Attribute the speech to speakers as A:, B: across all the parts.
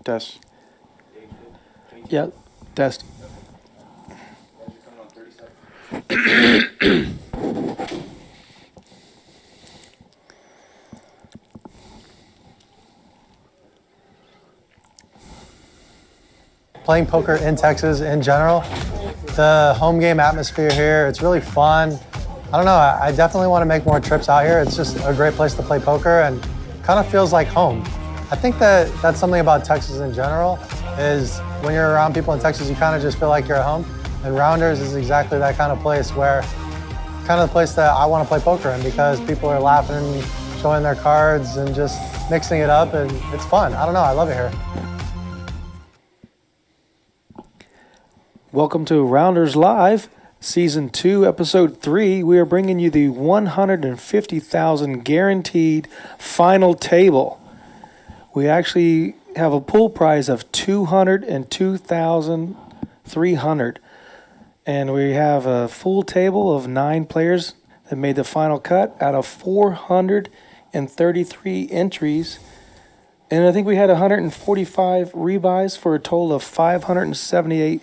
A: Test.
B: Yeah, test.
C: Playing poker in Texas in general, the home game atmosphere here, it's really fun. I don't know, I definitely want to make more trips out here. It's just a great place to play poker and kind of feels like home. I think that's something about Texas in general, is when you're around people in Texas, you kind of just feel like you're at home. And Rounders is exactly that kind of place where, kind of the place that I want to play poker in, because people are laughing, showing their cards and just mixing it up, and it's fun. I don't know, I love it here.
B: Welcome to Rounders Live, Season 2, Episode 3. We are bringing you the $150,000 guaranteed final table. We actually have a pool prize of $202,300. And we have a full table of 9 players that made the final cut out of 433 entries. And I think we had 145 rebuys for a total of 578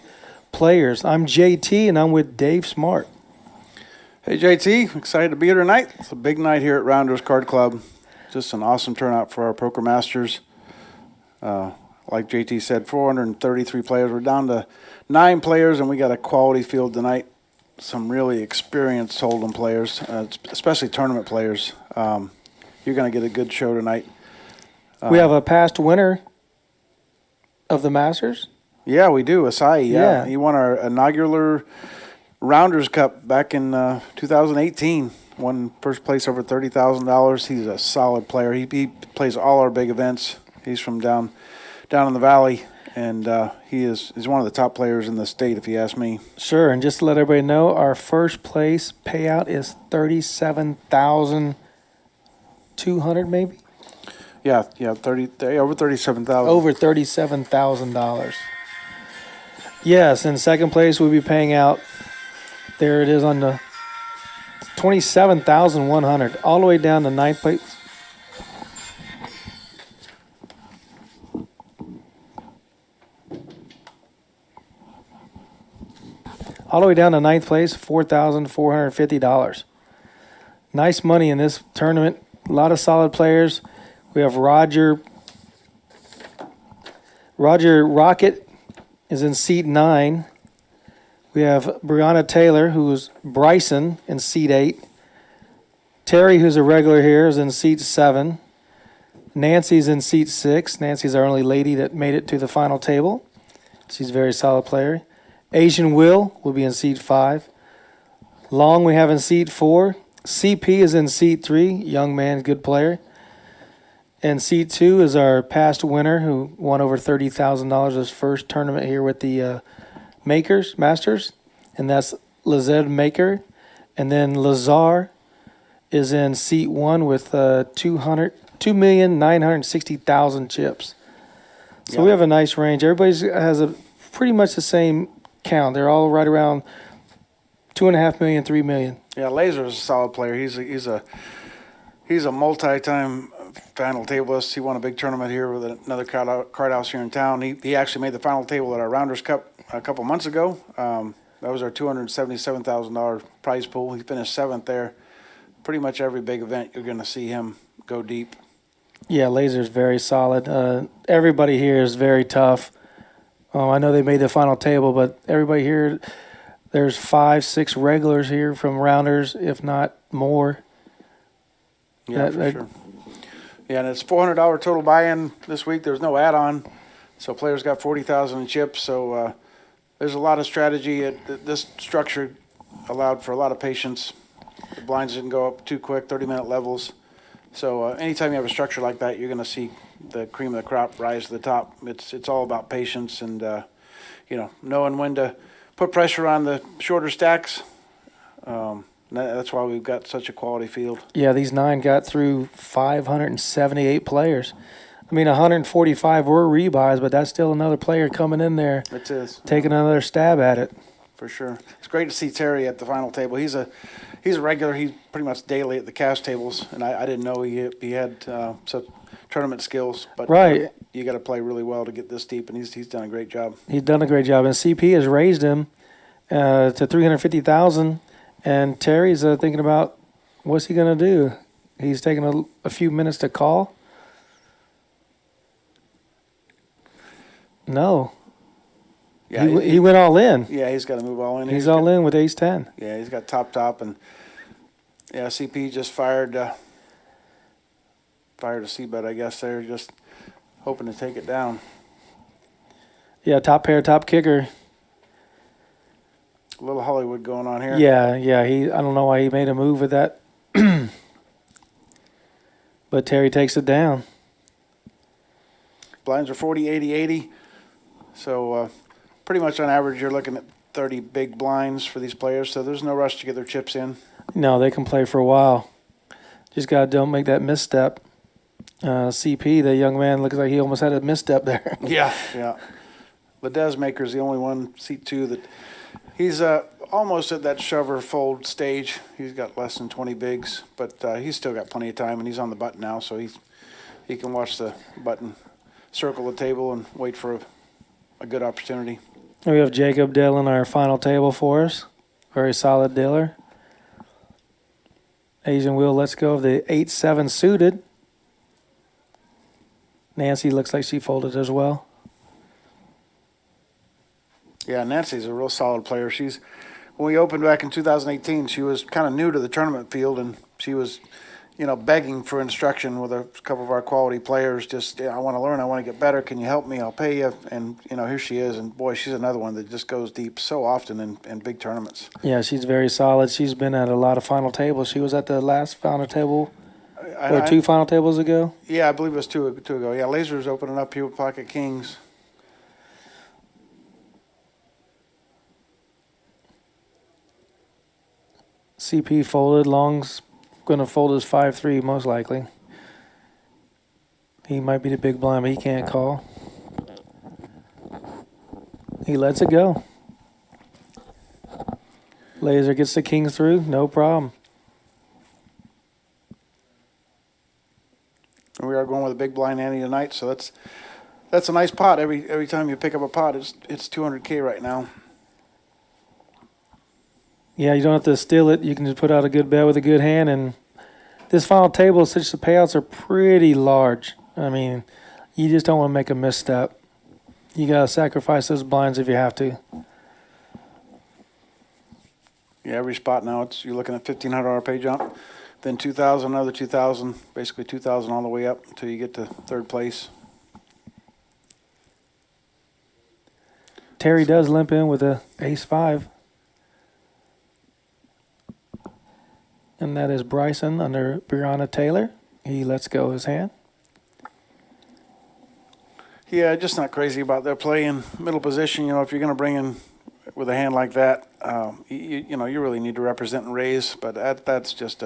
B: players. I'm JT, and I'm with Dave Smart.
A: Hey, JT. Excited to be here tonight. It's a big night here at Rounders Card Club. Just an awesome turnout for our Poker Masters. Like JT said, 433 players. We're down to 9 players, and we got a quality field tonight. Some really experienced Hold'em players, especially tournament players. You're going to get a good show tonight.
B: We have a past winner of the Masters.
A: Yeah, we do. Isai,
B: Yeah.
A: He won our inaugural Rounders Cup back in 2018. Won first place over $30,000. He's a solid player. He plays all our big events. He's from down in the valley, and he's one of the top players in the state, if you ask me.
B: Sure, and just to let everybody know, our first place payout is $37,200, maybe.
A: Yeah, over 37,000.
B: Over $37,000. Yes, in second place we'll be paying out. There it is on the $27,100, all the way down to ninth place. All the way down to ninth place, $4,450. Nice money in this tournament. A lot of solid players. We have Roger Rocket is in seat 9. We have Brianna Taylor, who's Bryson, in seat 8. Tirey, who's a regular here, is in seat 7. Nancy's in seat 6. Nancy's our only lady that made it to the final table. She's a very solid player. Asian Will be in seat 5. Long we have in seat 4. CP is in seat 3. Young man, good player. And seat 2 is our past winner who won over $30,000 his first tournament here with the Masters. And that's Lazar Maker. And then Lazar is in seat 1 with 2,960,000 chips. So we have a nice range. Everybody has a pretty much the same count. They're all right around 2.5 million, 3 million.
A: Yeah, Lazar is a solid player. He's a multi-time final tablist. He won a big tournament here with another card house here in town. He actually made the final table at our Rounders Cup a couple months ago. That was our $277,000 prize pool. He finished 7th there. Pretty much every big event, you're going to see him go deep.
B: Yeah, Lazar's very solid. Everybody here is very tough. I know they made the final table, but everybody here, there's 5, 6 regulars here from Rounders, if not more.
A: Yeah, for sure. Yeah, and it's $400 total buy-in this week. There's no add-on, so players got 40,000 in chips. So there's a lot of strategy. This structure allowed for a lot of patience. The blinds didn't go up too quick, 30-minute levels. So anytime you have a structure like that, you're going to see the cream of the crop rise to the top. It's all about patience and knowing when to put pressure on the shorter stacks. That's why we've got such a quality field.
B: Yeah, these 9 got through 578 players. I mean, 145 were rebuys, but that's still another player coming in there.
A: It is.
B: Taking another stab at it.
A: For sure. It's great to see Tirey at the final table. He's a regular. He's pretty much daily at the cash tables, and I didn't know he had such tournament skills, but
B: Right.
A: you got to play really well to get this deep, and he's done a great job.
B: He's done a great job, and CP has raised him to 350,000. And Terry's thinking about what's he gonna do. He's taking a few minutes to call. No,
A: Yeah,
B: he went all in.
A: Yeah, he's got to move all in.
B: He's all in with ace 10.
A: Yeah, he's got top, and yeah, CP just fired a C-bet, I guess. They're just hoping to take it down.
B: Yeah, top pair, top kicker.
A: A little Hollywood going on here.
B: Yeah. I don't know why he made a move with that, but Terry takes it down.
A: Blinds are 40, 80, 80. So pretty much on average, you're looking at 30 big blinds for these players. So there's no rush to get their chips in.
B: No, they can play for a while. Just don't make that misstep. CP, the young man, looks like he almost had a misstep there.
A: Yeah. The Desmaker's the only one, seat 2, that he's almost at that shover fold stage. He's got less than 20 bigs, but he's still got plenty of time, and he's on the button now, so he can watch the button circle the table and wait for a good opportunity.
B: We have Jacob dealing our final table for us. Very solid dealer. Asian Will lets go of the 8-7 suited. Nancy looks like she folded as well.
A: Yeah, Nancy's a real solid player. When we opened back in 2018, she was kind of new to the tournament field, and she was, begging for instruction with a couple of our quality players. Just, I want to learn, I want to get better. Can you help me? I'll pay you. And, here she is. And, boy, she's another one that just goes deep so often in big tournaments.
B: Yeah, she's very solid. She's been at a lot of final tables. She was at the last final table, or 2 final tables ago.
A: Yeah, I believe it was two ago. Yeah, Lazar's opening up here with pocket kings.
B: CP folded. Long's going to fold his 5-3 most likely. He might be the big blind, but he can't call. He lets it go. Lazar gets the king through, no problem.
A: And we are going with a big blind ante tonight, so that's a nice pot. Every time you pick up a pot, it's $200K right now.
B: Yeah, you don't have to steal it. You can just put out a good bet with a good hand. And this final table, since the payouts are pretty large, I mean, you just don't want to make a misstep. You got to sacrifice those blinds if you have to.
A: Yeah, every spot now, you're looking at $1,500 pay jump, then $2,000, another $2,000, basically $2,000 all the way up until you get to third place.
B: Terry does limp in with a ace-5. And that is Bryson under Brianna Taylor. He lets go his hand.
A: Yeah, just not crazy about their play in middle position. If you're going to bring in with a hand like that, you really need to represent and raise. But that's just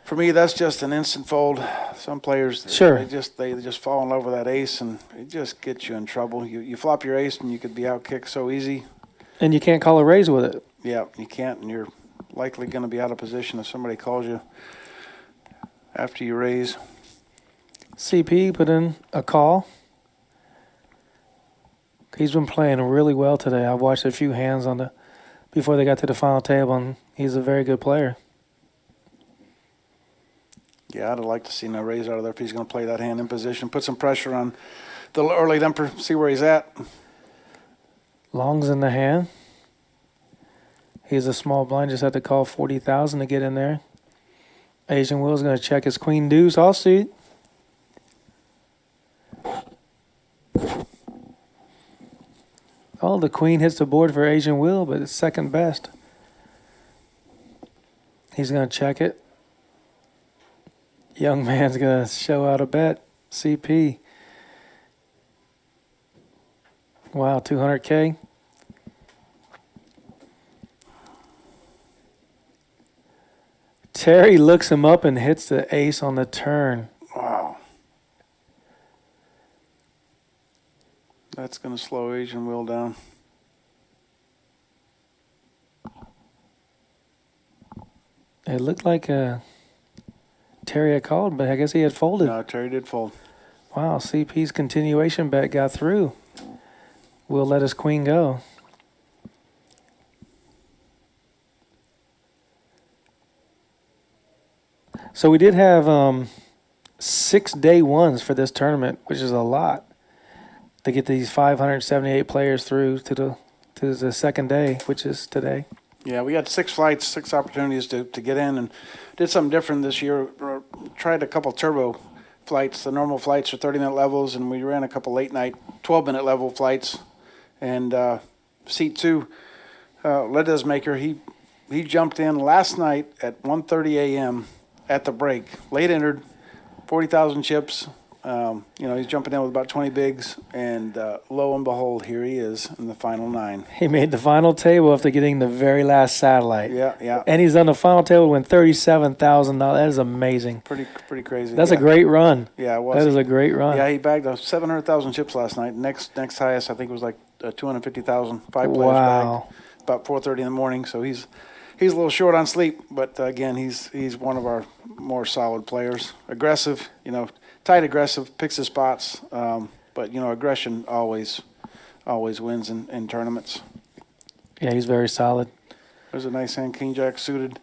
A: for me, that's just an instant fold. Some players,
B: sure,
A: they just fall in love with that ace, and it just gets you in trouble. You flop your ace, and you could be outkicked so easy.
B: And you can't call a raise with it.
A: Yeah, you can't, and you're likely going to be out of position if somebody calls you after you raise.
B: CP put in a call. He's been playing really well today. I've watched a few hands before they got to the final table, and he's a very good player.
A: Yeah, I'd like to see no raise out of there if he's going to play that hand in position. Put some pressure on the early dumper, see where he's at.
B: Long's in the hand. He's a small blind, just had to call 40,000 to get in there. Asian Will's going to check his queen deuce offsuit. Oh, the queen hits the board for Asian Will, but it's second best. He's going to check it. Young man's going to show out a bet. CP. Wow, 200K. Terry looks him up and hits the ace on the turn.
A: Wow. That's going to slow Asian Will down.
B: It looked like Terry had called, but I guess he had folded.
A: No, Terry did fold.
B: Wow, CP's continuation bet got through. We'll let his queen go. So we did have 6 day ones for this tournament, which is a lot to get these 578 players through to the second day, which is today.
A: Yeah, we got 6 flights, 6 opportunities to get in, and did something different this year. Tried a couple turbo flights. The normal flights are 30-minute levels, and we ran a couple late-night 12-minute level flights. And seat 2, Leda's maker, he jumped in last night at 1:30 a.m. at the break. Late entered, 40,000 chips. He's jumping in with about 20 bigs, and lo and behold, here he is in the final 9.
B: He made the final table after getting the very last satellite.
A: Yeah.
B: And he's on the final table to win $37,000. That is amazing.
A: Pretty crazy.
B: That's a great run.
A: Yeah, it was.
B: That is a great run.
A: Yeah, he bagged 700,000 chips last night. Next highest, I think, was like 250,000. 5 players bagged about 4:30 in the morning. So he's a little short on sleep, but again, he's one of our more solid players. Aggressive, tight aggressive, picks his spots. But aggression always wins in tournaments.
B: Yeah, he's very solid.
A: There's a nice hand, king jack suited.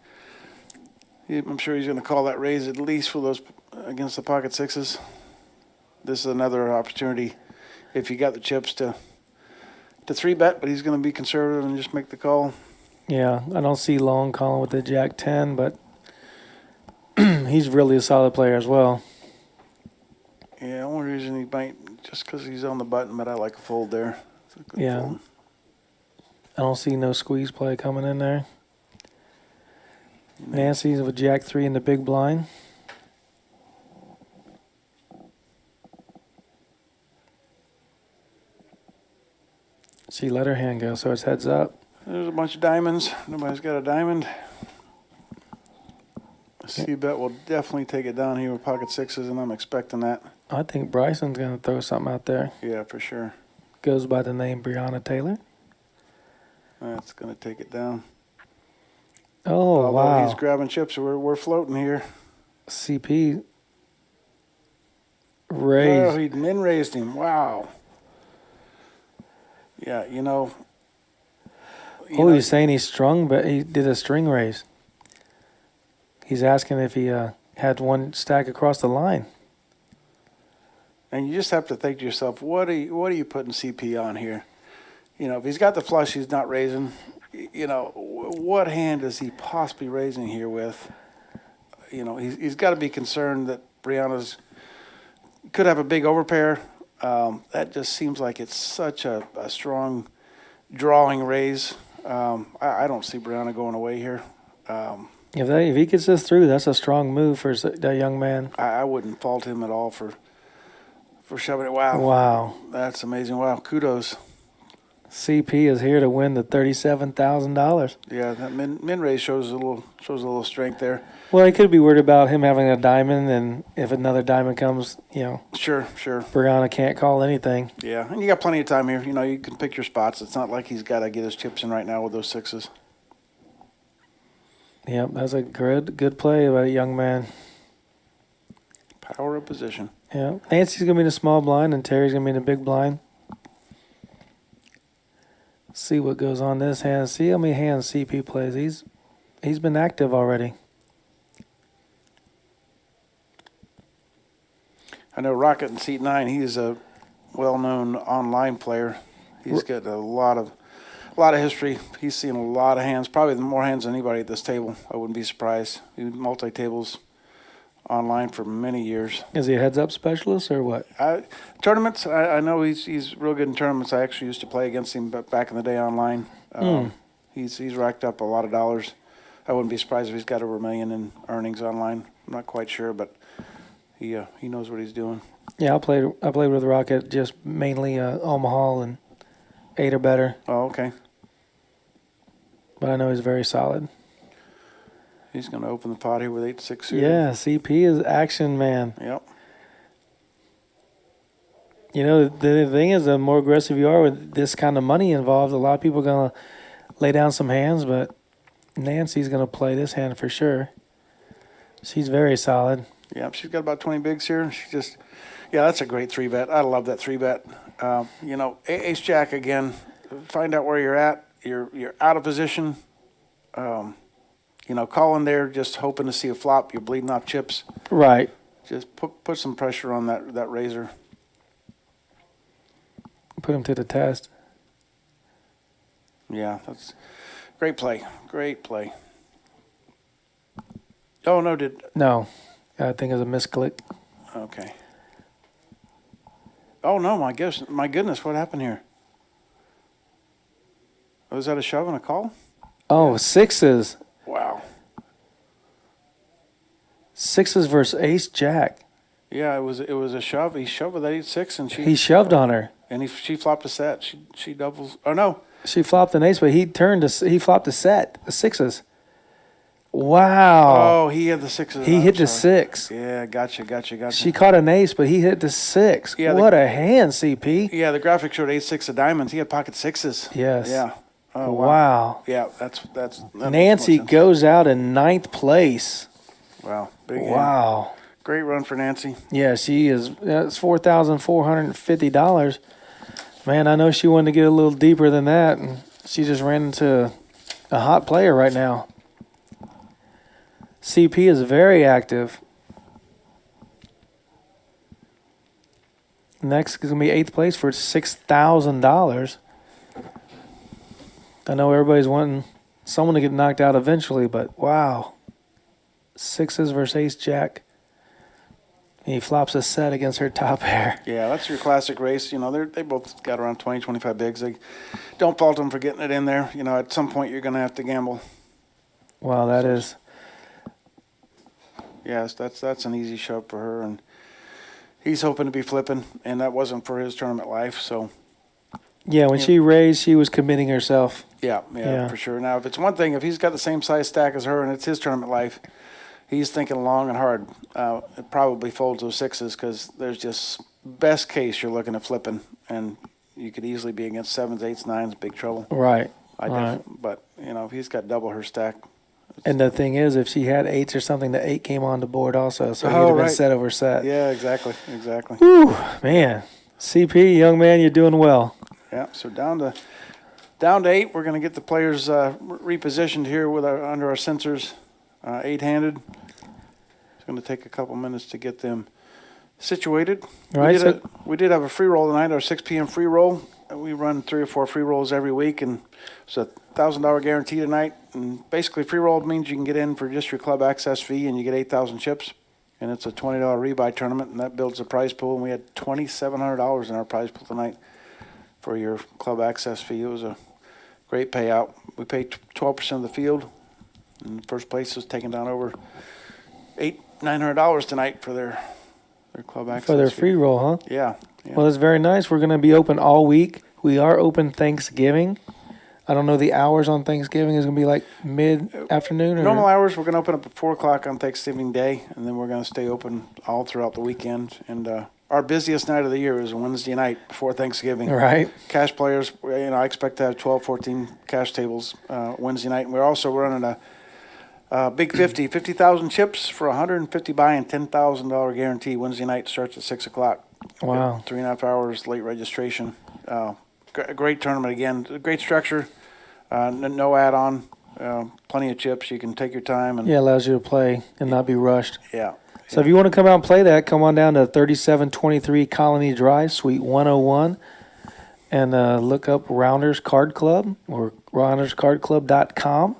A: I'm sure he's going to call that raise at least for those against the pocket 6s. This is another opportunity if you got the chips to 3-bet, but he's going to be conservative and just make the call.
B: Yeah, I don't see Long calling with the jack 10, but he's really a solid player as well.
A: Yeah, only reason he might, just because he's on the button, but I like a fold there.
B: Yeah.
A: Fold.
B: I don't see no squeeze play coming in there. Nancy's with jack 3 in the big blind. She let her hand go, so it's heads up.
A: There's a bunch of diamonds. Nobody's got a diamond. C-bet will definitely take it down here with pocket 6s, and I'm expecting that.
B: I think Bryson's going to throw something out there.
A: Yeah, for sure.
B: Goes by the name Breonna Taylor.
A: That's going to take it down.
B: Oh,
A: Although
B: wow.
A: he's grabbing chips. We're floating here.
B: CP raised.
A: Oh, he min raised him. Wow. Yeah,
B: He's saying he's strung, but he did a string raise. He's asking if he had one stack across the line.
A: And you just have to think to yourself, what are you putting CP on here? If he's got the flush, he's not raising. What hand is he possibly raising here with? He's got to be concerned that Brianna's could have a big overpair. That just seems like it's such a strong drawing raise. I don't see Brianna going away here.
B: If he gets this through, that's a strong move for that young man.
A: I wouldn't fault him at all for shoving it. Wow.
B: Wow.
A: That's amazing. Wow. Kudos.
B: CP is here to win the $37,000.
A: Yeah, that min raise shows a little strength there.
B: Well, he could be worried about him having a diamond, and if another diamond comes,
A: Sure.
B: Brianna can't call anything.
A: Yeah, and you got plenty of time here. You can pick your spots. It's not like he's got to get his chips in right now with those 6s.
B: Yep, that's a good play by a young man.
A: Power of position.
B: Yeah, Nancy's gonna be in the small blind, and Terry's gonna be in the big blind. See what goes on this hand. See how many hands CP plays. He's been active already.
A: I know Rocket in seat 9. He is a well-known online player. He's got a lot of history. He's seen a lot of hands, probably more hands than anybody at this table. I wouldn't be surprised. He multi-tables online for many years.
B: Is he a heads-up specialist or what?
A: Tournaments, I know he's real good in tournaments. I actually used to play against him back in the day online. He's racked up a lot of dollars. I wouldn't be surprised if he's got over $1 million in earnings online. I'm not quite sure, but he knows what he's doing.
B: Yeah, I played with Rocket just mainly Omaha and 8 or better.
A: Oh, okay.
B: But I know he's very solid.
A: He's going to open the pot here with 8-6 suited.
B: Yeah, CP is action man.
A: Yep.
B: The thing is, the more aggressive you are with this kind of money involved, a lot of people are going to lay down some hands, but Nancy's going to play this hand for sure. She's very solid.
A: Yeah, she's got about 20 bigs here. She just, yeah, that's a great 3-bet. I love that 3-bet. You know, Ace Jack again. Find out where you're at. You're out of position. You know, call in there just hoping to see a flop. You're bleeding off chips.
B: Right.
A: Just put some pressure on that razor.
B: Put him to the test.
A: Yeah, that's great play. Great play. Oh, no,
B: No. I think it's a misclick.
A: Okay. Oh, no, my goodness, what happened here? Was that a shove and a call?
B: Oh, sixes.
A: Wow.
B: Sixes versus Ace Jack.
A: Yeah, it was a shove. He shoved with 8-6, and
B: He shoved on her.
A: And she flopped a set. She doubles. Oh no,
B: She flopped an ace, but he flopped a set, the sixes. Wow.
A: Oh, he had the sixes.
B: He hit the six.
A: Yeah, gotcha.
B: She caught an ace, but he hit the six.
A: Yeah,
B: what a hand, CP.
A: Yeah, the graphic showed 8-6 of diamonds. He had pocket sixes.
B: Yes.
A: Yeah. Oh,
B: wow.
A: Yeah, that makes
B: Nancy
A: more sense.
B: goes out in 9th place.
A: Wow. Big hand.
B: Wow.
A: Great run for Nancy.
B: Yeah, she is. That's $4,450. Man, I know she wanted to get a little deeper than that, and she just ran into a hot player right now. CP is very active. Next is going to be 8th place for $6,000. I know everybody's wanting someone to get knocked out eventually, but wow. Sixes versus Ace Jack. And he flops a set against her top pair.
A: Yeah, that's your classic race. You know, they both got around 20, 25 bigs. They don't fault them for getting it in there. You know, at some point you're going to have to gamble.
B: Wow, that is.
A: Yes, that's an easy shove for her, and he's hoping to be flipping, and that wasn't for his tournament life. So.
B: Yeah, when she raised, she was committing herself.
A: Yeah, for sure. Now, if it's one thing, if he's got the same size stack as her and it's his tournament life, he's thinking long and hard. It probably folds those sixes because there's just best case you're looking at flipping, and you could easily be against sevens, eights, nines, big trouble.
B: Right.
A: But you know, if he's got double her stack.
B: And the thing is, if she had eights or something, the 8 came on the board also, so he'd have been set over set.
A: Yeah, exactly.
B: Whew, man. CP, young man, you're doing well.
A: Yeah, so down to 8. We're going to get the players repositioned here with under our sensors, 8-handed. It's going to take a couple minutes to get them situated.
B: Right.
A: We did have a free roll tonight, our 6 p.m. free roll. We run 3 or 4 free rolls every week, and it's a $1,000 guarantee tonight. And basically, free roll means you can get in for just your club access fee, and you get 8,000 chips. And it's a $20 rebuy tournament, and that builds the prize pool. And we had $2,700 in our prize pool tonight for your club access fee. It was a great payout. We paid 12% of the field, and first place was taking down over $900 tonight for their club access
B: For their
A: fee.
B: free roll, huh?
A: Yeah.
B: Well, that's very nice. We're going to be open all week. We are open Thanksgiving. I don't know the hours on Thanksgiving. Is going to be like mid-afternoon?
A: Normal hours, we're going to open up at 4 o'clock on Thanksgiving Day, and then we're going to stay open all throughout the weekend. And our busiest night of the year is Wednesday night before Thanksgiving.
B: Right.
A: Cash players, I expect to have 12, 14 cash tables Wednesday night. And we're also running a big 50,000 chips for $150 buy and $10,000 guarantee. Wednesday night starts at 6 o'clock.
B: Wow.
A: 3.5 hours late registration. Great tournament again. Great structure. No add-on. Plenty of chips. You can take your time. And
B: allows you to play and not be rushed.
A: Yeah.
B: So if you want to come out and play that, come on down to 3723 Colony Drive, Suite 101, and look up Rounders Card Club or rounderscardclub.com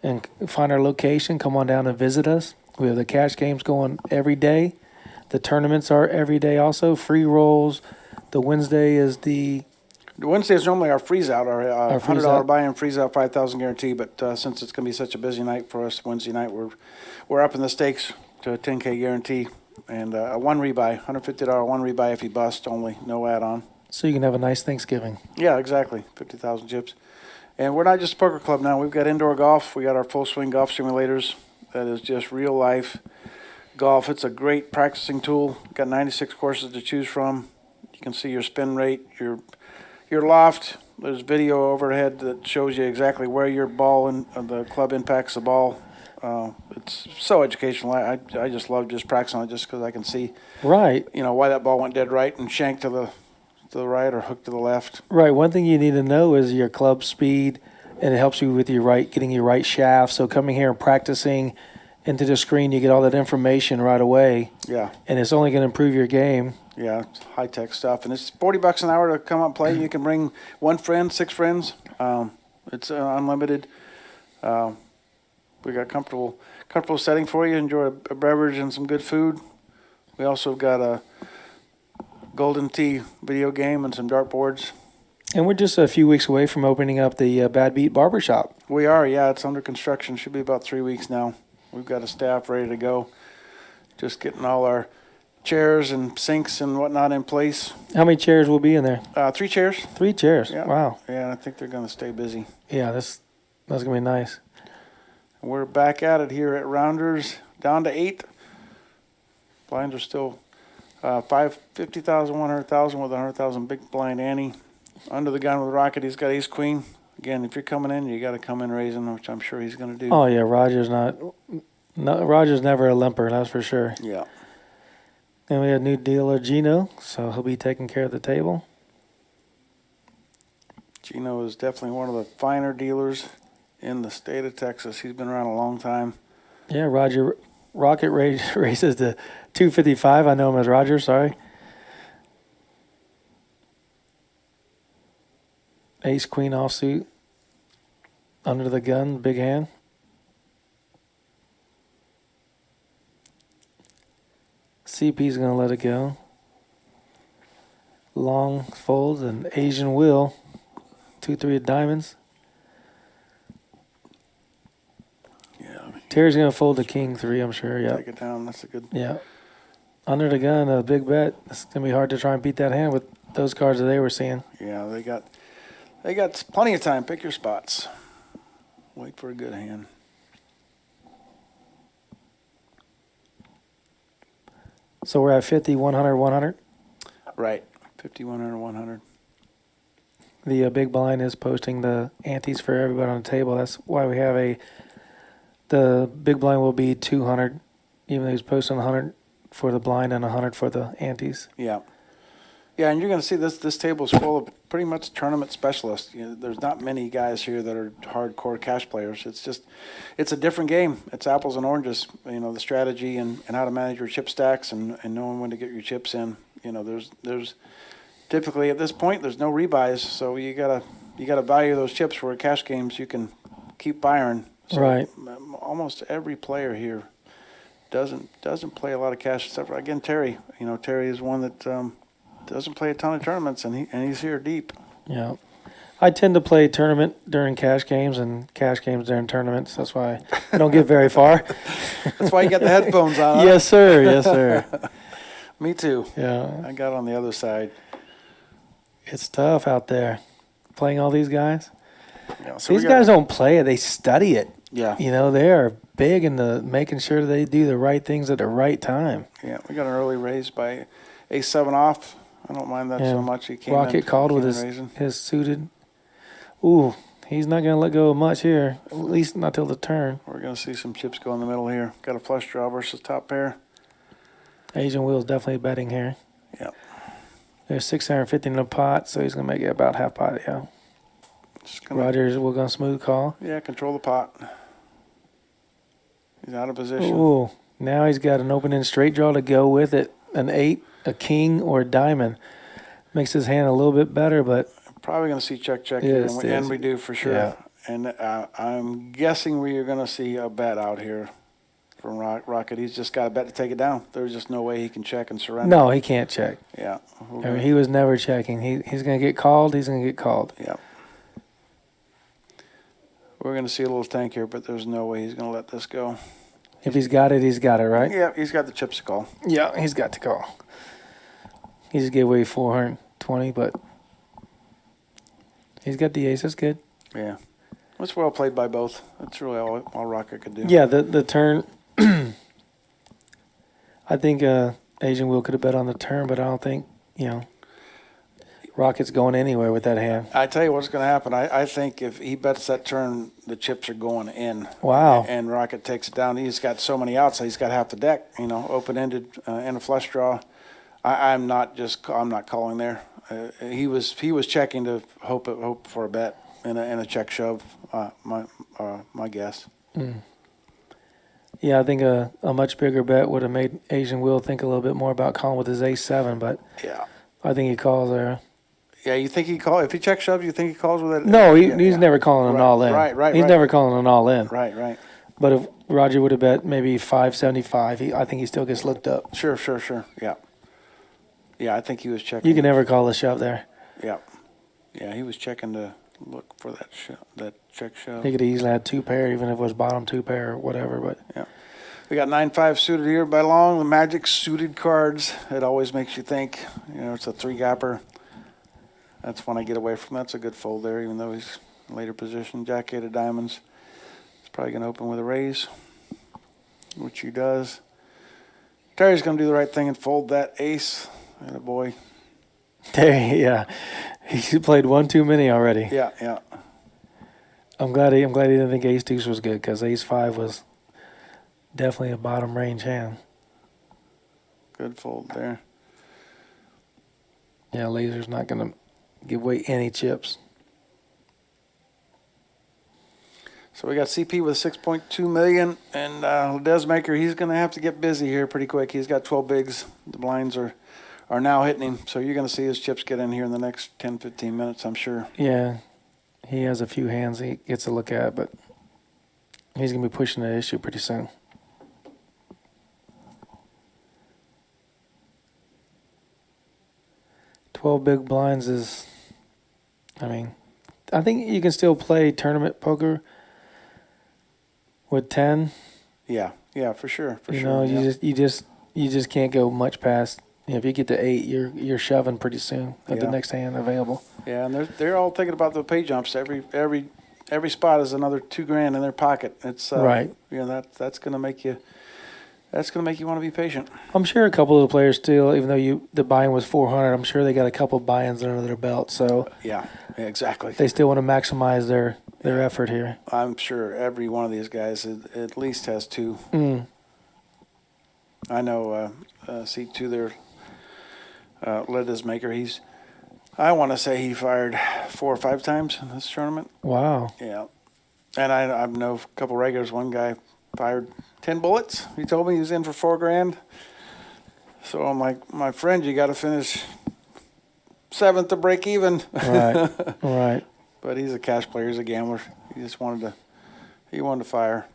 B: and find our location. Come on down and visit us. We have the cash games going every day. The tournaments are every day also. Free rolls. The Wednesday is
A: Wednesday is normally our freeze out, our
B: freeze
A: $100
B: out.
A: buy-in, freeze out, 5,000 guarantee. But since it's going to be such a busy night for us Wednesday night, we're upping the stakes to a 10K guarantee and a one rebuy, $150 one rebuy if you bust only, no add-on.
B: so you can have a nice Thanksgiving.
A: Yeah, exactly, 50,000 chips. And we're not just a poker club now. We've got indoor golf. We got our full swing golf simulators. That is just real life golf. It's a great practicing tool. Got 96 courses to choose from. You can see your spin rate, your loft. There's video overhead that shows you exactly where your ball and the club impacts the ball. It's so educational. I just love just practicing on it just because I can see,
B: Right.
A: why that ball went dead right and shanked to the right or hooked to the left.
B: Right. One thing you need to know is your club speed, and it helps you with getting your right shaft. So coming here and practicing into the screen, you get all that information right away,
A: Yeah,
B: and it's only going to improve your game.
A: yeah, it's high-tech stuff. And it's $40 an hour to come up and play. You can bring one friend, 6 friends. It's unlimited. We got comfortable setting for you. Enjoy a beverage and some good food. We also got a Golden Tee video game and some dartboards.
B: And we're just a few weeks away from opening up the Bad Beat Barbershop.
A: We are, yeah. It's under construction. Should be about 3 weeks now. We've got a staff ready to go. Just getting all our chairs and sinks and whatnot in place.
B: How many chairs will be in there?
A: 3 chairs.
B: 3 chairs.
A: Yeah.
B: Wow.
A: Yeah, I think they're going to stay busy.
B: Yeah, that's going to be nice.
A: We're back at it here at Rounders, down to 8. Blinds are still 50,000, 100,000 with 100,000 big blind Annie. Under the gun with Rocket, he's got ace queen. Again, if you're coming in, you got to come in raising, which I'm sure he's going to do.
B: Oh yeah, Roger's never a limper, that's for sure.
A: Yeah.
B: And we have a new dealer, Gino, so he'll be taking care of the table.
A: Gino is definitely one of the finer dealers in the state of Texas. He's been around a long time.
B: Yeah, Rocket races to 255. I know him as Roger, sorry. Ace queen offsuit. Under the gun, big hand. CP's going to let it go. Long folds and Asian wheel. 2-3 of diamonds.
A: Yeah.
B: Terry's going to fold the king 3, I'm sure. Yeah.
A: Take it down. That's a good.
B: Yeah. Under the gun, a big bet. It's going to be hard to try and beat that hand with those cards that they were seeing.
A: Yeah, they got plenty of time. Pick your spots. Wait for a good hand.
B: So we're at 50, 100, 100.
A: Right. 50, 100, 100.
B: The big blind is posting the antes for everybody on the table. That's why we have the big blind will be 200, even though he's posting 100 for the blind and 100 for the antes.
A: Yeah. Yeah, and you're going to see this table is full of pretty much tournament specialists. There's not many guys here that are hardcore cash players. It's a different game. It's apples and oranges. The strategy and how to manage your chip stacks and knowing when to get your chips in. There's typically at this point there's no rebuys, so you gotta value those chips for cash games. You can keep buying. So
B: right.
A: Almost every player here doesn't play a lot of cash except for again Tirey. Tirey is one that. Doesn't play a ton of tournaments, and he's here deep.
B: Yeah. I tend to play tournament during cash games and cash games during tournaments. That's why I don't get very far.
A: That's why you got the headphones on. Huh?
B: Yes, sir. Yes, sir.
A: Me too.
B: Yeah.
A: I got on the other side.
B: It's tough out there playing all these guys.
A: Yeah, so
B: these guys don't play it. They study it.
A: Yeah.
B: They are big into making sure they do the right things at the right time.
A: Yeah, we got an early raise by A7 off. I don't mind that so much. He came
B: Rocket
A: in,
B: called with his suited. Ooh, he's not going to let go of much here, at least not till the turn.
A: We're going to see some chips go in the middle here. Got a flush draw versus top pair.
B: Asian Wheel's definitely betting here.
A: Yeah.
B: There's 650 in the pot, so he's going to make it about half pot, yeah. Rogers, we're going to smooth call.
A: Yeah, control the pot. He's out of position.
B: Ooh, now he's got an open-end straight draw to go with it. An 8, a king, or a diamond. Makes his hand a little bit better, but...
A: Probably going to see check here,
B: yes,
A: and we do for sure.
B: Yeah.
A: And I'm guessing we're going to see a bet out here from Rocket. He's just got a bet to take it down. There's just no way he can check and surrender.
B: No, he can't check.
A: Yeah.
B: He was never checking. He's going to get called. He's going to get called.
A: Yeah. We're going to see a little tank here, but there's no way he's going to let this go.
B: If he's got it, right?
A: Yeah, he's got the chips to call.
B: Yeah, he's got to call. He just gave away 420, but he's got the ace. That's good.
A: Yeah. It's well played by both. That's really all Rocket could do.
B: Yeah, the turn. I think Asian Will could have bet on the turn, but I don't think, Rocket's going anywhere with that hand.
A: I tell you what's going to happen. I think if he bets that turn, the chips are going in.
B: Wow.
A: And Rocket takes it down. He's got so many outs. He's got half the deck, open-ended and a flush draw. I'm not calling there. He was checking to hope for a bet and a check shove. My guess.
B: Yeah, I think a much bigger bet would have made Asian Will think a little bit more about calling with his ace-7, but
A: Yeah.
B: I think he calls there.
A: Yeah, you think he calls? If he check shoves, you think he calls with it?
B: No, he's never calling an
A: Right,
B: all-in.
A: right,
B: He's
A: right.
B: never calling an all-in.
A: Right.
B: But if Roger would have bet maybe 575, I think he still gets looked up.
A: Sure. Yeah. Yeah, I think he was checking.
B: You can never call a shove there.
A: Yeah. Yeah, he was checking to look for that check shove.
B: He could easily had 2-pair, even if it was bottom 2-pair or whatever. But
A: Yeah. We got 9-5 suited here by long. The Magic suited cards. It always makes you think. It's a 3-gapper. That's one I get away from. That's a good fold there, even though he's in later position. Jack 8 of diamonds. He's probably going to open with a raise, which he does. Terry's going to do the right thing and fold that ace. And a boy.
B: Terry, yeah, he played one too many already.
A: Yeah.
B: I'm glad he didn't think ace deuce was good, because ace 5 was definitely a bottom range hand.
A: Good fold there.
B: Yeah, Lazar's not going to give away any chips.
A: So we got CP with 6.2 million, and Desmaker, he's going to have to get busy here pretty quick. He's got 12 bigs. The blinds are now hitting him, so you're going to see his chips get in here in the next 10, 15 minutes, I'm sure.
B: Yeah, he has a few hands he gets to look at, but he's going to be pushing the issue pretty soon. Big blinds is, I think you can still play tournament poker with 10.
A: Yeah, for sure.
B: You just can't go much past. If you get to 8, you're shoving pretty soon at the next hand available.
A: Yeah, and they're all thinking about the pay jumps. Every spot is another $2,000 in their pocket. It's
B: right.
A: That's going to make you. That's going to make you want to be patient.
B: I'm sure a couple of the players still, even though the buy-in was 400, I'm sure they got a couple of buy-ins under their belt. So
A: yeah, exactly.
B: They still want to maximize their effort here.
A: I'm sure every one of these guys at least has 2. I know C2 there, led this maker. I want to say he fired 4 or 5 times in this tournament.
B: Wow.
A: Yeah, and I know a couple regulars. One guy fired 10 bullets. He told me he was in for $4,000. So I'm like, my friend, you got to finish 7th to break even.
B: Right.
A: But he's a cash player. He's a gambler. He just wanted to fire.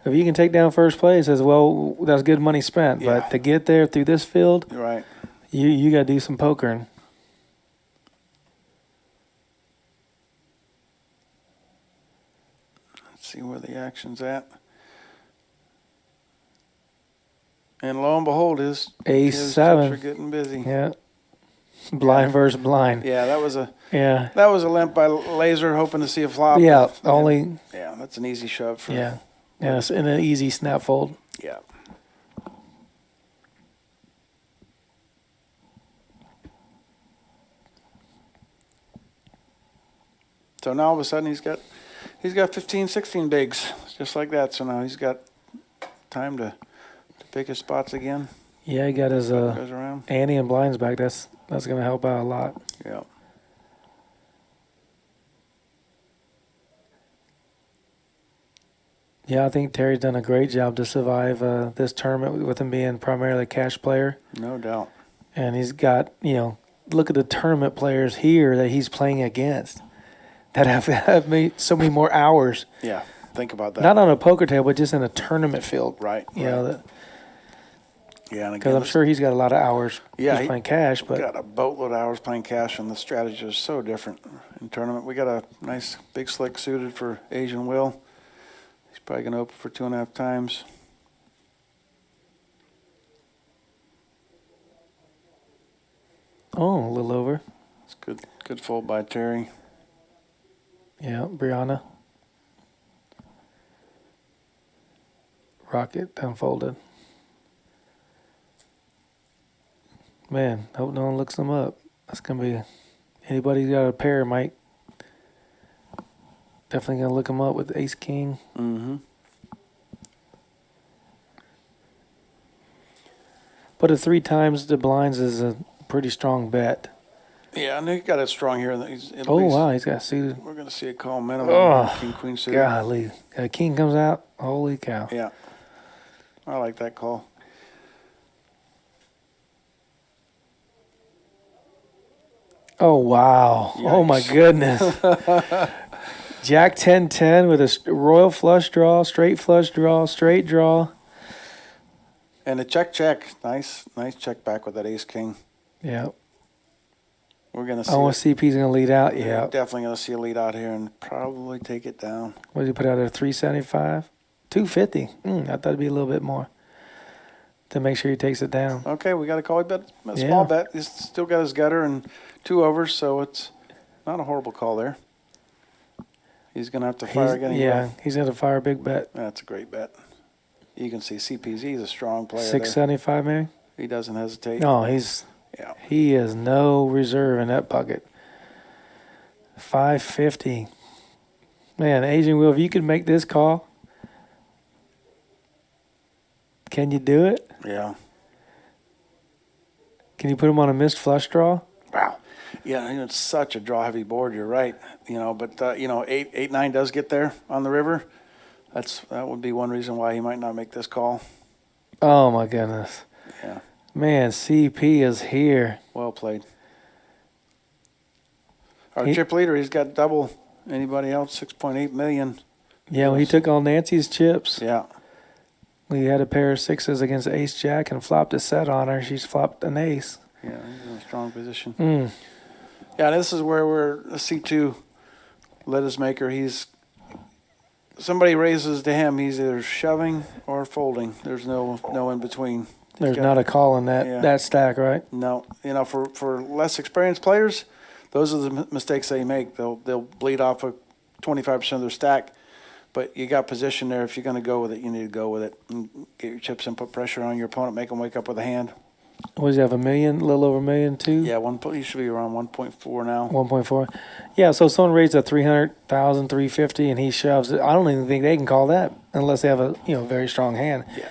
B: If you can take down first place, as well, that's good money spent.
A: Yeah.
B: But to get there through this field,
A: Right.
B: you got to do some pokering.
A: Let's see where the action's at. And lo and behold, his
B: Ace
A: chips
B: 7
A: are getting busy.
B: Yeah. Blind versus blind.
A: Yeah, that was a limp by Lazar, hoping to see a flop.
B: Yeah,
A: Yeah, that's an easy shove for.
B: Yeah, it's in an easy snap fold.
A: Yeah. So now all of a sudden he's got 15, 16 bigs, just like that. So now he's got time to pick his spots again.
B: Yeah, he got his
A: Goes around.
B: ante and blinds back. That's going to help out a lot.
A: Yeah.
B: Yeah, I think Terry's done a great job to survive this tournament with him being primarily a cash player.
A: No doubt.
B: And he's got, look at the tournament players here that he's playing against that have made so many more hours.
A: Yeah, think about that.
B: Not on a poker table, but just in a tournament field.
A: Right.
B: Yeah,
A: and
B: because
A: again,
B: I'm sure he's got a lot of hours just playing cash. But
A: got a boatload of hours playing cash, and the strategy is so different in tournament. We got a nice big slick suited for Asian Will. He's probably going to open for 2.5 times.
B: Oh, a little over.
A: It's good fold by Tirey.
B: Yeah, Brianna. Rocket unfolded. Man, hope no one looks them up. That's going to be anybody who got a pair might definitely going to look them up with ace king.
A: Mm-hmm.
B: But at 3 times the blinds is a pretty strong bet.
A: Yeah, and he got it strong here. He's
B: Wow, he's got suited.
A: We're going to see a call minimum.
B: Oh,
A: King, queen suited.
B: Golly. A king comes out. Holy cow.
A: Yeah. I like that call.
B: Oh, wow.
A: Yikes.
B: Oh, my goodness. Jack 10-10 with a royal flush draw, straight flush draw, straight draw.
A: And a check. Nice check back with that ace king.
B: Yeah.
A: We're going to see.
B: I want to see if he's going to lead out. Yeah.
A: Definitely going to see a lead out here and probably take it down.
B: What did he put out there? 375? 250. I thought it'd be a little bit more to make sure he takes it down.
A: Okay, we got a call. Bet a
B: Yeah.
A: small bet. He's still got his gutter and 2 overs, so it's not a horrible call there. He's going to have to fire again.
B: Yeah, he's going to fire a big bet.
A: That's a great bet. You can see CPZ is a strong player.
B: 675 maybe?
A: He doesn't hesitate.
B: No,
A: Yeah.
B: he has no reserve in that bucket. 550. Man, Asian Will, if you could make this call, can you do it?
A: Yeah.
B: Can you put him on a missed flush draw?
A: Wow. Yeah, it's such a draw-heavy board. You're right. But 8-9 does get there on the river. That would be one reason why he might not make this call.
B: Oh, my goodness.
A: Yeah.
B: Man, CP is here.
A: Well played. Our chip leader, he's got double anybody else, 6.8 million.
B: Yeah, well, he took all Nancy's chips.
A: Yeah.
B: We had a pair of 6s against Ace Jack and flopped a set on her. She's flopped an ace.
A: Yeah, he's in a strong position.
B: Mm.
A: Yeah, this is where we're a C2 let us maker. Somebody raises to him, he's either shoving or folding. There's no in between.
B: There's not a call in that stack, right?
A: No, for less experienced players, those are the mistakes they make. They'll bleed off of 25% of their stack, but you got position there. If you're going to go with it, you need to go with it and get your chips and put pressure on your opponent. Make them wake up with a hand.
B: What does he have, a million, a little over $1 million too?
A: Yeah, he should be around 1.4 now.
B: 1.4. Yeah, so someone raised a 300,000, 350, and he shoves it. I don't even think they can call that unless they have a very strong hand.
A: Yeah.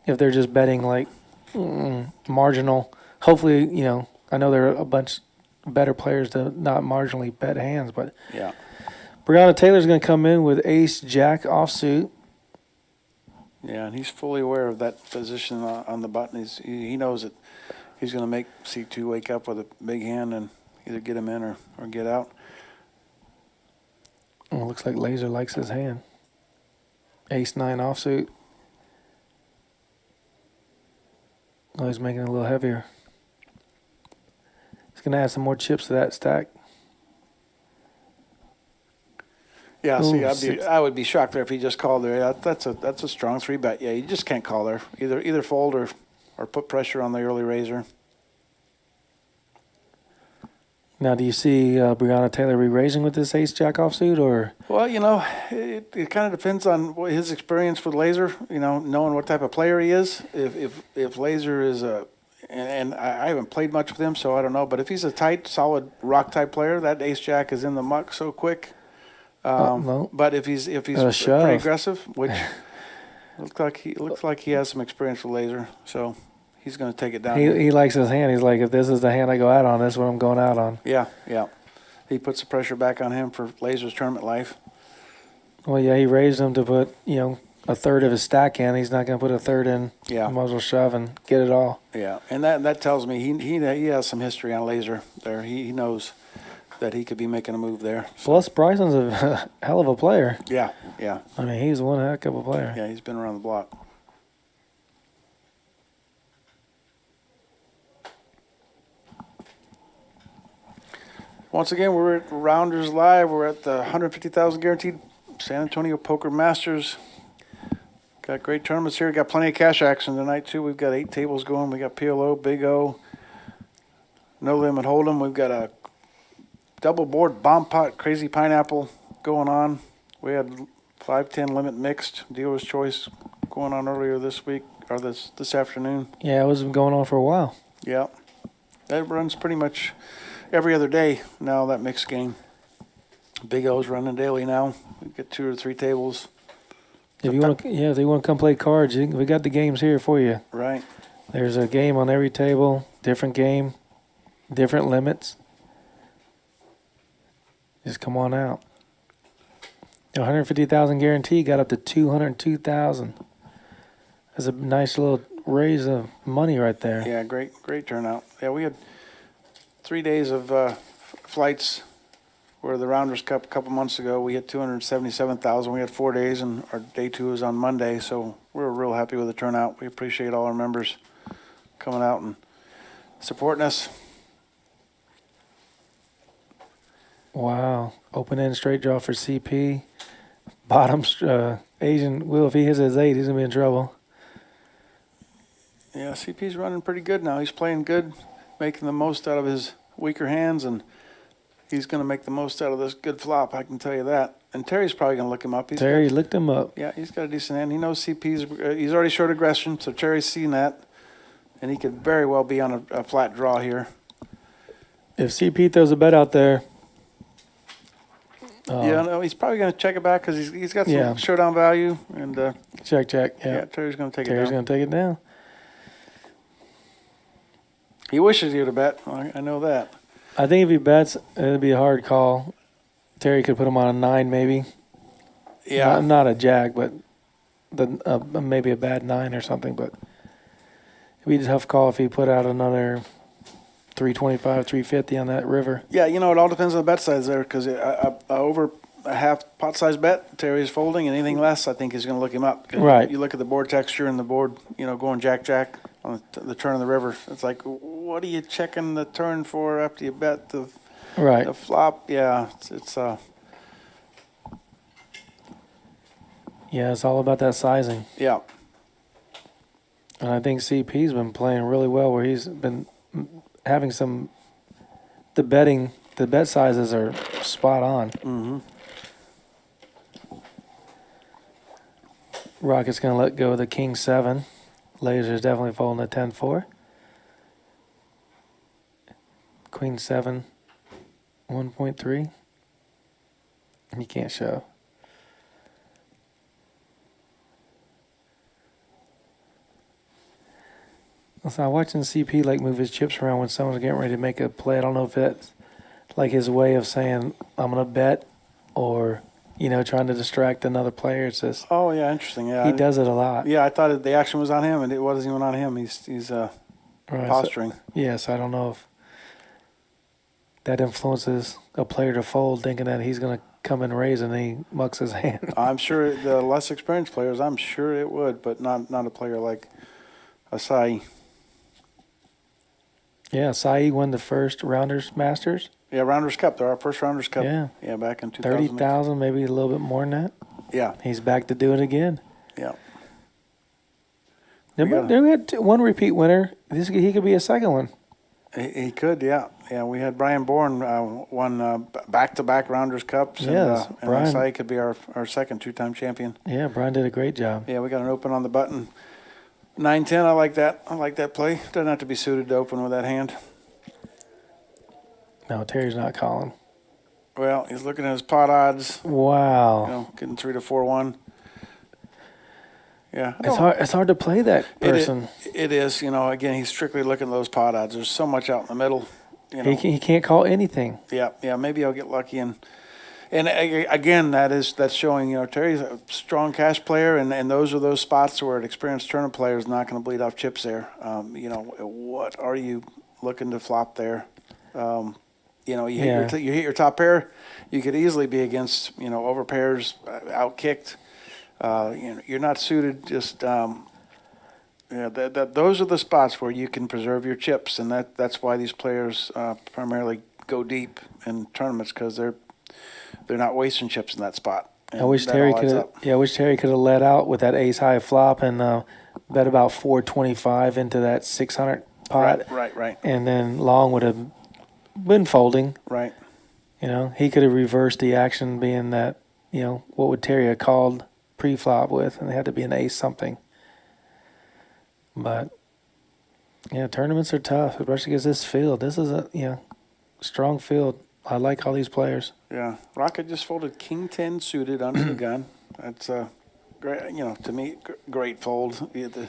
B: If they're just betting like marginal, hopefully I know there are a bunch better players to not marginally bet hands, but
A: Yeah.
B: Brianna Taylor's going to come in with Ace Jack offsuit.
A: Yeah, and he's fully aware of that position on the button. He knows that he's going to make C2 wake up with a big hand and either get him in or get out.
B: Oh, looks like Lazar likes his hand. Ace 9 offsuit. Oh, he's making it a little heavier. He's going to add some more chips to that stack.
A: Yeah,
B: Ooh,
A: see, I would be shocked there if he just called there. Yeah, that's a strong 3-bet. Yeah, you just can't call there. Either fold or put pressure on the early raiser.
B: Now, do you see Brianna Taylor re-raising with this Ace Jack offsuit, or?
A: Well, it kind of depends on his experience with Lazar. Knowing what type of player he is. If Lazar is and I haven't played much with him, so I don't know. But if he's a tight, solid rock type player, that Ace Jack is in the muck so quick.
B: No.
A: But if he's pretty aggressive, which looks like he has some experience with Lazar, so he's going to take it down.
B: He likes his hand. He's like, if this is the hand I go out on, this is what I'm going out on.
A: Yeah. He puts the pressure back on him for Lazar's tournament life.
B: Well, yeah, he raised him to put a third of his stack in. He's not going to put a third in.
A: Yeah.
B: He might as well shove and get it all.
A: Yeah, and that tells me he has some history on Lazar there. He knows that he could be making a move there.
B: Plus, Bryson's a hell of a player.
A: Yeah.
B: I mean, he's one heck of a player.
A: Yeah, he's been around the block. Once again, we're at Rounders Live. We're at the 150,000 guaranteed San Antonio Poker Masters. Got great tournaments here. Got plenty of cash action tonight, too. We've got 8 tables going. We got PLO, Big O, No Limit Hold'em. We've got a double board bomb pot, crazy pineapple going on. We had 5-10 limit mixed dealer's choice going on earlier this week or this afternoon.
B: Yeah, it was going on for a while.
A: Yeah, that runs pretty much every other day now, that mixed game. Big O's running daily now. We get 2 or 3 tables.
B: If you want, if they want to come play cards, we got the games here for you.
A: Right.
B: There's a game on every table, different game, different limits. Just come on out. 150,000 guarantee got up to 202,000. That's a nice little raise of money right there.
A: Yeah, great turnout. Yeah, we had 3 days of flights where the Rounders Cup a couple months ago. We had 277,000. We had 4 days, and our day 2 was on Monday. So we're real happy with the turnout. We appreciate all our members coming out and supporting us.
B: Wow. Open end straight draw for CP. Bottom Asian Will, if he hits his 8, he's going to be in trouble.
A: Yeah, CP's running pretty good now. He's playing good, making the most out of his weaker hands, and he's going to make the most out of this good flop, I can tell you that. And Terry's probably going to look him up.
B: Terry looked him up.
A: Yeah, he's got a decent hand. He knows CP's, he's already showed aggression, so Terry's seen that. And he could very well be on a flat draw here.
B: If CP throws a bet out there.
A: Yeah, no, he's probably going to check it back because he's got some showdown value. And
B: check.
A: yeah, Terry's going to take it down.
B: Terry's going to take it down.
A: He wishes he would have bet. I know that.
B: I think if he bets, it'd be a hard call. Terry could put him on a 9 maybe.
A: Yeah.
B: Not a jack, but maybe a bad 9 or something. But it'd be a tough call if he put out another 325, 350 on that river.
A: Yeah, it all depends on the bet size there because over a half pot size bet, Terry's folding, and anything less, I think, is going to look him up.
B: Right.
A: You look at the board texture and the board, going jack on the turn of the river. It's like, what are you checking the turn for after you bet the flop? Yeah, it's
B: yeah, it's all about that sizing.
A: Yeah.
B: And I think CP's been playing really well where he's been having the bet sizes are spot on.
A: Mm-hmm.
B: Rocket's going to let go of the King 7. Lazar's definitely folding a 10-4. Queen 7, 1.3. He can't show. So I'm watching CP move his chips around when someone's getting ready to make a play. I don't know if that's his way of saying I'm gonna bet, or trying to distract another player. It's just
A: oh yeah, interesting. Yeah,
B: he does it a lot.
A: Yeah, I thought the action was on him, and it wasn't even on him. He's posturing.
B: Yes, I don't know if that influences a player to fold, thinking that he's gonna come and raise and he mucks his hand.
A: I'm sure the less experienced players, I'm sure it would, but not a player like Isai.
B: Yeah, Isai won the first Rounders Masters.
A: Yeah, Rounders Cup. They're our first Rounders Cup.
B: Yeah,
A: back in 2000.
B: 30,000, maybe a little bit more than that.
A: Yeah.
B: He's back to do it again.
A: Yeah.
B: We had one repeat winner. He could be a second one.
A: He could, yeah. Yeah, we had Brian Bourne won back-to-back Rounders Cups.
B: Yes,
A: and Isai could be our second 2-time champion.
B: Yeah, Brian did a great job.
A: Yeah, we got an open on the button. 9-10, I like that. I like that play. Doesn't have to be suited to open with that hand.
B: No, Terry's not calling.
A: Well, he's looking at his pot odds.
B: Wow.
A: Getting 3 to 4-1. Yeah.
B: It's hard to play that person.
A: It is. Again, he's strictly looking at those pot odds. There's so much out in the middle.
B: He can't call anything.
A: Yeah. Maybe I'll get lucky and again, that's showing. Terry's a strong cash player, and those are those spots where an experienced tournament player is not going to bleed off chips there. What are you looking to flop there? You hit your top pair, you could easily be against over pairs, outkicked. You're not suited. Just those are the spots where you can preserve your chips, and that's why these players primarily go deep in tournaments, because they're not wasting chips in that spot.
B: I wish Terry could. Yeah, I wish Terry could have let out with that ace high flop and bet about 425 into that 600 pot.
A: Right.
B: And then Long would have been folding.
A: Right.
B: He could have reversed the action, being that what would Terry have called pre-flop with, and they had to be an ace something. But yeah, tournaments are tough, especially because this field. This is strong field. I like all these players.
A: Yeah, Rocket just folded King 10 suited under the gun. That's great. To me, great fold. You had the,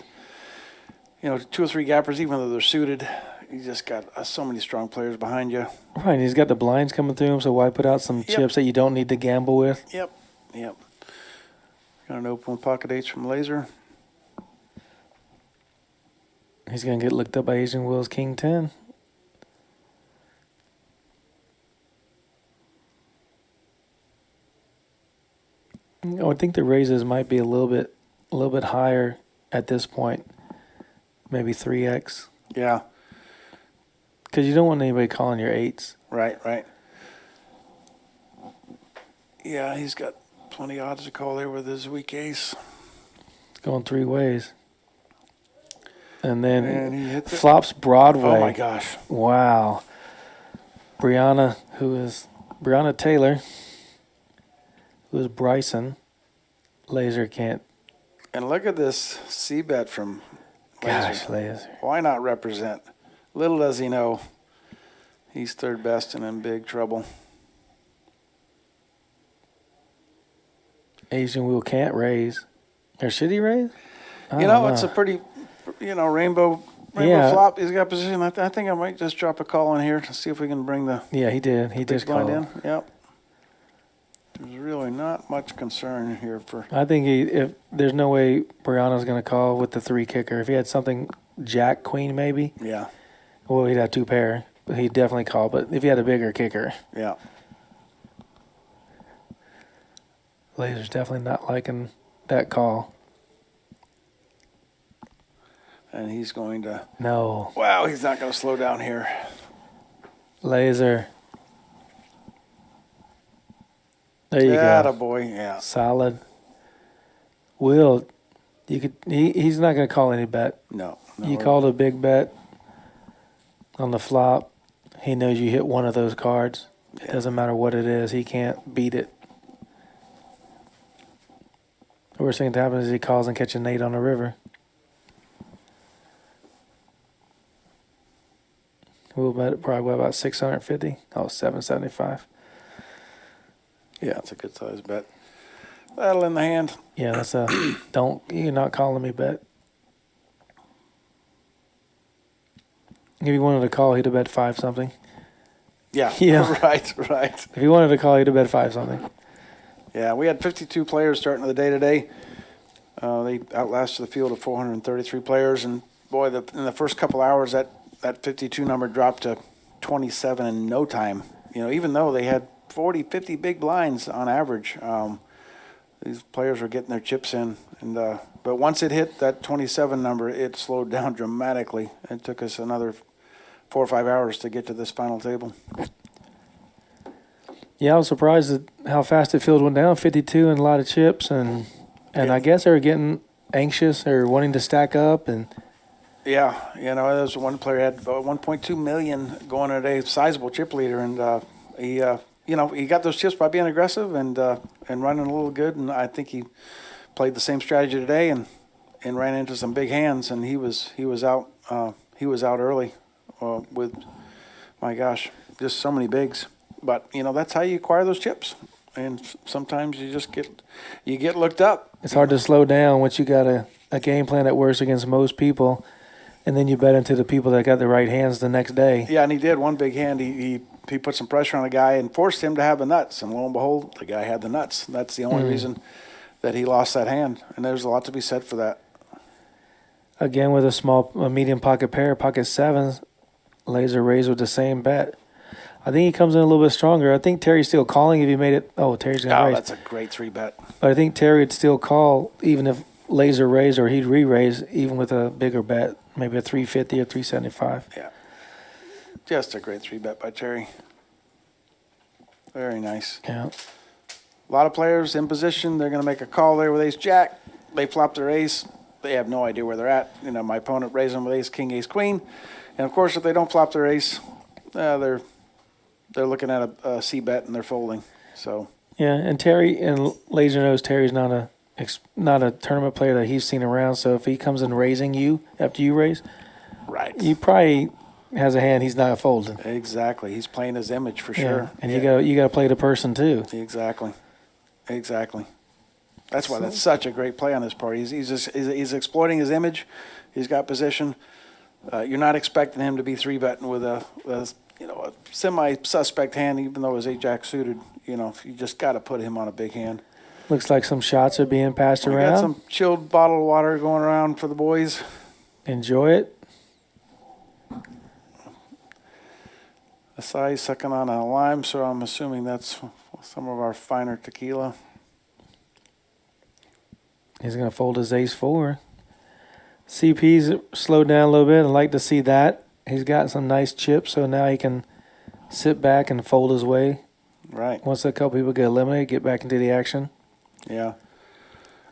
A: 2 or 3 gappers, even though they're suited. You just got so many strong players behind you.
B: Right, and he's got the blinds coming through him, so why put out some chips that you don't need to gamble with?
A: Yep. Got an open with pocket 8s from Lazar.
B: He's going to get looked up by Asian Will's King 10. I think the raises might be a little bit higher at this point. Maybe 3x.
A: Yeah.
B: Because you don't want anybody calling your 8s.
A: Right. Yeah, he's got plenty of odds to call there with his weak ace.
B: It's going 3 ways. And then
A: he hits it.
B: Flops Broadway.
A: Oh, my gosh.
B: Wow. Brianna Taylor, who is Bryson. Lazar can't.
A: And look at this C-bet from Lazar.
B: Gosh, Lazar.
A: Why not represent? Little does he know, he's third best and in big trouble.
B: Asian Will can't raise. Or should he raise? I don't know.
A: It's a pretty, rainbow flop. He's got position. I think I might just drop a call in here to see if we can bring the
B: Yeah, he did. He
A: big
B: just called.
A: blind in. Yep. There's really not much concern here for.
B: I think if there's no way Brianna's going to call with the 3 kicker. If he had something Jack Queen maybe,
A: Yeah.
B: well, he'd have 2 pair, but he'd definitely call. But if he had a bigger kicker,
A: Yeah.
B: Lazar's definitely not liking that call.
A: And he's going to.
B: No,
A: Wow, he's not going to slow down here.
B: Lazar. There you go.
A: Boy, yeah.
B: Solid. Will, he's not going to call any bet.
A: No.
B: You called a big bet on the flop. He knows you hit one of those cards. It doesn't matter what it is. He can't beat it. The worst thing that happens is he calls and catches an 8 on the river. We'll bet probably about 650. Oh, 775.
A: Yeah, it's a good size bet. That'll in the hand.
B: Yeah, that's you're not calling me bet. If he wanted to call, he'd have bet 5 something.
A: Yeah.
B: Yeah.
A: Right.
B: If he wanted to call, he'd have bet 5 something.
A: Yeah, we had 52 players starting the day today. They outlasted the field of 433 players, and boy, in the first couple hours, that 52 number dropped to 27 in no time. Even though they had 40, 50 big blinds on average, these players were getting their chips in, and but once it hit that 27 number, it slowed down dramatically. It took us another 4 or 5 hours to get to this final table.
B: Yeah, I was surprised at how fast the field went down, 52 and a lot of chips, and I guess they were getting anxious or wanting to stack up. And
A: yeah, there was one player had 1.2 million going at a sizable chip leader, and he got those chips by being aggressive and running a little good, and I think he played the same strategy today and ran into some big hands, and he was out early with, my gosh, just so many bigs. But that's how you acquire those chips, and sometimes you just get looked up.
B: It's hard to slow down once you got a game plan that works against most people, and then you bet into the people that got the right hands the next day.
A: Yeah, and he did one big hand. He put some pressure on the guy and forced him to have the nuts, and lo and behold, the guy had the nuts. That's the only reason that he lost that hand, and there's a lot to be said for that.
B: Again, with a medium pocket pair, pocket 7s, Lazar raised with the same bet. I think he comes in a little bit stronger. I think Terry's still calling if he made it. Oh, Terry's going to raise.
A: That's a great 3-bet.
B: But I think Terry would still call even if Lazar raised, or he'd re-raise even with a bigger bet, maybe a 350 or 375.
A: Yeah. Just a great 3-bet by Terry. Very nice.
B: Yeah.
A: A lot of players in position. They're going to make a call there with ace-jack. They flop their ace. They have no idea where they're at. My opponent raised them with ace-king, ace-queen. And, of course, if they don't flop their ace, they're looking at a C-bet and they're folding. So
B: Yeah, and Lazar knows Terry's not a tournament player that he's seen around. So if he comes in raising you after you raise,
A: right,
B: you probably has a hand he's not folding.
A: Exactly. He's playing his image for sure.
B: And you got to play the person too.
A: Exactly. That's why that's such a great play on his part. He's exploiting his image. He's got position. You're not expecting him to be 3-betting with a semi-suspect hand, even though his 8-jack suited. You just got to put him on a big hand.
B: Looks like some shots are being passed
A: We
B: around.
A: got some chilled bottle of water going around for the boys.
B: Enjoy it.
A: Isai sucking on a lime, so I'm assuming that's some of our finer tequila.
B: He's going to fold his ace-4. CP's slowed down a little bit. I'd like to see that. He's got some nice chips, so now he can sit back and fold his way.
A: Right.
B: Once a couple people get eliminated, get back into the action.
A: Yeah.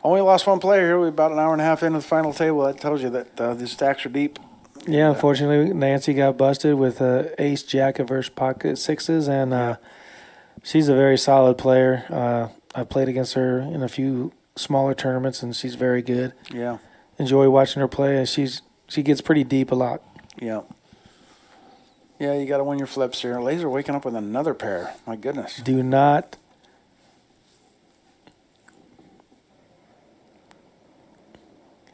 A: Only lost one player here. We're about an hour and a half into the final table. That tells you that the stacks are deep.
B: Yeah, unfortunately, Nancy got busted with ace-jack versus pocket sixes, and she's a very solid player. I played against her in a few smaller tournaments, and she's very good.
A: Yeah.
B: Enjoy watching her play, and she gets pretty deep a lot.
A: Yeah. Yeah, you got to win your flips here. Lazar waking up with another pair. My goodness.
B: Do not.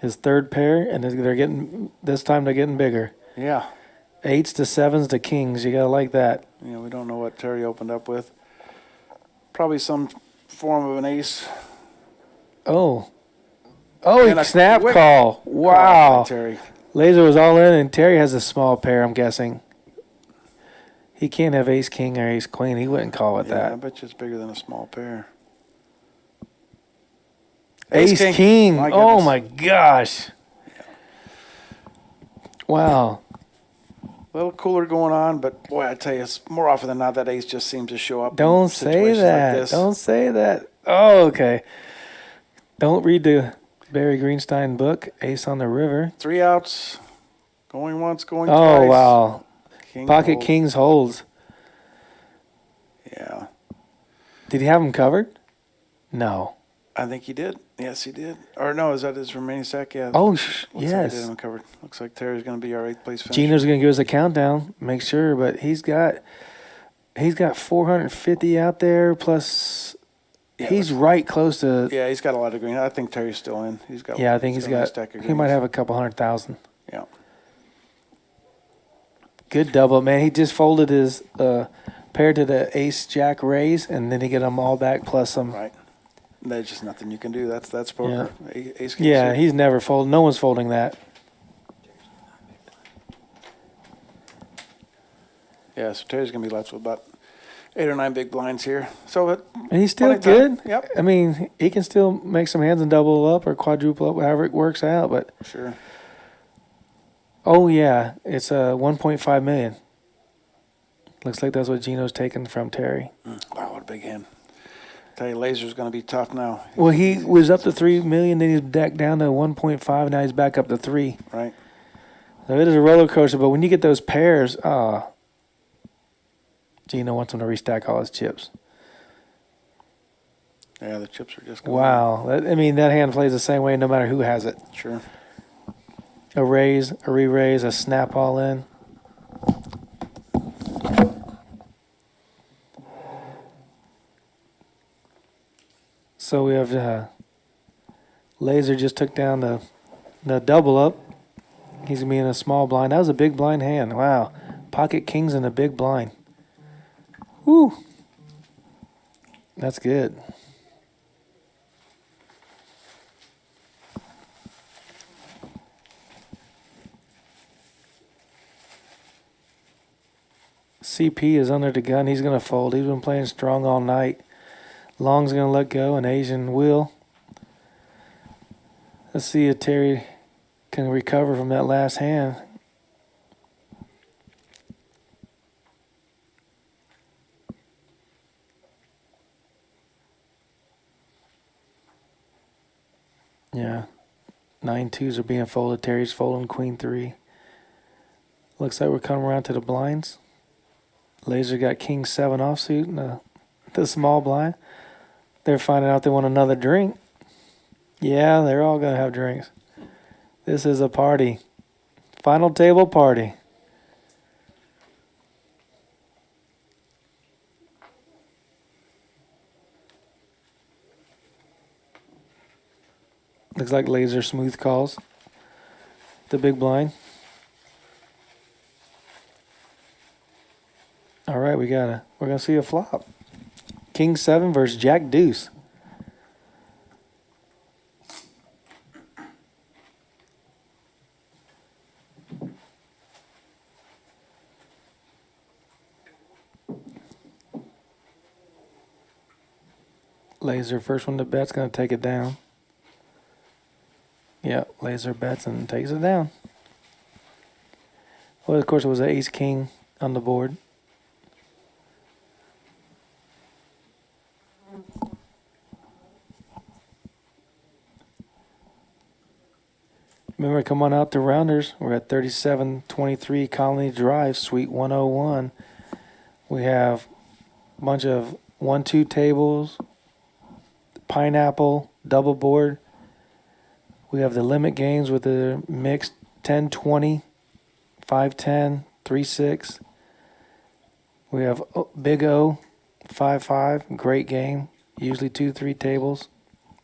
B: His third pair, and this time they're getting bigger.
A: Yeah.
B: 8s to 7s to kings. You got to like that.
A: Yeah, we don't know what Tirey opened up with. Probably some form of an ace.
B: Oh,
A: And
B: he
A: a
B: snap
A: quick
B: call. Wow.
A: Tirey.
B: Lazar was all in, and Tirey has a small pair, I'm guessing. He can't have ace-king or ace-queen. He wouldn't call it
A: Yeah, I
B: that.
A: bet you it's bigger than a small pair.
B: Ace-king.
A: My
B: Oh,
A: goodness.
B: my gosh. Wow.
A: A little cooler going on, but boy, I tell you, it's more often than not that ace just seems to show up. in
B: Don't say
A: situations
B: that.
A: Like this.
B: Don't say that. Oh, okay. Don't read the Barry Greenstein book, Ace on the River.
A: 3 outs, going once, going
B: Oh,
A: twice.
B: wow.
A: King
B: Pocket
A: fold.
B: kings holds.
A: Yeah,
B: Did he have him covered? No.
A: I think he did. Yes, he did. Or no, is that his remaining stack? Yeah.
B: Oh,
A: Looks like he did
B: yes.
A: him covered. Looks like Terry's going to be our 8th place finisher.
B: Gino's going to give us a countdown, make sure, but he's got 450 out there, plus
A: Yeah,
B: he's right close to.
A: Yeah, he's got a lot of green. I think Terry's still in. He's got.
B: Yeah, I think he's
A: a
B: got.
A: stack of
B: He might
A: greens.
B: have a couple 100,000.
A: Yeah.
B: Good double, man. He just folded his pair to the ace-jack raise, and then he get them all back plus some.
A: Right. There's just nothing you can do. That's poker. Ace king
B: Yeah,
A: suit.
B: he's never folded. No one's folding that.
A: Yeah, so Terry's going to be left with about 8 or 9 big blinds here. So
B: And he's still
A: plenty of time.
B: good.
A: Yep.
B: I mean, he can still make some hands and double up or quadruple up, however it works out. But
A: Sure.
B: oh yeah, it's 1.5 million. Looks like that's what Gino's taken from Terry.
A: Wow, what a big hand. Tell you, Lazar's going to be tough now.
B: Well, he was up to 3 million, then he's back down to 1.5. Now he's back up to 3.
A: Right.
B: So it is a roller coaster. But when you get those pairs, Gino wants him to restack all his chips.
A: Yeah, the chips are just going.
B: Wow, that hand plays the same way no matter who has it.
A: Sure.
B: A raise, a re-raise, a snap all in. So we have Lazar just took down the double up. He's going to be in a small blind. That was a big blind hand. Wow. Pocket kings in a big blind. Woo. That's good. CP is under the gun. He's going to fold. He's been playing strong all night. Long's going to let go, and Asian will. Let's see if Tirey can recover from that last hand. Yeah. 9-2s are being folded. Terry's folding queen 3. Looks like we're coming around to the blinds. Lazar got king 7 offsuit in the small blind. They're finding out they want another drink. Yeah, they're all going to have drinks. This is a party. Final table party. Looks like Lazar smooth calls. The big blind. All right, we're gonna see a flop. King 7 versus Jack Deuce. Lazar, first one to bet's gonna take it down. Yeah, Lazar bets and takes it down. Well, of course, it was an ace king on the board. Remember, come on out to Rounders. We're at 3723 Colony Drive, Suite 101. We have a bunch of 1-2 tables, pineapple, double board. We have the limit games with the mixed 10-20, 5-10, 3-6. We have Big O, 5-5, great game. Usually 2-3 tables.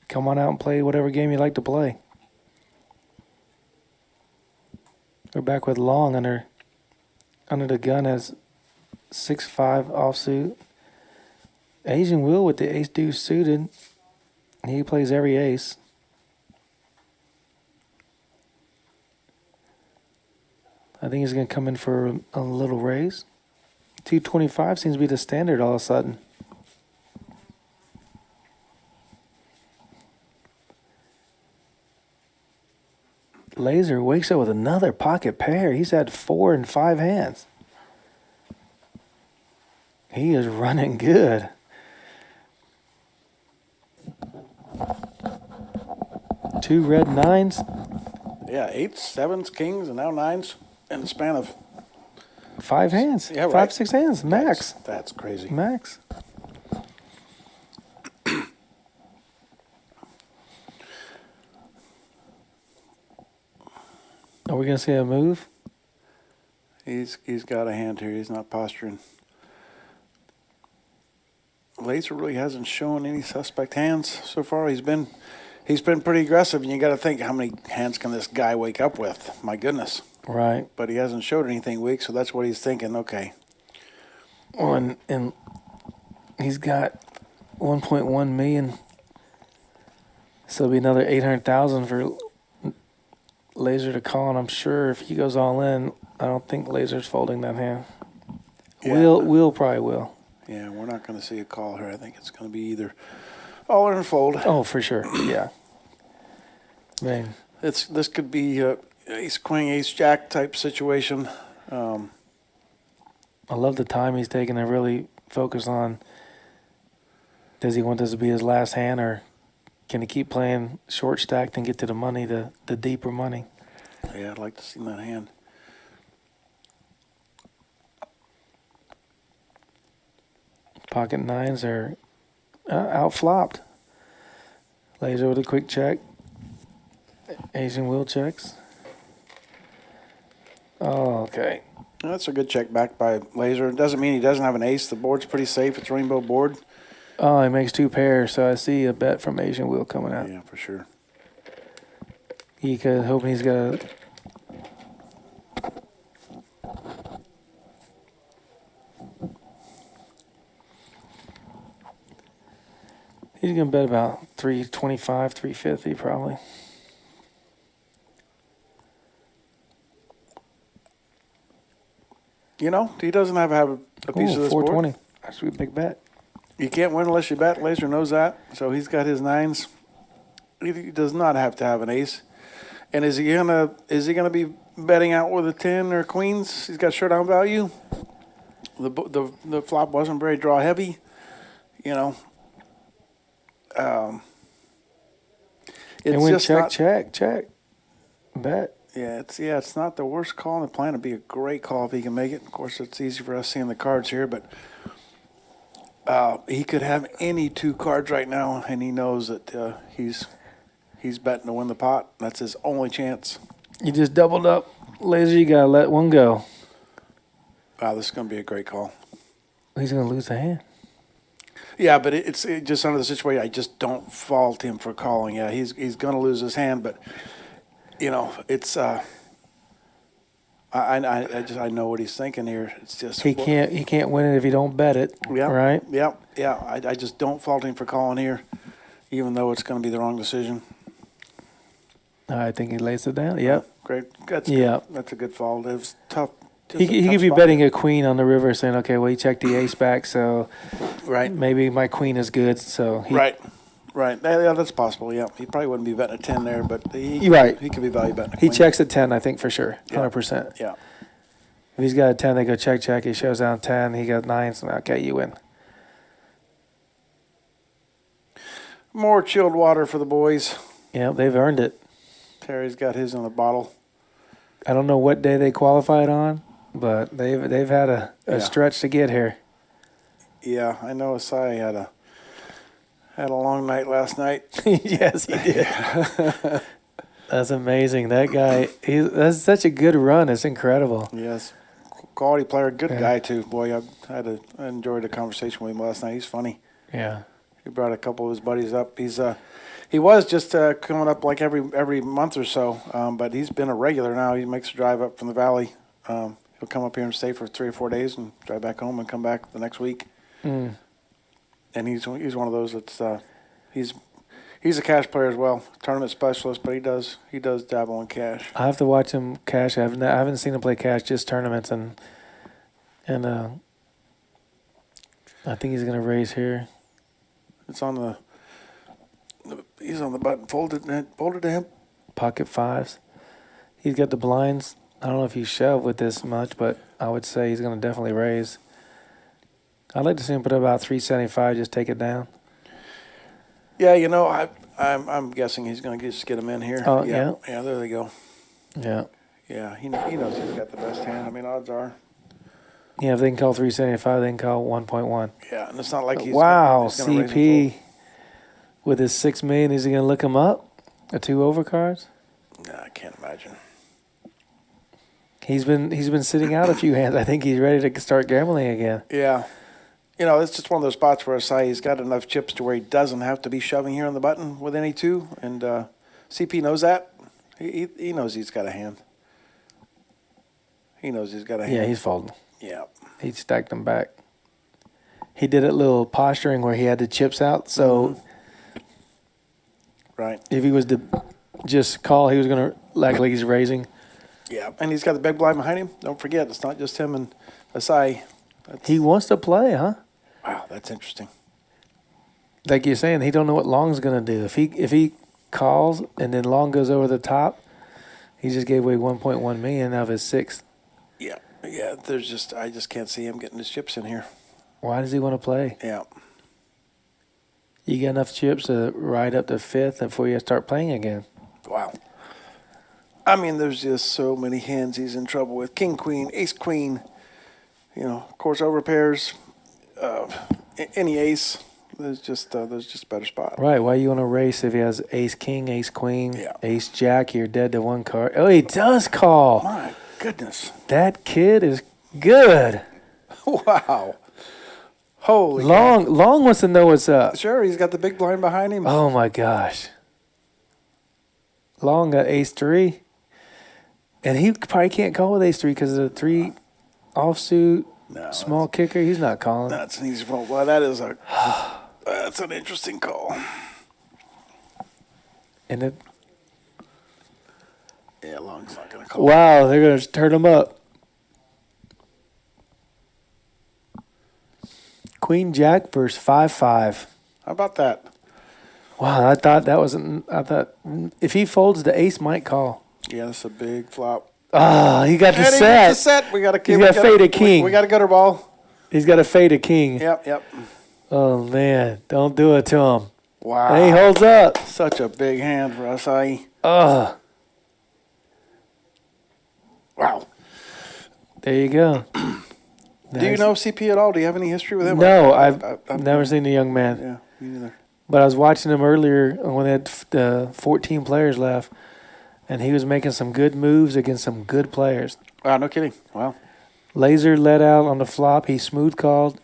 B: Come on out and play whatever game you like to play. We're back with Long under the gun as 6-5 offsuit. Asian Will with the ace deuce suited. He plays every ace. I think he's going to come in for a little raise. 225 seems to be the standard all of a sudden. Lazar wakes up with another pocket pair. He's had 4 and 5 hands. He is running good. Two red 9s.
A: Yeah, 8s, 7s, kings, and now 9s in the span of
B: 5 hands.
A: Yeah, right.
B: 5, 6 hands. Max.
A: That's crazy.
B: Max. Are we going to see a move?
A: He's got a hand here. He's not posturing. Lazar really hasn't shown any suspect hands so far. He's been pretty aggressive, and you got to think, how many hands can this guy wake up with? My goodness.
B: Right.
A: But he hasn't showed anything weak, so that's what he's thinking. Okay.
B: Well, and he's got 1.1 million, so it'll be another 800,000 for Lazar to call, and I'm sure if he goes all in, I don't think Lazar's folding that hand.
A: Yeah,
B: Will probably will.
A: Yeah, we're not going to see a call here. I think it's going to be either all in or fold.
B: Oh, for sure. Yeah. Man,
A: This could be a ace queen, ace jack type situation.
B: I love the time he's taking to really focus on, does he want this to be his last hand, or can he keep playing short stacked and get to the money, the deeper money?
A: Yeah, I'd like to see that hand.
B: Pocket 9s are out flopped. Lazar with a quick check. Asian Will checks. Oh, okay.
A: That's a good check back by Lazar. It doesn't mean he doesn't have an ace. The board's pretty safe. It's rainbow board.
B: Oh, he makes 2 pairs, so I see a bet from Asian Will coming out.
A: Yeah, for sure.
B: He could hoping he's got a. He's gonna bet about 325, 350 probably.
A: You know, he doesn't have a piece of this
B: 420.
A: board.
B: That's a big bet.
A: You can't win unless you bet. Lazar knows that. So he's got his 9s. He does not have to have an ace. And is he gonna be betting out with a 10 or queens? He's got showdown value. The flop wasn't very draw heavy. You know. It's
B: And went
A: just
B: check,
A: not,
B: check. Bet.
A: Yeah, it's not the worst call in the plan. It'd be a great call if he can make it. Of course, it's easy for us seeing the cards here, but he could have any 2 cards right now, and he knows that he's betting to win the pot. That's his only chance.
B: You just doubled up. Lazar, you gotta let one go.
A: Wow, this is going to be a great call.
B: He's gonna lose the hand.
A: Yeah, but it's just under the situation. I just don't fault him for calling. Yeah, he's going to lose his hand, but it's I know what he's thinking here. It's just
B: he can't win it if you don't bet it.
A: Yeah,
B: right.
A: Yeah. I just don't fault him for calling here, even though it's going to be the wrong decision.
B: I think he lays it down. Yep.
A: Great. That's a good fault. It was tough.
B: He could be betting a queen on the river, saying, "Okay, well, he checked the ace back, so maybe my queen is good." So
A: right. Yeah, that's possible. Yeah, he probably wouldn't be betting a 10 there, but he could be value betting.
B: He checks at 10, I think, for sure, 100%.
A: Yeah.
B: If he's got a 10, they go check. He shows down 10. He got 9. So okay, you win.
A: More chilled water for the boys.
B: Yeah, they've earned it.
A: Terry's got his in the bottle.
B: I don't know what day they qualified on, but they've had a stretch to get here.
A: Yeah, I know Isai had a long night last night.
B: Yes, he did. That's amazing. That guy, that's such a good run. It's incredible.
A: Yes. Quality player, good guy too. Boy, I enjoyed the conversation with him last night. He's funny.
B: Yeah.
A: He brought a couple of his buddies up. He was just coming up like every month or so, but he's been a regular now. He makes a drive up from the valley. He'll come up here and stay for 3 or 4 days and drive back home and come back the next week.
B: Mm.
A: And he's one of those that's he's a cash player as well, tournament specialist, but he does dabble in cash.
B: I have to watch him cash. I haven't seen him play cash, just tournaments, and I think he's gonna raise here.
A: It's on he's on the button folded to him.
B: Pocket fives. He's got the blinds. I don't know if he shoved with this much, but I would say he's gonna definitely raise. I'd like to see him put about 375, just take it down.
A: Yeah, I'm guessing he's going to just get him in here.
B: Oh, yeah.
A: Yeah, there they go.
B: Yeah.
A: Yeah, he knows he's got the best hand. I mean, odds are.
B: Yeah, if they can call 375, they can call 1.1.
A: Yeah, and it's not like he's
B: wow,
A: he's gonna
B: CP with his $6 million, is he going to look him up? A 2 overcards?
A: No, I can't imagine.
B: He's been sitting out a few hands. I think he's ready to start gambling again.
A: Yeah. It's just one of those spots where he's got enough chips to where he doesn't have to be shoving here on the button with any 2, and CP knows that. He knows he's got a hand. He knows he's got a hand.
B: Yeah, he's folding.
A: Yeah.
B: He stacked them back. He did a little posturing where he had the chips out, so
A: right.
B: If he was to just call, he was going to act like he's raising.
A: Yeah, and he's got the big blind behind him. Don't forget, it's not just him and Isai.
B: He wants to play, huh?
A: Wow, that's interesting.
B: Like you're saying, he don't know what Long's going to do. If he calls and then Long goes over the top, he just gave away 1.1 million out of his 6.
A: Yeah. I just can't see him getting his chips in here.
B: Why does he want to play?
A: Yeah.
B: You get enough chips to ride up to 5th before you start playing again.
A: Wow. I mean, there's just so many hands he's in trouble with. King, queen, ace, queen. Of course, over pairs. Any ace. There's just better spot.
B: Right. Why you want to race if he has ace, king, ace, queen,
A: yeah.
B: ace, jack? You're dead to 1 card. Oh, he does call.
A: My goodness.
B: That kid is good.
A: Wow. Holy.
B: Long wants to know what's up.
A: Sure, he's got the big blind behind him.
B: Oh my gosh. Long got ace 3. And he probably can't call with ace 3 because of the 3 offsuit, small kicker. He's not calling.
A: That's an easy fault. Well, that's an interesting call.
B: And it.
A: Yeah, Long's not going to call.
B: Wow, they're going to turn him up. Queen Jack versus 5-5.
A: How about that?
B: Wow, I thought if he folds, the ace might call.
A: Yeah, that's a big flop.
B: Oh, he got the
A: And he
B: set.
A: gets the set. We got a
B: He's got fade a king.
A: We got a gutter ball.
B: He's got a fade a king.
A: Yep.
B: Oh, man. Don't do it to him.
A: Wow.
B: And he holds up.
A: Such a big hand for Isai.
B: Oh.
A: Wow.
B: There you go.
A: Do you know CP at all? Do you have any history with him?
B: No, I've never seen the young man.
A: Yeah, me neither.
B: But I was watching him earlier when they had 14 players left, and he was making some good moves against some good players.
A: Wow, no kidding. Wow.
B: Lazar let out on the flop. He smooth called.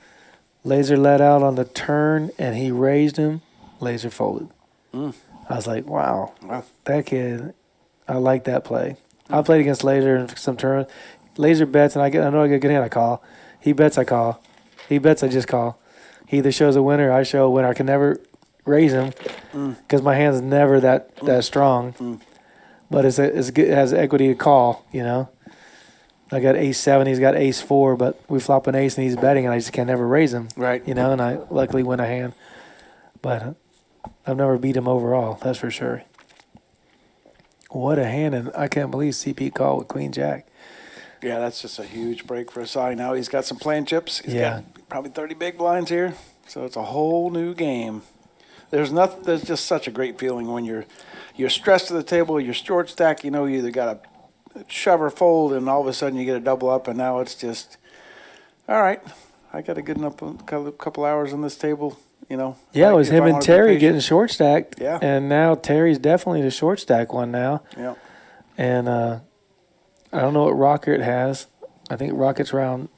B: Lazar let out on the turn, and he raised him. Lazar folded. I was like, wow, that kid, I like that play. I played against Lazar in some tournaments. Lazar bets, and I know I get a good hand, I call. He bets, I call. He bets, I just call. He either shows a winner, I show a winner. I can never raise him because my hand's never that strong. But it's good, it has equity to call, you know. I got ace-7, he's got ace-4, but we flop an ace and he's betting, and I just can never raise him.
A: Right.
B: You know, and I luckily win a hand. But I've never beat him overall, that's for sure. What a hand, and I can't believe CP called with Queen-Jack.
A: Yeah, that's just a huge break for Isai. Now he's got some playing chips. He's got probably 30 big blinds here, so it's a whole new game. There's just such a great feeling when you're stressed to the table, you're short stack, you know, you either got a shove or fold, and all of a sudden you get a double up, and now it's just, all right, I got a good enough couple hours on this table, you know.
B: Yeah, it was him and Tirey getting short stacked.
A: Yeah.
B: And now Terry's definitely the short stack one now.
A: Yeah.
B: And I don't know what Rocket has. I think Rocket's around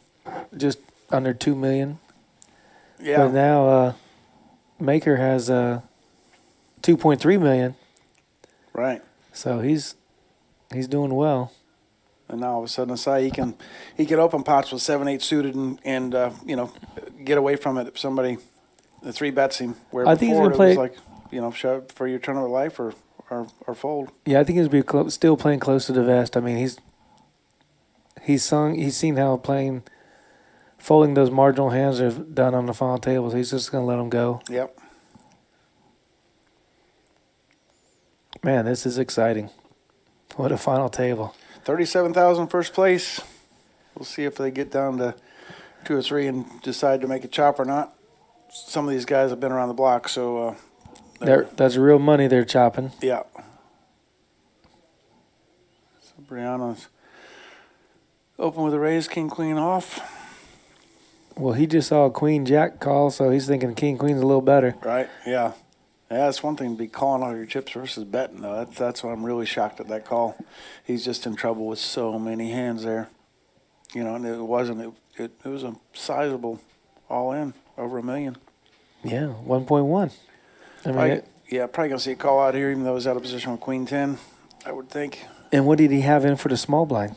B: just under 2 million.
A: Yeah.
B: But now Maker has 2.3 million.
A: Right.
B: So he's doing well.
A: And now all of a sudden, Isai, he can open pots with 7-8 suited and you know, get away from it if somebody the 3-bets him. Where
B: I think he's
A: before
B: gonna play,
A: it was like, you know, shove for your tournament life or fold.
B: Yeah, I think he's still playing close to the vest. I mean, he's seen how folding those marginal hands are done on the final table. So he's just gonna let them go.
A: Yep.
B: Man, this is exciting. What a final table.
A: 37,000 first place. We'll see if they get down to 2 or 3 and decide to make a chop or not. Some of these guys have been around the block, so
B: that's real money they're chopping.
A: yeah. So Brianna's open with a raise, king, queen off.
B: Well, he just saw a queen jack call, so he's thinking king queen's a little better.
A: Right, yeah. Yeah, that's one thing to be calling all your chips versus betting, though. That's why I'm really shocked at that call. He's just in trouble with so many hands there. You know, and it was a sizable all-in, over $1 million.
B: Yeah, 1.1. I mean,
A: probably going to see a call out here, even though he's out of position with queen 10, I would think.
B: And what did he have in for the small blind?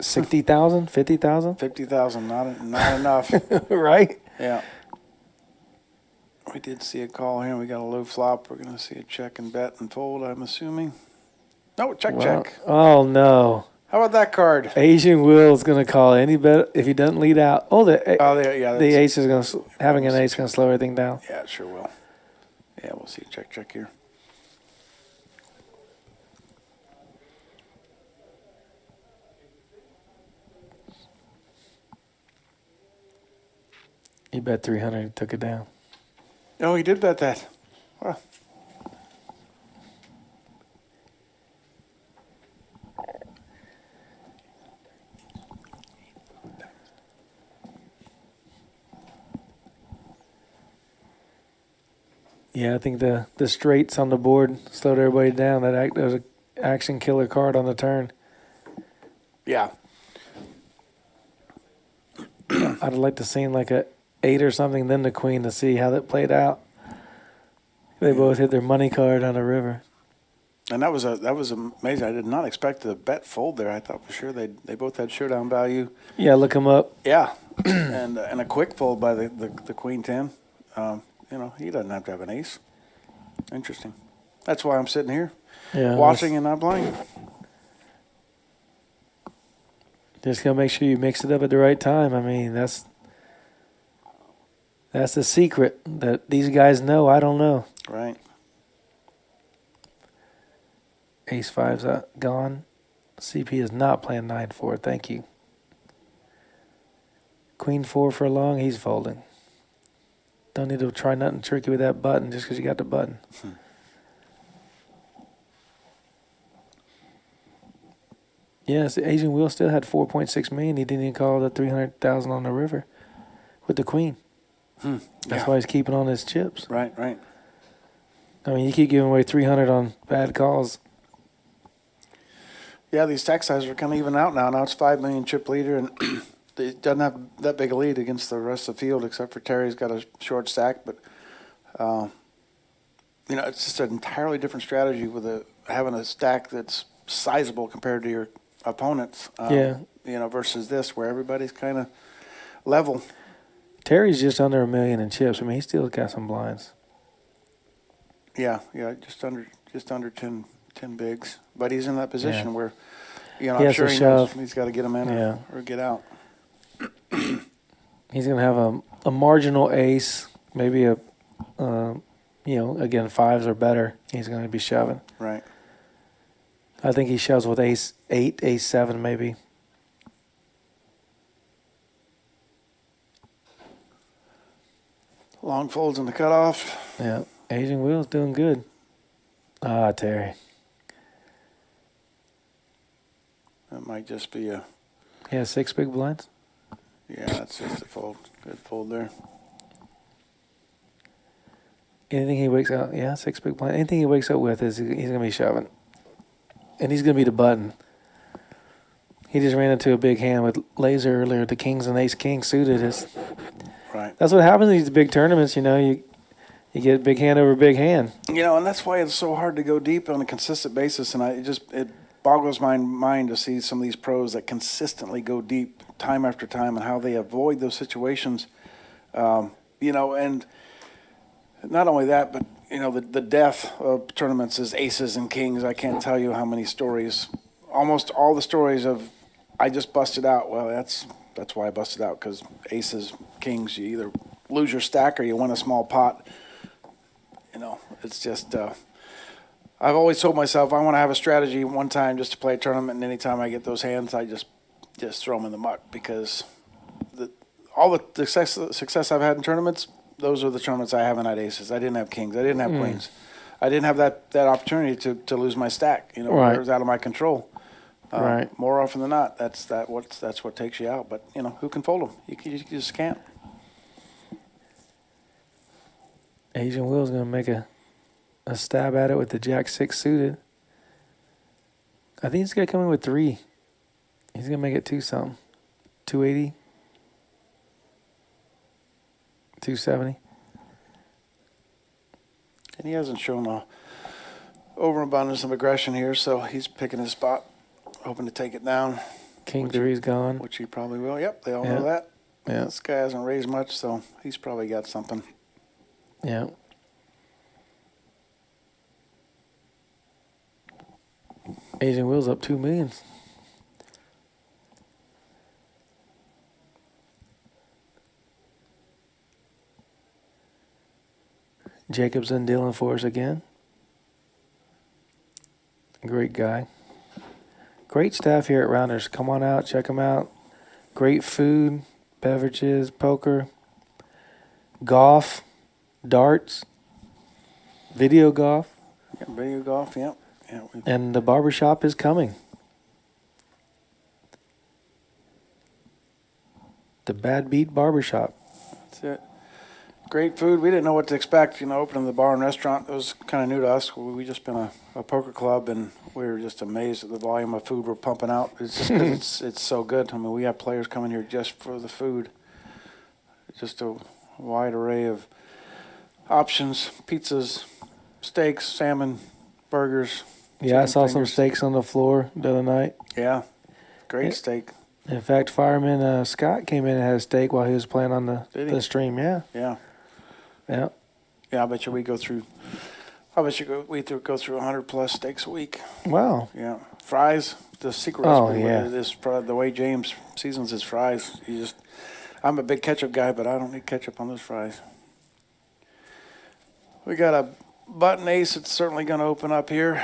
B: 60,000, 50,000?
A: 50,000, not enough.
B: Right?
A: Yeah. We did see a call here. We got a low flop. We're going to see a check and bet and fold, I'm assuming. No, check.
B: Oh, no.
A: How about that card?
B: Asian Will's going to call any bet if he doesn't lead out. Oh, the ace is going to, having an ace is going to slow everything down.
A: Yeah, it sure will. Yeah, we'll see a check here.
B: He bet 300 and took it down.
A: Oh, he did bet that. Wow.
B: Yeah, I think the straights on the board slowed everybody down. That was an action killer card on the turn.
A: Yeah.
B: I'd have liked to seen like a 8 or something, then the queen to see how that played out. They both hit their money card on the river.
A: And that was amazing. I did not expect the bet fold there. I thought for sure they both had showdown value.
B: Yeah, look them up.
A: Yeah, and a quick fold by the queen 10. You know, he doesn't have to have an ace. Interesting. That's why I'm sitting here, watching and not playing.
B: Just gotta make sure you mix it up at the right time. I mean, that's the secret that these guys know. I don't know.
A: Right.
B: Ace 5's gone. CP is not playing 9-4. Thank you. Queen 4 for long. He's folding. Don't need to try nothing tricky with that button just because you got the button. Yes, the Asian Will still had 4.6 million. He didn't even call the 300,000 on the river with the queen. That's why he's keeping on his chips.
A: Right.
B: I mean, you keep giving away 300 on bad calls.
A: Yeah, these stack sizes are kind of even out now. Now it's 5 million chip leader, and he doesn't have that big a lead against the rest of the field, except for Terry's got a short stack. But it's just an entirely different strategy with having a stack that's sizable compared to your opponents. Versus this where everybody's kind of level.
B: Terry's just under $1 million in chips. I mean, he still got some blinds.
A: Yeah, just under 10 bigs. But he's in that position where, I'm sure he knows he's got to get them in or get out.
B: He's going to have a marginal ace, maybe again, fives or better. He's going to be shoving.
A: Right.
B: I think he shoves with ace 8, ace 7 maybe.
A: Long folds in the cutoff.
B: Yeah. Asian Wheel's doing good. Ah, Terry.
A: That might just be a...
B: Yeah, 6 big blinds.
A: Yeah, that's just a fold. Good fold there.
B: Anything he wakes up... Yeah, 6 big blinds. Anything he wakes up with, he's going to be shoving. And he's going to be the button. He just ran into a big hand with Lazar earlier. The kings and ace king suited.
A: Right.
B: That's what happens in these big tournaments, You get big hand over big hand.
A: And that's why it's so hard to go deep on a consistent basis. And it boggles my mind to see some of these pros that consistently go deep time after time and how they avoid those situations. And not only that, but, the death of tournaments is aces and kings. I can't tell you how many stories, almost all the stories of, I just busted out. Well, that's why I busted out, because aces, kings, you either lose your stack or you win a small pot. It's just, I've always told myself I want to have a strategy one time just to play a tournament, and anytime I get those hands, I just throw them in the muck, because all the success I've had in tournaments, those are the tournaments I haven't had aces. I didn't have kings. I didn't have queens. I didn't have that opportunity to lose my stack. Where it was out of my control.
B: Right.
A: More often than not, that's what takes you out. But who can fold them? You just can't.
B: Asian Will's going to make a stab at it with the Jack 6 suited. I think he's going to come in with 3. He's going to make it 2-something. 280. 270.
A: And he hasn't shown a overabundance of aggression here, so he's picking his spot, hoping to take it down.
B: King 3's gone.
A: Which he probably will. Yep, they all know that.
B: Yeah.
A: This guy hasn't raised much, so he's probably got something.
B: Yeah. Asian Will's up $2 million. Jacobson dealing for us again. Great guy. Great staff here at Rounders. Come on out, check them out. Great food, beverages, poker, golf, darts, video golf.
A: Yeah, video golf, yep. Yeah,
B: and the barbershop is coming. The Bad Beat Barbershop.
A: That's it. Great food. We didn't know what to expect, opening the bar and restaurant. It was kind of new to us. We just been a poker club, and we were just amazed at the volume of food we're pumping out. It's just, it's so good. I mean, we have players coming here just for the food. It's just a wide array of options, pizzas, steaks, salmon, burgers.
B: Yeah, I saw
A: fingers.
B: some steaks on the floor the other night.
A: Yeah, great steak.
B: In fact, Fireman Scott came in and had a steak while he was playing on the stream. Yeah.
A: Yeah.
B: Yeah.
A: Yeah, I bet you we go through. We go through 100+ steaks a week.
B: Wow.
A: Yeah, fries. The secret recipe is the way James seasons his fries. I'm a big ketchup guy, but I don't need ketchup on those fries. We got a button ace that's certainly going to open up here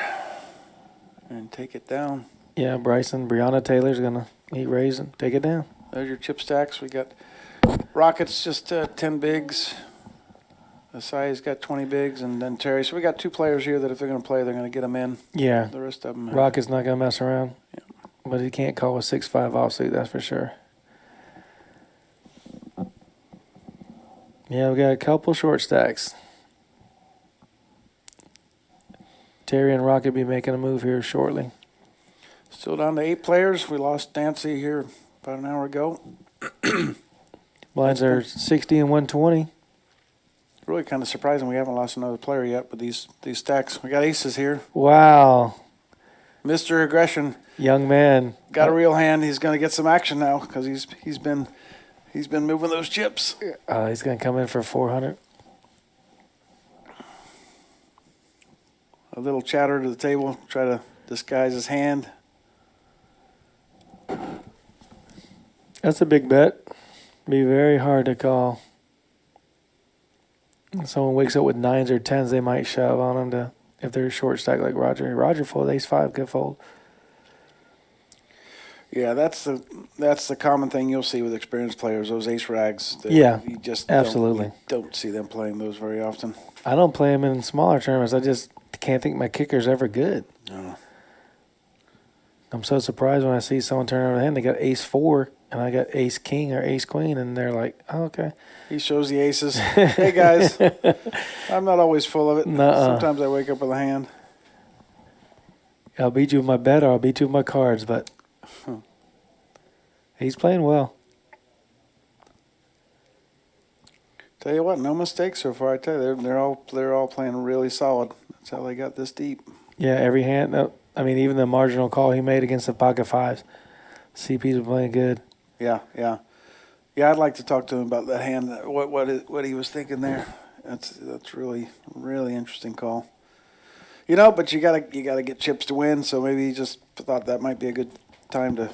A: and take it down.
B: Yeah, Brianna Taylor's going to eat raise and take it down.
A: There's your chip stacks. We got Rockets, just 10 bigs. Isai's got 20 bigs, and then Tirey. So we got 2 players here that if they're going to play, they're going to get them in.
B: Yeah.
A: The rest of them.
B: Rocket's not going to mess around.
A: Yeah.
B: But he can't call a 6-5 offsuit, that's for sure. Yeah, we got a couple short stacks. Tirey and Rocket be making a move here shortly.
A: Still down to 8 players. We lost Nancy here about an hour ago.
B: Blinds are 60 and 120.
A: Really kind of surprising we haven't lost another player yet with these stacks. We got aces here.
B: Wow.
A: Mr. Aggression.
B: Young man.
A: Got a real hand. He's going to get some action now because he's been moving those chips.
B: He's going to come in for 400.
A: A little chatter to the table, try to disguise his hand.
B: That's a big bet. Be very hard to call. If someone wakes up with 9s or 10s, they might shove on them to, if they're short stack like Roger. Roger fold, ace-5, good fold.
A: Yeah, that's the common thing you'll see with experienced players. Those ace rags.
B: Yeah,
A: you just
B: absolutely
A: don't see them playing those very often.
B: I don't play them in smaller tournaments. I just can't think my kicker's ever good.
A: No.
B: I'm so surprised when I see someone turn over the hand. They got ace-4, and I got ace-king or ace-queen, and they're like, oh, okay.
A: He shows the aces. Hey, guys, I'm not always full of it.
B: Nuh-uh.
A: Sometimes I wake up with a hand.
B: I'll beat you with my bet or I'll beat you with my cards, but he's playing well.
A: Tell you what, no mistakes so far. I tell you, they're all playing really solid. That's how they got this deep.
B: Yeah, every hand. I mean, even the marginal call he made against the pocket 5s. CP's been playing good.
A: Yeah. I'd like to talk to him about that hand. What he was thinking there. That's really interesting call. But you gotta get chips to win. So maybe he just thought that might be a good time to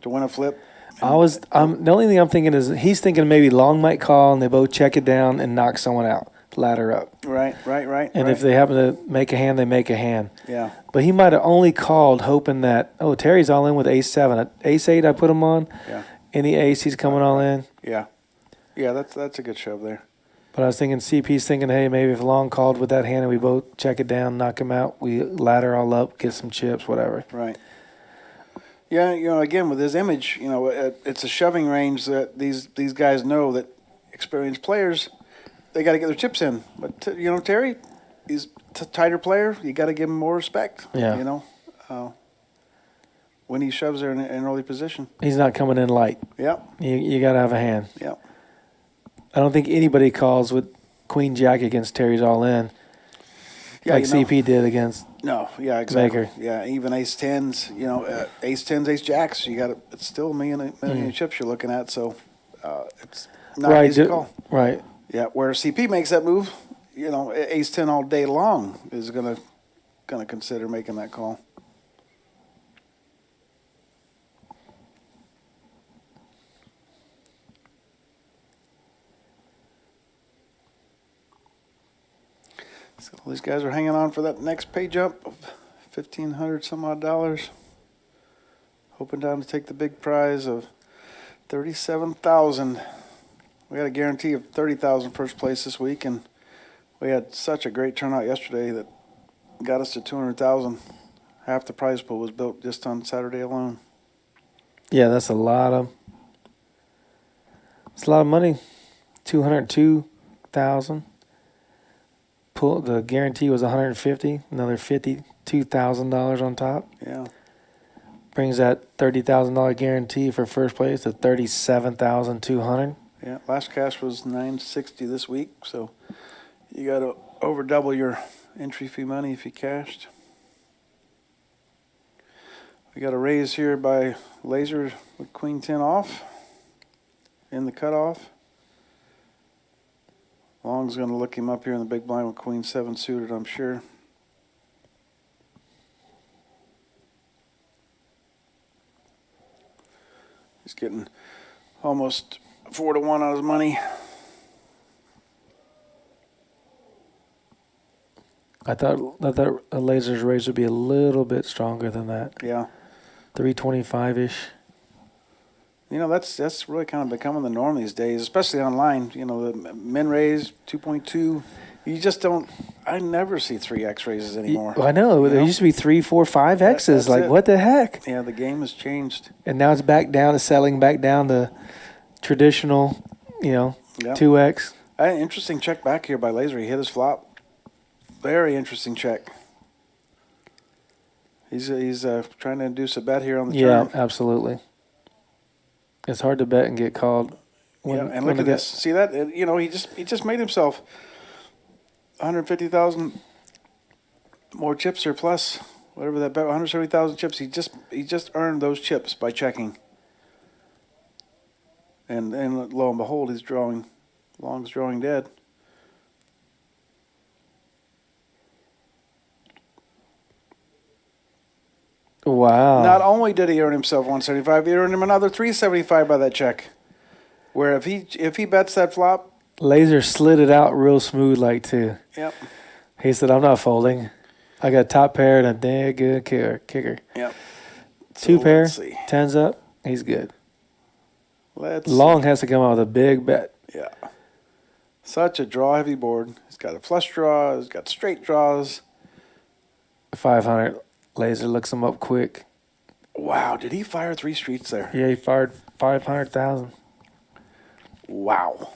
A: win a flip.
B: The only thing I'm thinking is he's thinking maybe long might call and they both check it down and knock someone out, ladder up.
A: Right.
B: And if they happen to make a hand, they make a hand.
A: Yeah.
B: But he might have only called hoping that, Terry's all in with ace-7. At ace-8, I put him on.
A: Yeah.
B: Any ace, he's coming all in.
A: Yeah. Yeah, that's a good shove there.
B: But I was thinking CP's thinking, hey, maybe if Long called with that hand and we both check it down, knock him out, we ladder all up, get some chips, whatever.
A: Right. Yeah, again, with his image, it's a shoving range that these guys know that experienced players, they got to get their chips in. But, Terry, he's a tighter player. You got to give him more respect.
B: Yeah.
A: When he shoves there in an early position.
B: He's not coming in light.
A: Yep.
B: You got to have a hand.
A: Yep.
B: I don't think anybody calls with Queen Jack against Terry's all in.
A: Yeah,
B: like CP did against
A: No, yeah, exactly.
B: Maker.
A: Yeah, even ace tens, ace tens, ace jacks, it's still a million chips you're looking at, so it's not an easy call.
B: Right.
A: Yeah, where CP makes that move, ace 10 all day long is gonna consider making that call. So these guys are hanging on for that next pay jump of $1,500 some odd dollars. Hoping down to take the big prize of $37,000. We had a guarantee of $30,000 first place this week, and we had such a great turnout yesterday that got us to $200,000. Half the prize pool was built just on Saturday alone.
B: Yeah, that's a lot of money. $202,000. The guarantee was $150,000, another $52,000 on top.
A: Yeah.
B: Brings that $30,000 guarantee for first place to $37,200.
A: Yeah, last cash was $960 this week, so you got to over double your entry fee money if you cashed. We got a raise here by Lazar with Queen 10 off in the cutoff. Long's going to look him up here in the big blind with Queen 7 suited, I'm sure. He's getting almost 4-1 on his money.
B: I thought a Lazar's raise would be a little bit stronger than that.
A: Yeah.
B: 325-ish.
A: That's really kind of becoming the norm these days, especially online. The min raise 2.2. You just don't. I never see 3x raises anymore.
B: I know. There used to be 3, 4, 5 X's.
A: That's it.
B: What the heck?
A: Yeah, the game has changed.
B: And now it's back down to settling back down to traditional, 2X.
A: Interesting check back here by Lazar. He hit his flop. Very interesting check. He's trying to induce a bet here on the turn.
B: Yeah, absolutely. It's hard to bet and get called.
A: Yeah, and look at this. See that? He just made himself 150,000 more chips or plus, whatever that bet. 170,000 chips. He just earned those chips by checking. And lo and behold, he's drawing. Long's drawing dead.
B: Wow.
A: Not only did he earn himself 175, he earned him another 375 by that check. Where if he bets that flop,
B: Lazar slid it out real smooth like too.
A: yep.
B: He said, I'm not folding. I got top pair and a dang good kicker.
A: Yep.
B: Two
A: So,
B: pair,
A: let's see.
B: 10's up. He's good.
A: Let's
B: Long has to come out with a big bet.
A: Yeah. Such a draw heavy board. He's got a flush draw. He's got straight draws.
B: 500. Lazar looks him up quick.
A: Wow. Did he fire 3 streets there?
B: Yeah, he fired 500,000.
A: Wow.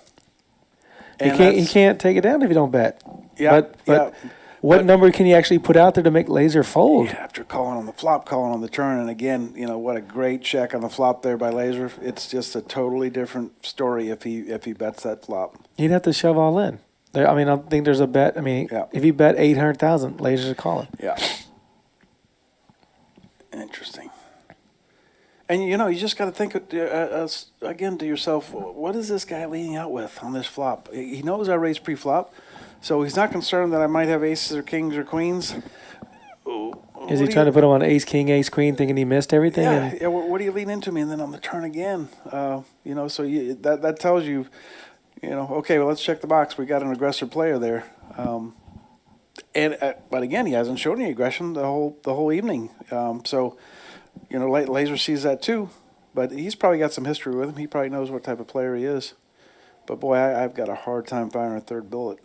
B: He can't take it down if you don't bet.
A: Yeah.
B: But what number can you actually put out there to make Lazar fold?
A: Yeah, after calling on the flop, calling on the turn, and again, what a great check on the flop there by Lazar. It's just a totally different story if he bets that flop.
B: He'd have to shove all in. I don't think there's a bet.
A: Yeah.
B: If he bet 800,000, Lazar's calling.
A: Yeah. Interesting. And you just got to think again to yourself, what is this guy leading out with on this flop? He knows I raised pre-flop, so he's not concerned that I might have aces or kings or queens.
B: Is he trying to put him on ace, king, ace, queen, thinking he missed everything?
A: Yeah. What do you lean into me? And then on the turn again, so that tells you, okay, well, let's check the box. We got an aggressive player there. But again, he hasn't shown any aggression the whole evening. Lazar sees that too, but he's probably got some history with him. He probably knows what type of player he is. But boy, I've got a hard time firing a third bullet.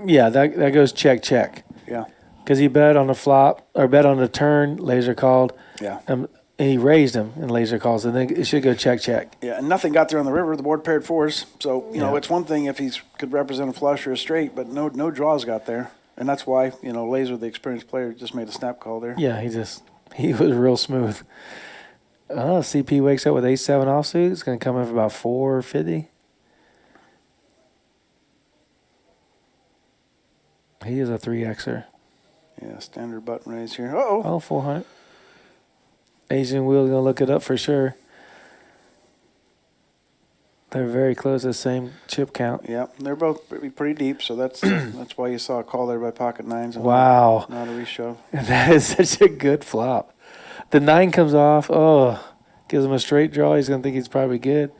B: Yeah, that goes check.
A: Yeah.
B: Because he bet on the flop or bet on the turn, Lazar called.
A: Yeah.
B: And he raised him, and Lazar calls, and then it should go check.
A: Yeah, and nothing got there on the river. The board paired 4s, so it's one thing if he could represent a flush or a straight, but no draws got there, and that's why Lazar, the experienced player, just made a snap call there.
B: Yeah, he was real smooth. CP wakes up with ace-7 offsuit. It's going to come in for about 450. He is a 3Xer.
A: Yeah, standard button raise here. Uh-oh.
B: Oh, 400. Asian Wheel's going to look it up for sure. They're very close to the same chip count.
A: Yeah, they're both pretty deep, so that's that's why you saw a call there by pocket 9s. And
B: wow.
A: Not a reshove.
B: That is such a good flop. The 9 comes off. Oh, gives him a straight draw. He's going to think he's probably good.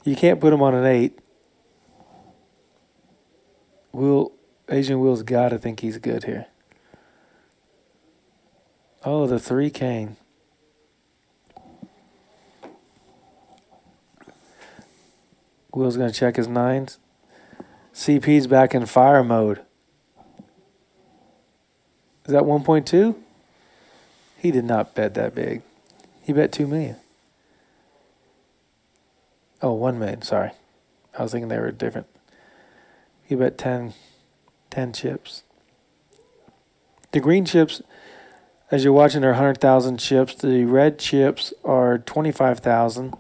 B: You can't put him on an 8. Asian Wheel's got to think he's good here. Oh, the 3 cane. Wheel's going to check his 9s. CP's back in fire mode. Is that 1.2? He did not bet that big. He bet 2 million. Oh, 1 million. Sorry. I was thinking they were different. He bet 10 chips. The green chips, as you're watching, are 100,000 chips. The red chips are 25,000.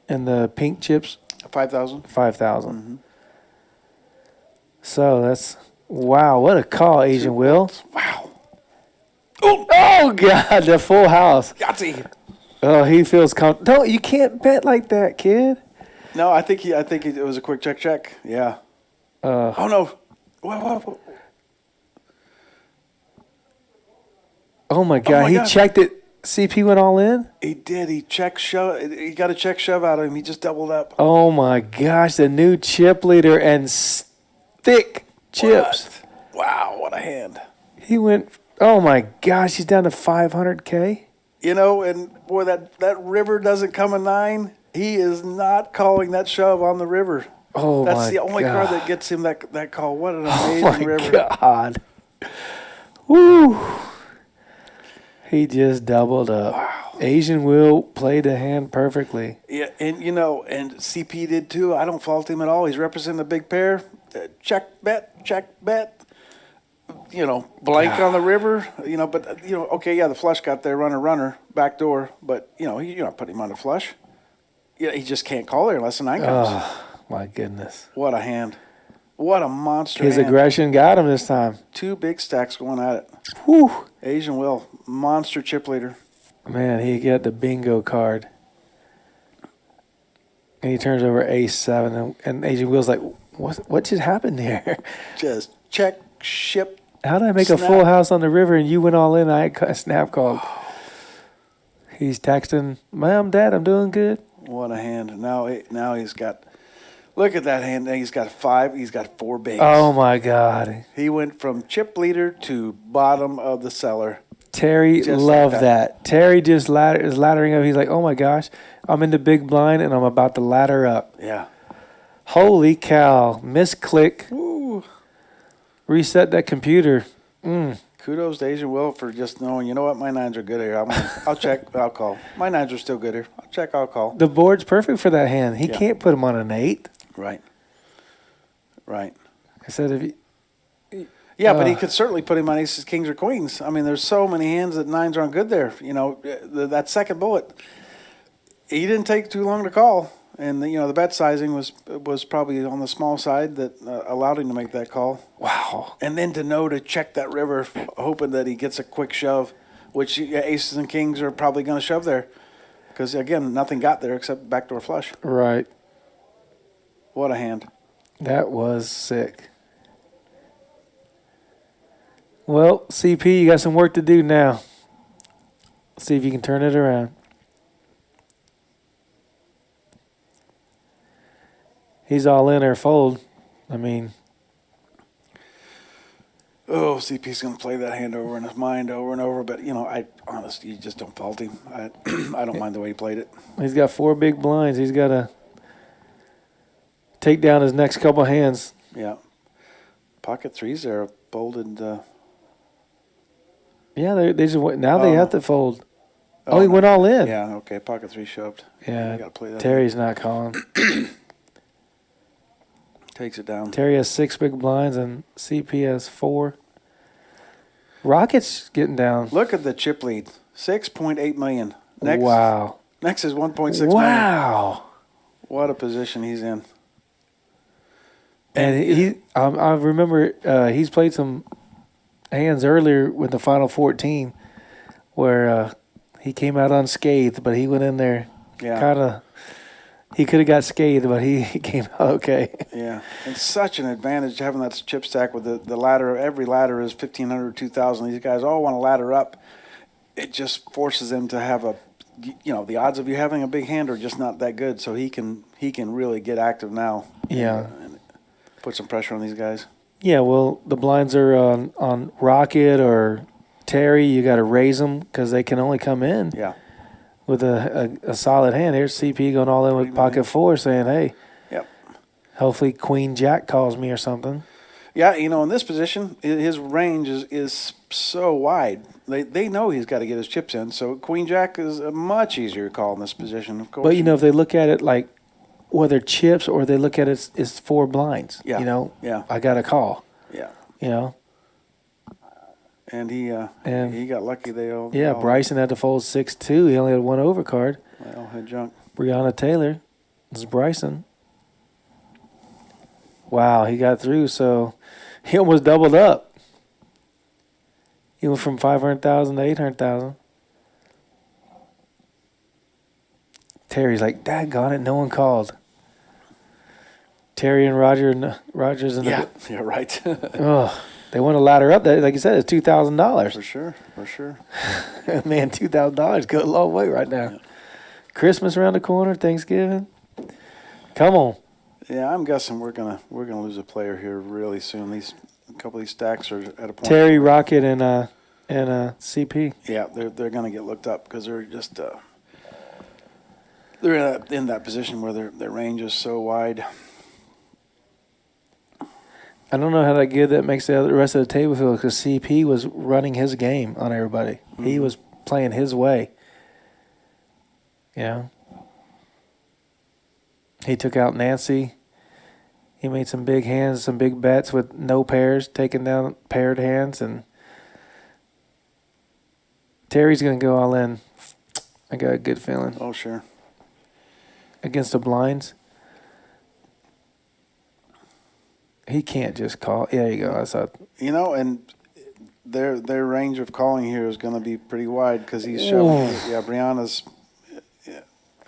B: And the pink chips,
A: 5,000.
B: 5,000.
A: Mm-hmm.
B: So that's, wow, what a call, Asian Will.
A: Wow.
B: Oh, God, the full house.
A: Yahtzee.
B: Oh, he feels comfortable. No, you can't bet like that, kid.
A: No, I think it was a quick check. Yeah. Oh, no. Whoa.
B: Oh, my God, he
A: God.
B: checked it. CP went all in?
A: He did. He check shove. He got a check shove out of him. He just doubled up.
B: Oh, my gosh, the new chip leader and thick chips.
A: What? Wow, what a hand.
B: He went, oh, my gosh, he's down to 500K.
A: And boy, that river doesn't come a 9. He is not calling that shove on the river.
B: Oh,
A: That's
B: my
A: the only
B: God.
A: card that gets him that call. What an
B: Oh,
A: amazing
B: my
A: river.
B: God. Woo. He just doubled up.
A: Wow.
B: Asian Will played the hand perfectly.
A: Yeah, and CP did too. I don't fault him at all. He's representing a big pair. Check bet. Blank on the river. Okay, yeah, the flush got there, runner, back door. But you're not putting him on the flush. Yeah, he just can't call there unless the 9 comes.
B: Oh, my goodness.
A: What a hand. What a monster
B: His
A: hand.
B: aggression got him this time.
A: 2 big stacks going at it.
B: Whew.
A: Asian Will, monster chip leader.
B: Man, he got the bingo card. And he turns over ace-7, and Asian Will's like, what just happened here?
A: Just check, ship.
B: How did I make
A: Snap.
B: a full house on the river and you went all in? I had a snap called. He's texting, Mom, Dad, I'm doing good.
A: What a hand. Now he's got, look at that hand. Now he's got 5. He's got 4 bigs.
B: Oh, my God.
A: He went from chip leader to bottom of the cellar.
B: Terry
A: Just
B: loved
A: like
B: that. Terry just is laddering up. He's like, oh, my gosh, I'm in the big blind, and I'm about to ladder up.
A: Yeah.
B: Holy cow. Misclick.
A: Ooh.
B: Reset that computer.
A: Kudos to Asian Will for just knowing, you know what, my 9s are good here. I'll check, I'll call. My 9s are still good here. I'll check, I'll call.
B: The board's perfect for that hand. He
A: Yeah.
B: can't put him on an 8.
A: Right. Right.
B: I said, if he,
A: Yeah, but he could certainly put him on aces, kings, or queens. I mean, there's so many hands that 9s aren't good there. You know, that second bullet, he didn't take too long to call. And, the bet sizing was probably on the small side that allowed him to make that call.
B: wow.
A: And then to know to check that river, hoping that he gets a quick shove, which aces and kings are probably going to shove there. Because, again, nothing got there except backdoor flush.
B: Right.
A: What a hand.
B: That was sick. Well, CP, you got some work to do now. See if you can turn it around. He's all in or fold. I mean,
A: Oh, CP's going to play that hand over in his mind over and over. But, I honestly, you just don't fault him. I don't mind the way he played it.
B: he's got 4 big blinds. He's got to take down his next couple hands.
A: Yeah. Pocket 3s there, bolded.
B: Yeah, they just went, now they
A: Oh,
B: have to fold. Oh,
A: no.
B: he went all in.
A: Yeah, okay, pocket 3 shoved.
B: Yeah,
A: You got to play that.
B: Terry's not calling.
A: Takes it down.
B: Terry has 6 big blinds and CP has 4. Rocket's getting down.
A: Look at the chip lead. 6.8 million. Next,
B: Wow.
A: Next is 1.6 million.
B: Wow.
A: What a position he's in.
B: And I remember he's played some hands earlier with the final 14 where he came out unscathed, but he went in there
A: Yeah.
B: kind of. He could have got scathed, but he came out okay.
A: Yeah. It's such an advantage having that chip stack with the ladder. Every ladder is 1,500, 2,000. These guys all want to ladder up. It just forces them to have the odds of you having a big hand are just not that good. So he can really get active now.
B: Yeah.
A: And put some pressure on these guys.
B: Yeah, well, the blinds are on Rocket or Terry. You got to raise them because they can only come in.
A: Yeah.
B: With a solid hand. Here's CP going all in with pocket 4 saying, hey,
A: Yep.
B: hopefully Queen Jack calls me or something.
A: Yeah, in this position, his range is so wide. They know he's got to get his chips in. So Queen Jack is a much easier call in this position, of course.
B: But, if they look at it like whether chips or they look at it as 4 blinds,
A: Yeah. Yeah.
B: I got a call,
A: Yeah. And he got lucky. They all.
B: Yeah, Bryson had to fold 6-2. He only had 1 overcard.
A: They all had junk.
B: Brianna Taylor. This is Bryson. Wow, he got through, so he almost doubled up. He went from 500,000 to 800,000. Terry's like, daggone it, no one called. Terry and Rogers in the
A: Yeah, right.
B: oh, they want to ladder up. That, like you said, it's $2,000.
A: For sure.
B: Man, $2,000 go a long way right now.
A: Yeah.
B: Christmas around the corner, Thanksgiving. Come on.
A: Yeah, I'm guessing we're gonna lose a player here really soon. A couple of these stacks are at a point.
B: Terry, Rocket, and CP.
A: Yeah, they're gonna get looked up because they're just they're in that position where their range is so wide.
B: I don't know how that makes the rest of the table feel because CP was running his game on everybody. Mm-hmm. He was playing his way. He took out Nancy. He made some big hands, some big bets with no pairs, taking down paired hands. And Terry's going to go all in. I got a good feeling.
A: Oh, sure.
B: against the blinds. He can't just call. Yeah, there you go. That's a,
A: And their range of calling here is going to be pretty wide because he's shoving. Yeah, Brianna's.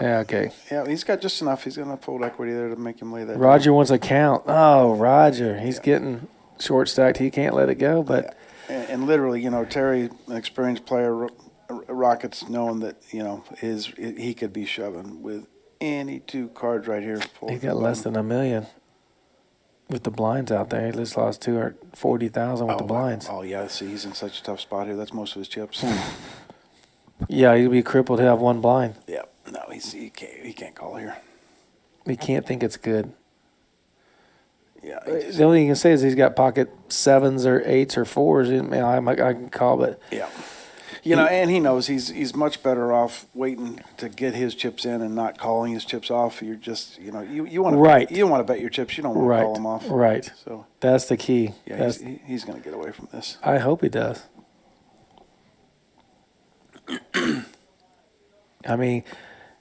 B: yeah, okay.
A: Yeah, he's got just enough. He's got enough fold equity there to make him lay that.
B: Roger wants a count. Oh, Roger. He's getting short stacked. He can't let it go. But
A: And literally, Tirey, an experienced player, Rockets knowing that he could be shoving with any two cards right here.
B: he got less than $1 million with the blinds out there. He just lost $240,000 with the blinds.
A: Oh yeah, see, he's in such a tough spot here. That's most of his chips.
B: Yeah, he'd be crippled to have one blind.
A: Yeah, no, he can't call here.
B: He can't think it's good.
A: Yeah,
B: The only thing you can say is he's got pocket 7s or 8s or 4s. I can call, but
A: yeah. And he knows he's much better off waiting to get his chips in and not calling his chips off. You're just, you want to
B: Right.
A: You want to bet your chips. You don't want to call them off.
B: Right.
A: So
B: that's the key.
A: yeah, he's going to get away from this.
B: I hope he does. I mean,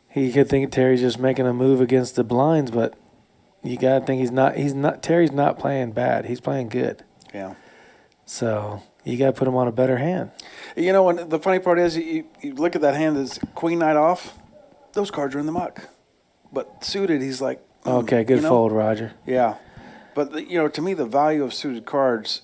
B: he could think Terry's just making a move against the blinds, but you got to think he's not. Terry's not playing bad. He's playing good.
A: Yeah.
B: So you got to put him on a better hand.
A: And the funny part is, you look at that hand that's Queen Knight off. Those cards are in the muck. But suited, he's like.
B: Okay, good fold, Roger.
A: Yeah. But, to me, the value of suited cards,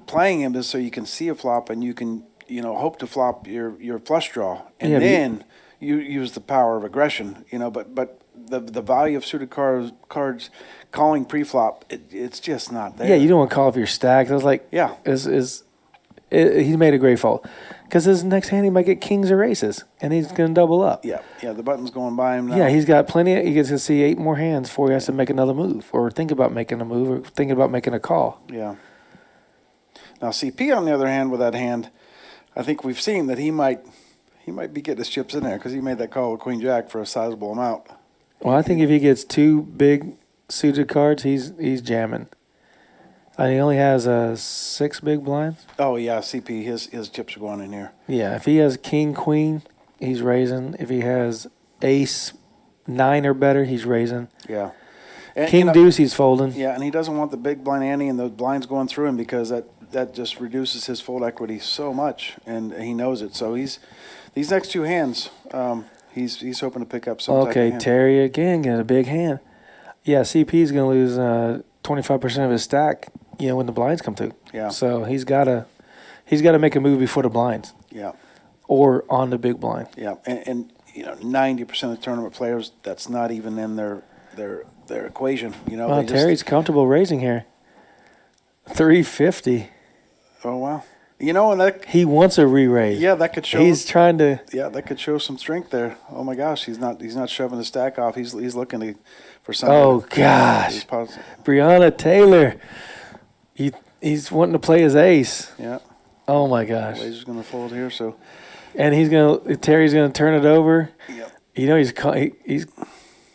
A: playing him is so you can see a flop and you can, hope to flop your flush draw. And then you use the power of aggression, but the value of suited cards calling pre-flop, it's just not there.
B: Yeah, you don't want to call if you're stacked. I was like,
A: yeah.
B: He made a great fold. Because his next hand he might get kings or aces, and he's going to double up.
A: Yeah, the button's going by him now.
B: Yeah, he's got plenty. He gets to see 8 more hands before he has to make another move, or think about making a move, or thinking about making a call.
A: Yeah. Now CP on the other hand, with that hand, I think we've seen that he might be getting his chips in there because he made that call with Queen Jack for a sizable amount.
B: Well, I think if he gets 2 big suited cards, he's jamming. And he only has 6 big blinds.
A: Oh yeah, CP, his chips are going in here.
B: Yeah, if he has king queen, he's raising. If he has ace 9 or better, he's raising.
A: Yeah. And,
B: king deuce, he's folding.
A: Yeah, and he doesn't want the big blind ante and the blinds going through him because that just reduces his fold equity so much, and he knows it. So these next 2 hands, he's hoping to pick up some.
B: Okay, Tirey again got a big hand. Yeah, CP's going to lose 25% of his stack. When the blinds come through.
A: Yeah.
B: So he's got to make a move before the blinds.
A: Yeah.
B: Or on the big blind.
A: Yeah, and 90% of tournament players, that's not even in their equation.
B: Well, Terry's comfortable raising here. 350.
A: Oh wow. And that
B: he wants a re-raise.
A: Yeah, that could show.
B: He's trying to.
A: Yeah, that could show some strength there. Oh my gosh, he's not shoving the stack off. He's looking for something.
B: Oh gosh, Brianna Taylor. He's wanting to play his ace.
A: Yeah.
B: Oh my gosh.
A: Lazar's gonna fold here, so.
B: And Terry's gonna turn it over.
A: Yep.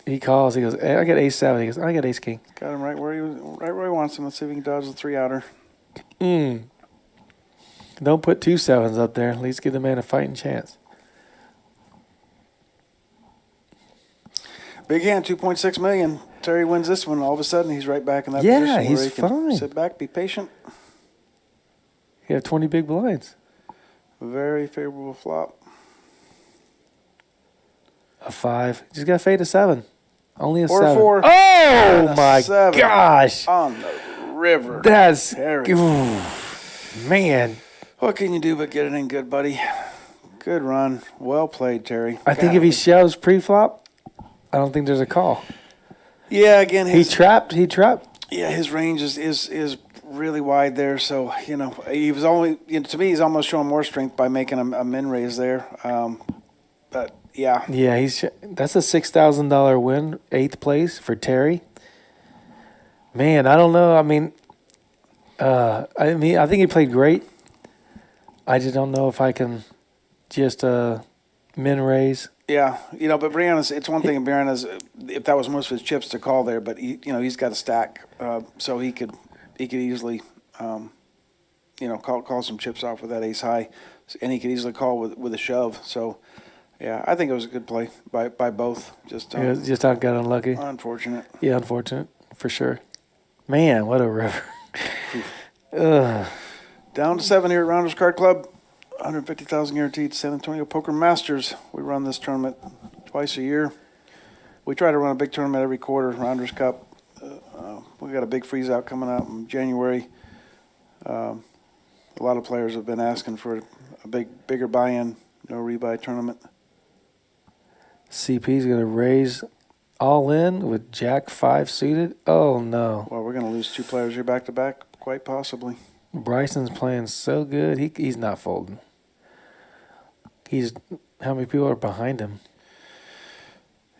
B: He calls. He goes, hey, I got ace 7. He goes, I got ace king.
A: Got him right where he wants him. Let's see if he can dodge the 3-outer.
B: Don't put 2 7s up there. At least give the man a fighting chance.
A: Big hand, 2.6 million. Tirey wins this one. All of a sudden, he's right back in that
B: yeah,
A: position.
B: He's
A: where he can
B: fine.
A: Sit back, be patient.
B: You have 20 big blinds.
A: Very favorable flop.
B: A 5. Just got to fade a 7. Only a
A: or
B: 7.
A: 4.
B: Oh my 7. Gosh!
A: On the river.
B: That's
A: Tirey.
B: Man.
A: What can you do but get it in good, buddy? Good run. Well played, Tirey.
B: I think if he shoves pre-flop, I don't think there's a call.
A: Yeah, again,
B: he trapped.
A: Yeah, his range is really wide there. So he was only to me he's almost showing more strength by making a min raise there. But yeah.
B: Yeah, that's a $6,000 win, 8th place for Tirey. Man, I don't know. I mean, I think he played great. I just don't know if I can just min raise.
A: Yeah, but Brianna's. It's one thing. Brianna's. If that was most of his chips to call there, but he's got a stack, so he could easily, call some chips off with that ace high, and he could easily call with a shove. So, Yeah, I think it was a good play by both. Just
B: Just got unlucky.
A: unfortunate.
B: Yeah, unfortunate for sure. Man, what a river. Ugh.
A: Down to 7 here at Rounders Card Club. 150,000 guaranteed. San Antonio Poker Masters. We run this tournament twice a year. We try to run a big tournament every quarter. Rounders Cup. We got a big freeze out coming out in January. A lot of players have been asking for a bigger buy-in, no rebuy tournament.
B: CP's going to raise all in with Jack 5 suited. Oh, no.
A: Well, we're going to lose 2 players here back to back, quite possibly.
B: Bryson's playing so good. He's not folding. How many people are behind him?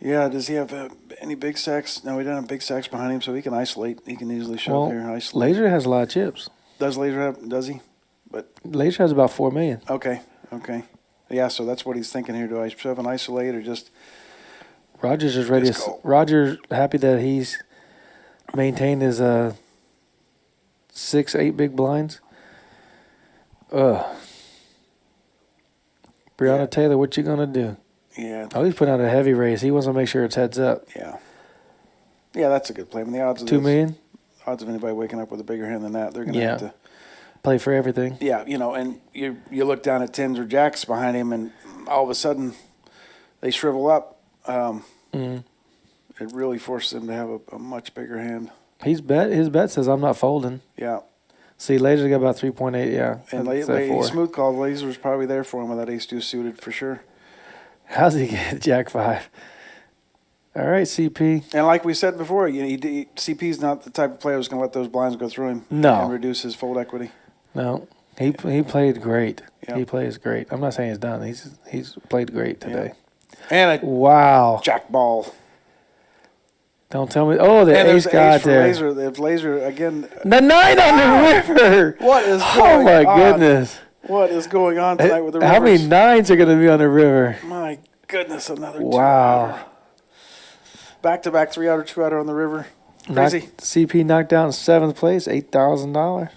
A: Yeah, does he have any big stacks? No, he doesn't have big stacks behind him, so he can isolate. He can easily shove here and isolate.
B: Lazar has a lot of chips.
A: Does Lazar have? Does he? But
B: Lazar has about 4 million.
A: Okay. Yeah, so that's what he's thinking here. Do I shove and isolate or just?
B: Roger's just ready. Roger's happy that he's maintained his 6-8 big blinds. Breonna Taylor, what you gonna do?
A: Yeah.
B: Oh, he's putting out a heavy raise. He wants to make sure it's heads up.
A: Yeah. Yeah, that's a good play. I mean, the odds of
B: 2 million.
A: Odds of anybody waking up with a bigger hand than that, they're gonna have to
B: play for everything.
A: Yeah, and you look down at 10s or jacks behind him, and all of a sudden they shrivel up. It really forces him to have a much bigger hand.
B: His bet says I'm not folding.
A: Yeah.
B: See, Lazar's got about 3.8. Yeah,
A: and smooth call. Lazar's probably there for him with that ace-2 suited for sure.
B: How's he get Jack 5? All right, CP.
A: And like we said before, CP's not the type of player who's going to let those blinds go through him.
B: No.
A: And reduce his fold equity.
B: No, he played great.
A: Yep.
B: He plays great. I'm not saying he's done. He's played great today.
A: Yep. And
B: wow,
A: jack ball.
B: Don't tell me. Oh, the ace got there.
A: Lazar again.
B: The 9 on the river.
A: What is going on?
B: Oh my goodness.
A: What is going on tonight with the rivers?
B: How many 9s are going to be on the river?
A: My goodness, another 2.
B: Wow.
A: Back-to-back 3-outer, 2-outer on the river. Crazy.
B: CP knocked out in 7th place, $8,000.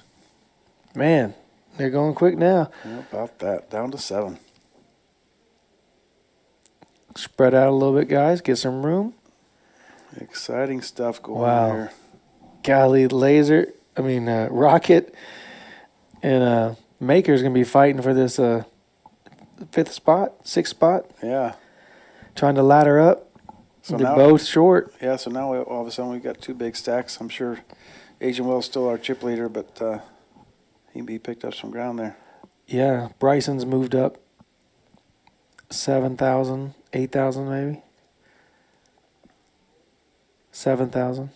B: Man, they're going quick now.
A: Yeah, about that. Down to 7.
B: Spread out a little bit, guys. Get some room.
A: Exciting stuff going on here.
B: Golly, Rocket and Maker's going to be fighting for this 5th spot, 6th spot.
A: Yeah.
B: Trying to ladder up. So they're both short.
A: Yeah, so now all of a sudden we've got 2 big stacks. I'm sure Agent Will's still our chip leader, but he picked up some ground there.
B: Yeah, Bryson's moved up 7,000, 8,000 maybe. 7,000.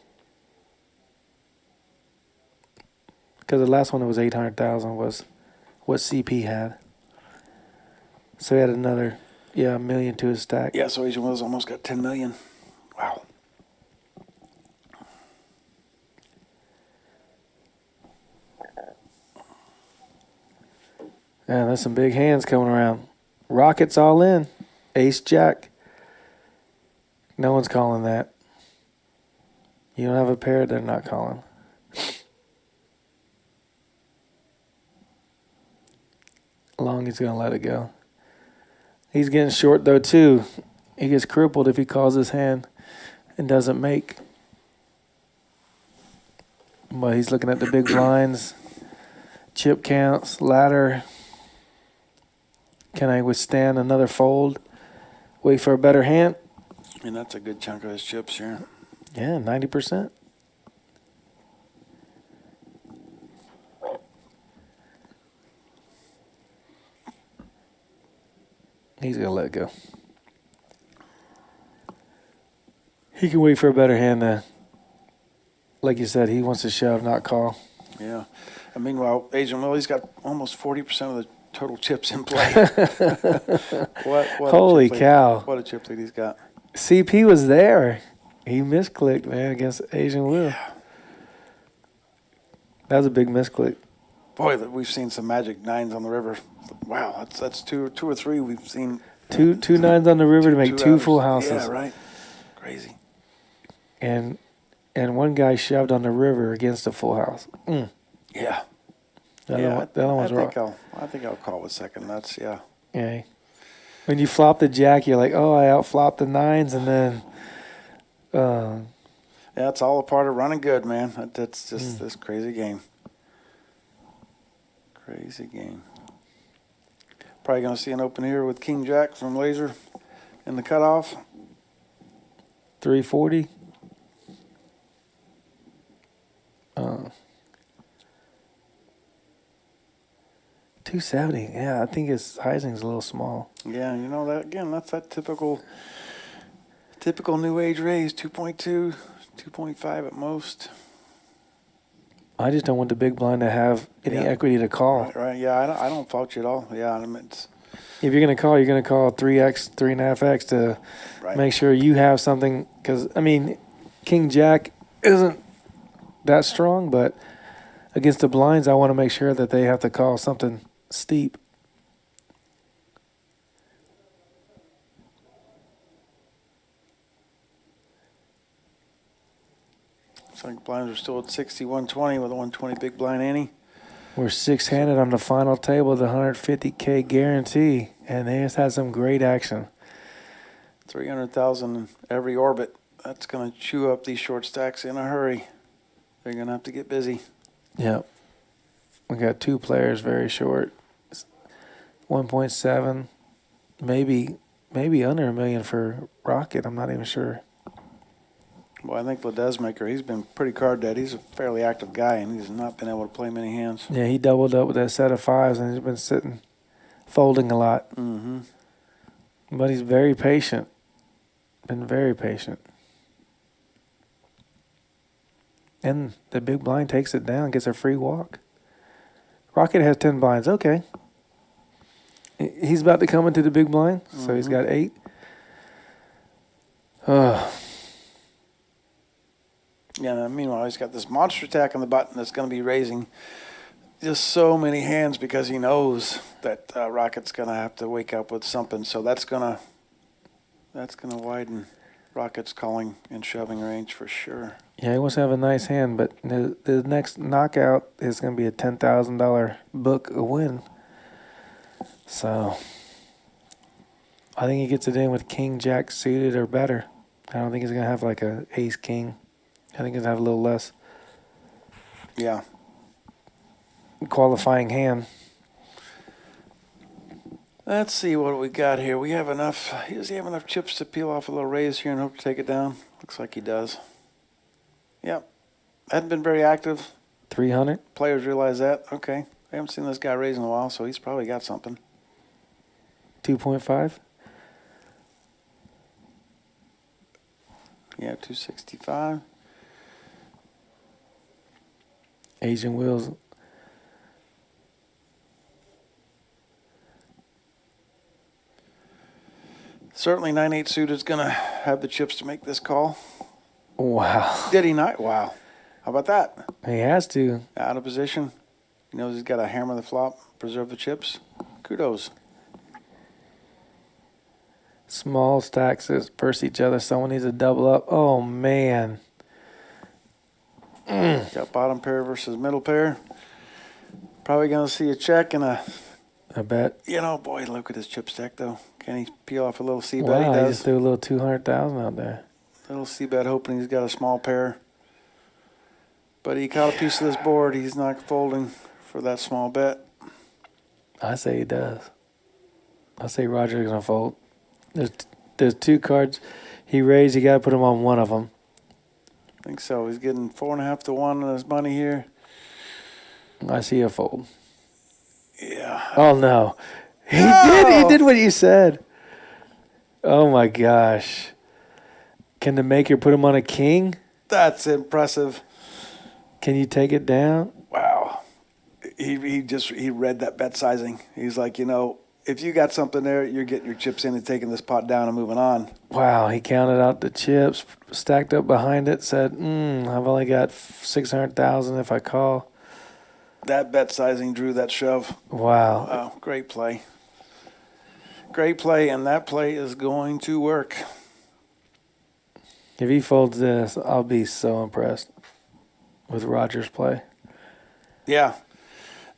B: Because the last one that was 800,000 was what CP had. So he had another, $1 million to his stack.
A: Yeah, so Agent Will's almost got 10 million. Wow.
B: Man, there's some big hands coming around. Rocket's all in. Ace Jack. No one's calling that. You don't have a pair, they're not calling. Long he's going to let it go. He's getting short, though, too. He gets crippled if he calls his hand and doesn't make. But he's looking at the big blinds. Chip counts, ladder. Can I withstand another fold? Wait for a better hand?
A: And that's a good chunk of his chips here.
B: Yeah, 90%. He's going to let it go. He can wait for a better hand. Like you said, he wants to shove, not call.
A: Yeah. And meanwhile, Agent Will, he's got almost 40% of the total chips in play. What
B: Holy cow.
A: What a chip lead he's got.
B: CP was there. He misclicked, man, against Asian Will.
A: Yeah.
B: That was a big misclick.
A: Boy, we've seen some magic 9s on the river. Wow, that's two or three we've seen.
B: Two 9s on the river to make 2 full houses.
A: Yeah, right. Crazy.
B: And one guy shoved on the river against a full house.
A: Yeah.
B: That one was wrong.
A: I think I'll call with second nuts. Yeah.
B: Yeah. when you flop the jack, you're like, oh, I outflopped the nines, and then
A: Yeah, it's all a part of running good, man. That's just this crazy game. Crazy game. Probably going to see an open here with King Jack from Lazar in the cutoff.
B: 340. 270. Yeah, I think his sizing's a little small.
A: Yeah, you know that again. That's that typical new age raise. 2.2, 2.5 at most.
B: I just don't want the big blind to have any
A: Yeah.
B: equity to call.
A: Right. Yeah, I don't fault you at all. Yeah, I mean, it's
B: If you're going to call, you're going to call 3x, 3.5x to
A: right.
B: make sure you have something. Because, I mean, King Jack isn't that strong, but against the blinds, I want to make sure that they have to call something steep.
A: Looks like blinds are still at 6120 with a 120 big blind ante.
B: We're six-handed on the final table, the 150K guarantee, and they just had some great action.
A: 300,000 in every orbit. That's going to chew up these short stacks in a hurry. They're going to have to get busy.
B: Yep. We got two players very short. 1.7, maybe under $1 million for Rocket. I'm not even sure.
A: Well, I think Ledesmaker, he's been pretty card dead. He's a fairly active guy, and he's not been able to play many hands.
B: Yeah, he doubled up with that set of fives, and he's been sitting, folding a lot.
A: Mm-hmm.
B: But he's very patient. Been very patient. And the big blind takes it down, gets a free walk. Rocket has 10 blinds. Okay. He's about to come into the big blind, so he's got 8.
A: Yeah, meanwhile, he's got this monster attack on the button that's going to be raising just so many hands because he knows that Rocket's going to have to wake up with something. So that's going to widen Rocket's calling and shoving range for sure.
B: Yeah, he wants to have a nice hand, but the next knockout is going to be a $10,000 book a win. So I think he gets it in with King Jack suited or better. I don't think he's going to have like a ace king. I think he's going to have a little less
A: Yeah.
B: qualifying hand.
A: Let's see what we got here. We have enough. Does he have enough chips to peel off a little raise here and hope to take it down? Looks like he does. Yep. Hadn't been very active.
B: 300.
A: Players realize that. Okay. I haven't seen this guy raise in a while, so he's probably got something.
B: 2.5.
A: Yeah, 265.
B: Asian wheels.
A: Certainly 9-8 suited is going to have the chips to make this call.
B: Wow.
A: Did he not? Wow. How about that?
B: He has to.
A: Out of position. He knows he's got to hammer the flop, preserve the chips. Kudos.
B: Small stacks versus each other. Someone needs to double up. Oh, man.
A: Got bottom pair versus middle pair. Probably going to see a check and a,
B: I bet.
A: boy, look at his chip stack, though. Can he peel off a little C-bet?
B: Wow,
A: He
B: he
A: does.
B: just threw a little 200,000 out there.
A: Little C-bet hoping he's got a small pair. But he caught a piece of this board. He's not folding for that small bet.
B: I say he does. I say Roger's going to fold. There's two cards he raised. You got to put him on one of them.
A: I think so. He's getting 4.5 to 1 on his money here.
B: I see a fold.
A: Yeah.
B: Oh, no. He did what you said. Oh, my gosh. Can the maker put him on a king?
A: That's impressive.
B: Can you take it down?
A: Wow. He read that bet sizing. He's like, if you got something there, you're getting your chips in and taking this pot down and moving on.
B: Wow, he counted out the chips, stacked up behind it, said, I've only got 600,000 if I call.
A: That bet sizing drew that shove.
B: Wow.
A: Wow, great play. Great play, and that play is going to work.
B: If he folds this, I'll be so impressed with Roger's play.
A: Yeah.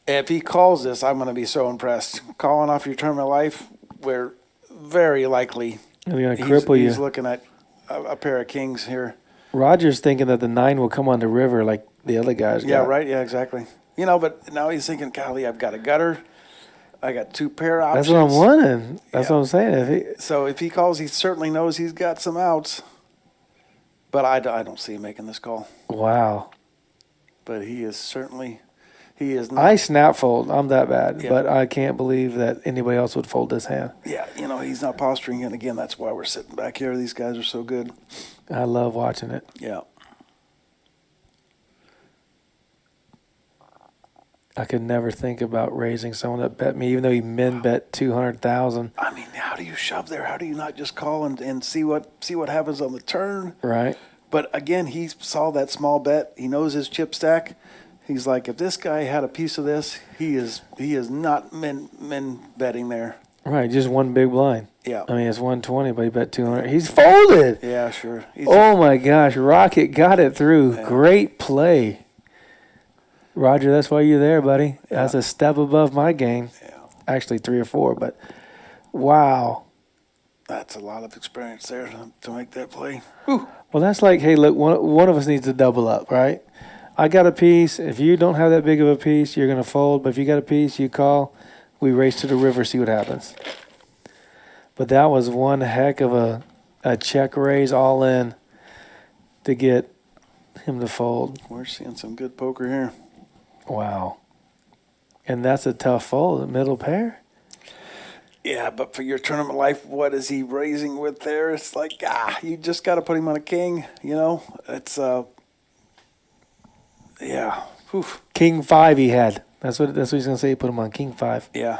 A: If he calls this, I'm going to be so impressed. Calling off your term of life where very likely
B: They're going to cripple
A: he's
B: you.
A: looking at a pair of kings here.
B: Roger's thinking that the 9 will come on the river like the other guys
A: Yeah,
B: got.
A: right. Yeah, exactly. You know, but now he's thinking, golly, I've got a gutter. I got 2 pair options.
B: That's what I'm wondering. That's
A: Yeah.
B: what I'm saying.
A: So if he calls, he certainly knows he's got some outs. But I don't see him making this call.
B: Wow.
A: But he is certainly, he is not.
B: I snap fold. I'm that bad.
A: Yeah.
B: But I can't believe that anybody else would fold this hand.
A: Yeah, you know, he's not posturing. And again, that's why we're sitting back here. These guys are so good.
B: I love watching it.
A: Yeah.
B: I could never think about raising someone that bet me, even though he min bet 200,000.
A: I mean, how do you shove there? How do you not just call and see what happens on the turn?
B: Right.
A: But again, he saw that small bet. He knows his chip stack. He's like, if this guy had a piece of this, he is not min betting there.
B: Right. Just one big blind.
A: Yeah.
B: I mean, it's 120, but he bet 200. He's folded.
A: Yeah, sure.
B: Oh my gosh. Rocket got it through.
A: Yeah.
B: Great play. Roger, that's why you're there, buddy.
A: Yeah.
B: That's a step above my game.
A: Yeah.
B: Actually, 3 or 4, but wow.
A: That's a lot of experience there to make that play.
B: Well, that's like, hey, look, one of us needs to double up, right? I got a piece. If you don't have that big of a piece, you're going to fold. But if you got a piece, you call. We race to the river, see what happens. But that was one heck of a check raise all in to get him to fold.
A: We're seeing some good poker here.
B: Wow. And that's a tough fold, the middle pair.
A: Yeah, but for your tournament life, what is he raising with there? It's like, you just got to put him on a king, you know? It's, yeah. Oof.
B: King 5 he had. That's what he's going to say. He put him on King 5.
A: Yeah.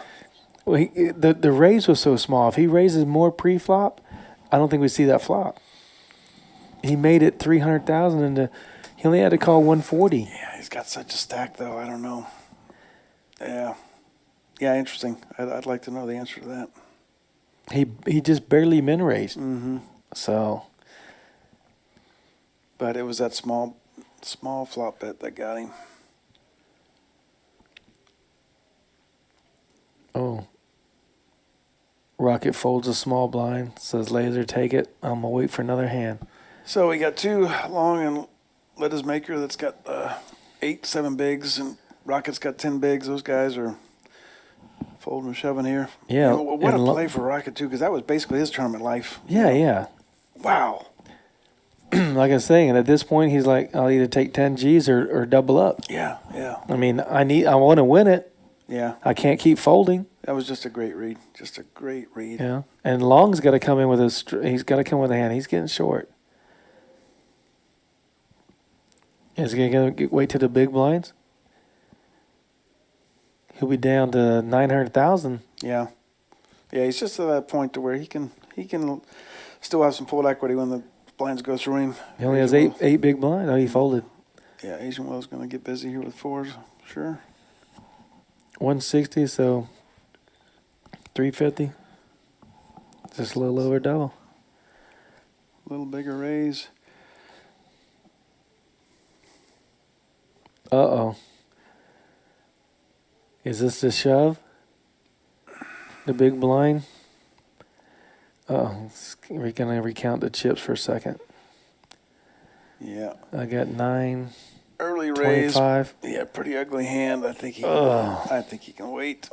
B: Well, the raise was so small. If he raises more pre-flop, I don't think we see that flop. He made it 300,000 and he only had to call 140.
A: Yeah, he's got such a stack, though. I don't know. Yeah. Yeah, interesting. I'd like to know the answer to that.
B: He just barely min raised.
A: Mm-hmm.
B: So,
A: But it was that small flop bet that got him.
B: oh. Rocket folds a small blind, says Lazar, take it. I'm going to wait for another hand.
A: So we got 2 long and let us maker that's got 8, 7 bigs, and Rocket's got 10 bigs. Those guys are folding and shoving here.
B: Yeah.
A: You know, what a
B: and
A: play for Rocket, too, because that was basically his tournament life.
B: Yeah.
A: Wow.
B: Like I was saying, at this point, he's like, I'll either take 10 G's or double up.
A: Yeah.
B: I mean, I want to win it.
A: Yeah.
B: I can't keep folding.
A: That was just a great read. Just a great read.
B: Yeah. And Long's got to come in with he's got to come with a hand. He's getting short. Is he going to wait to the big blinds? He'll be down to 900,000.
A: Yeah. Yeah, he's just at that point to where he can still have some fold equity when the blinds go through him.
B: He only has eight big blinds. Oh, he folded.
A: Yeah, Asian Will's going to get busy here with 4s. Sure.
B: 160, so 350. Just a little over double.
A: A little bigger raise.
B: Uh-oh. Is this the shove? The big blind? Uh-oh. We're going to recount the chips for a second.
A: Yeah.
B: I got 9,
A: Early raise.
B: 25.
A: Yeah, pretty ugly hand. I think he can wait.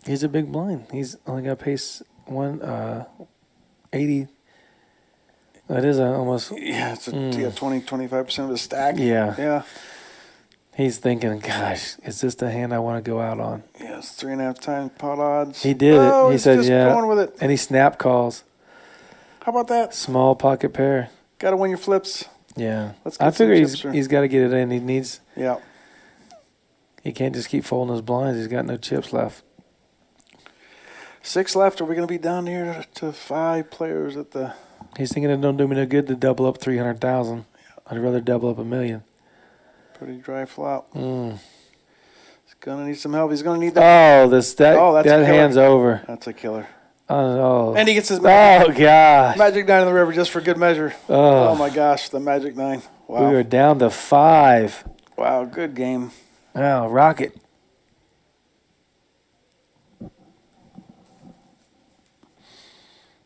B: He's a big blind. He's only got pace 80. That is almost.
A: Yeah, it's 20-25% of the stack.
B: Yeah.
A: Yeah.
B: He's thinking, gosh, is this the hand I want to go out on?
A: Yeah, it's 3.5 times pot odds.
B: He did it. He
A: he's
B: said,
A: just
B: yeah.
A: going with it.
B: And he snap calls.
A: How about that?
B: Small pocket pair.
A: Got to win your flips.
B: Yeah.
A: Let's get
B: I figure
A: some
B: he's
A: chips, sir.
B: he's got to get it in. He needs.
A: Yeah.
B: He can't just keep folding his blinds. He's got no chips left.
A: 6 left. Are we going to be down here to 5 players at the?
B: He's thinking it don't do me no good to double up 300,000. I'd rather double up $1 million.
A: Pretty dry flop.
B: Mm.
A: He's gonna need some help. He's gonna need that.
B: Oh,
A: that's
B: that
A: a killer.
B: hand's over.
A: That's a killer.
B: Oh.
A: And he gets his
B: Oh gosh.
A: magic 9 in the river just for good measure.
B: Oh.
A: Oh my gosh, the magic 9. Wow.
B: We are down to 5.
A: Wow, good game.
B: Wow, Rocket.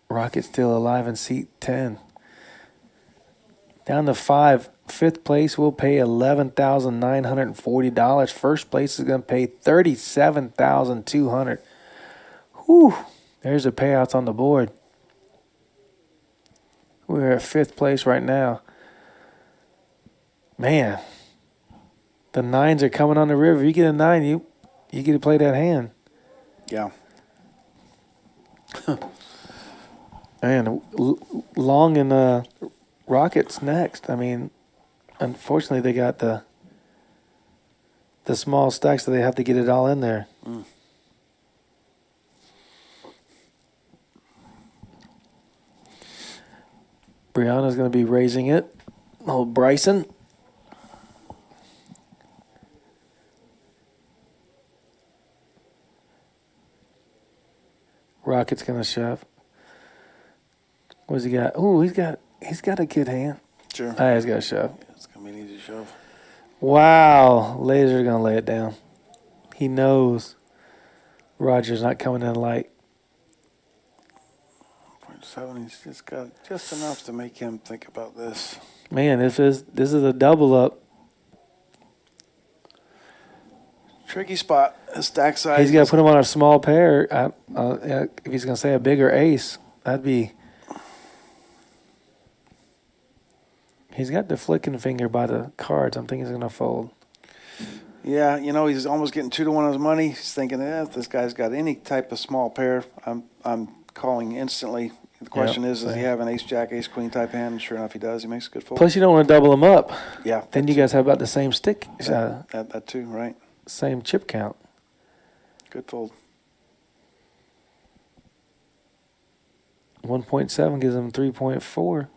B: Rockets still alive in seat 10. Down to 5. Fifth place will pay $11,940. First place is going to pay $37,200. Whew. There's the payouts on the board. We're at fifth place right now. Man, the nines are coming on the river. You get a 9, you get to play that hand.
A: Yeah.
B: Man, Long and Rockets next. I mean, unfortunately, they got the small stacks, so they have to get it all in there.
A: Mm.
B: Brianna's going to be raising it. Old Bryson. Rocket's going to shove. What's he got? Oh, he's got a good hand.
A: Sure.
B: He's got a shove.
A: It's going to be an easy shove.
B: Wow. Lazar's going to lay it down. He knows Roger's not coming in light.
A: 0.7, he's just got just enough to make him think about this.
B: Man, this is a double up.
A: Tricky spot. The stack size.
B: He's got to put him on a small pair. If he's going to say a bigger ace, that'd be. He's got the flicking finger by the cards. I'm thinking he's going to fold.
A: Yeah, he's almost getting 2 to 1 on his money. He's thinking, if this guy's got any type of small pair, I'm calling instantly. The question is, does he have an ace-jack, ace-queen type hand? And sure enough, he does. He makes a good fold.
B: Plus, you don't want to double him up.
A: Yeah.
B: Then you guys have about the same stick.
A: That too, right?
B: Same chip count.
A: Good fold.
B: 1.7 gives him 3.4.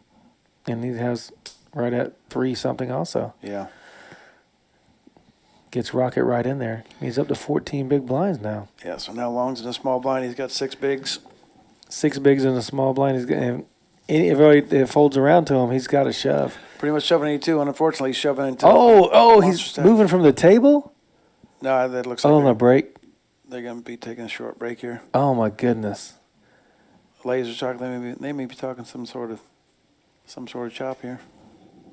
B: And he has right at 3 something also.
A: Yeah.
B: Gets Rocket right in there. He's up to 14 big blinds now.
A: Yeah, so now Long's in a small blind. He's got 6 bigs.
B: 6 bigs in a small blind. He's getting, if it folds around to him, he's got to shove.
A: Pretty much shoving 82, and unfortunately he's shoving into
B: he's
A: stack.
B: moving from the table?
A: No, that looks like
B: On a break.
A: they're going to be taking a short break here.
B: Oh, my goodness.
A: Lazar talking. They may be talking some sort of chop here.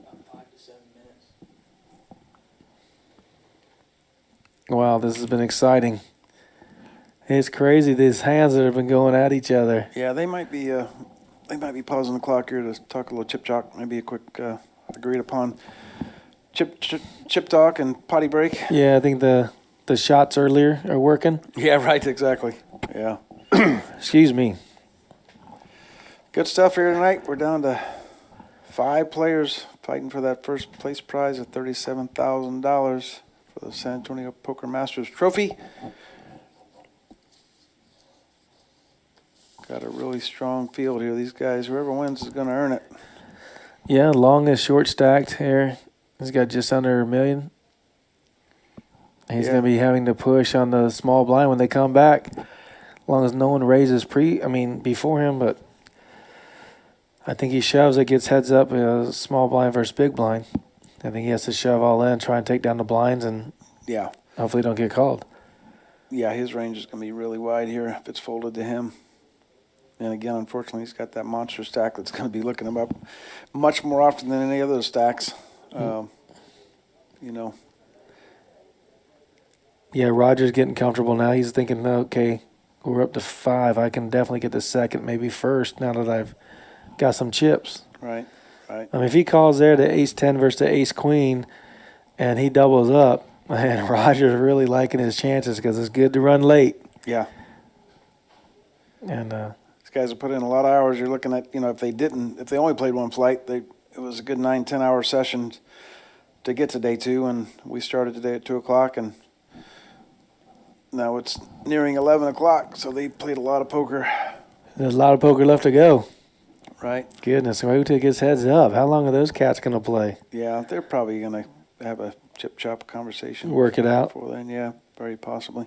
D: About 5 to 7 minutes.
B: Wow, this has been exciting. It's crazy, these hands that have been going at each other.
A: Yeah, they might be pausing the clock here to talk a little chip talk. Maybe a quick agreed upon chip talk and potty break.
B: Yeah, I think the shots earlier are working.
A: Yeah, right. Exactly. Yeah.
B: Excuse me.
A: Good stuff here tonight. We're down to 5 players fighting for that first place prize of $37,000 for the San Antonio Poker Masters Trophy. Got a really strong field here. These guys, whoever wins is going to earn it.
B: Yeah, Long is short stacked here. He's got just under $1 million. He's going to be having to push on the small blind when they come back. As long as no one raises before him, but I think he shoves it, gets heads up, small blind versus big blind. I think he has to shove all in, try and take down the blinds, and hopefully don't get called.
A: Yeah, his range is going to be really wide here if it's folded to him. And again, unfortunately, he's got that monster stack that's going to be looking him up much more often than any other stacks.
B: Yeah, Roger's getting comfortable now. He's thinking, okay, we're up to 5. I can definitely get the second, maybe first, now that I've got some chips.
A: Right.
B: If he calls there the ace-10 versus the ace-queen and he doubles up, man, Roger's really liking his chances because it's good to run late.
A: Yeah.
B: And
A: these guys have put in a lot of hours. You're looking at, if they only played one flight, it was a good 9-10 hour session to get to day 2, and we started today at 2 o'clock, and now it's nearing 11 o'clock, so they played a lot of poker.
B: there's a lot of poker left to go.
A: Right.
B: Goodness, wait till it gets heads up. How long are those cats going to play?
A: Yeah, they're probably going to have a chip-chop conversation.
B: Work it out.
A: Before then, yeah, very possibly.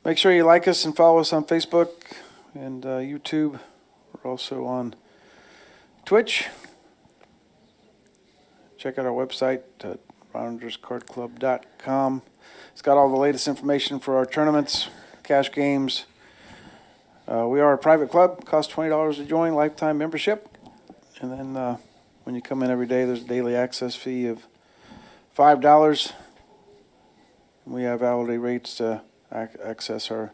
A: Make sure you like us and follow us on Facebook and YouTube. We're also on Twitch. Check out our website at RoundersCardClub.com. It's got all the latest information for our tournaments, cash games, We are a private club. Costs $20 to join, lifetime membership. And then when you come in every day, there's a daily access fee of $5. We have hourly rates to access our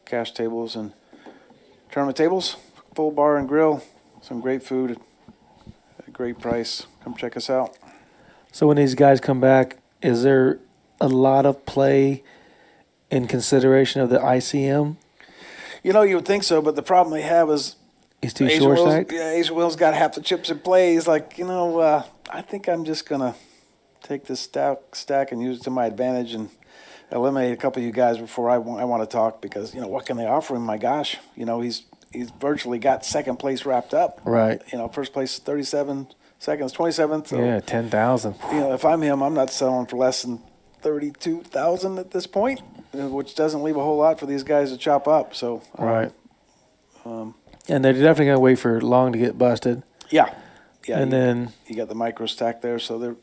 A: cash tables and tournament tables. Full bar and grill. Some great food at a great price. Come check us out.
B: So when these guys come back, is there a lot of play in consideration of the ICM?
A: You know, you would think so, but the problem they have is
B: He's too short stacked?
A: Yeah, Asian Will's got half the chips in play. He's like, I think I'm just going to take this stack and use it to my advantage and eliminate a couple of you guys before I want to talk because, what can they offer him? My gosh, he's virtually got second place wrapped up.
B: Right.
A: First place is 37, second is 27th. So,
B: yeah, 10,000.
A: If I'm him, I'm not selling for less than 32,000 at this point, which doesn't leave a whole lot for these guys to chop up. So
B: Right. And they're definitely going to wait for Long to get busted.
A: Yeah.
B: And then
A: you got the micro stack there, so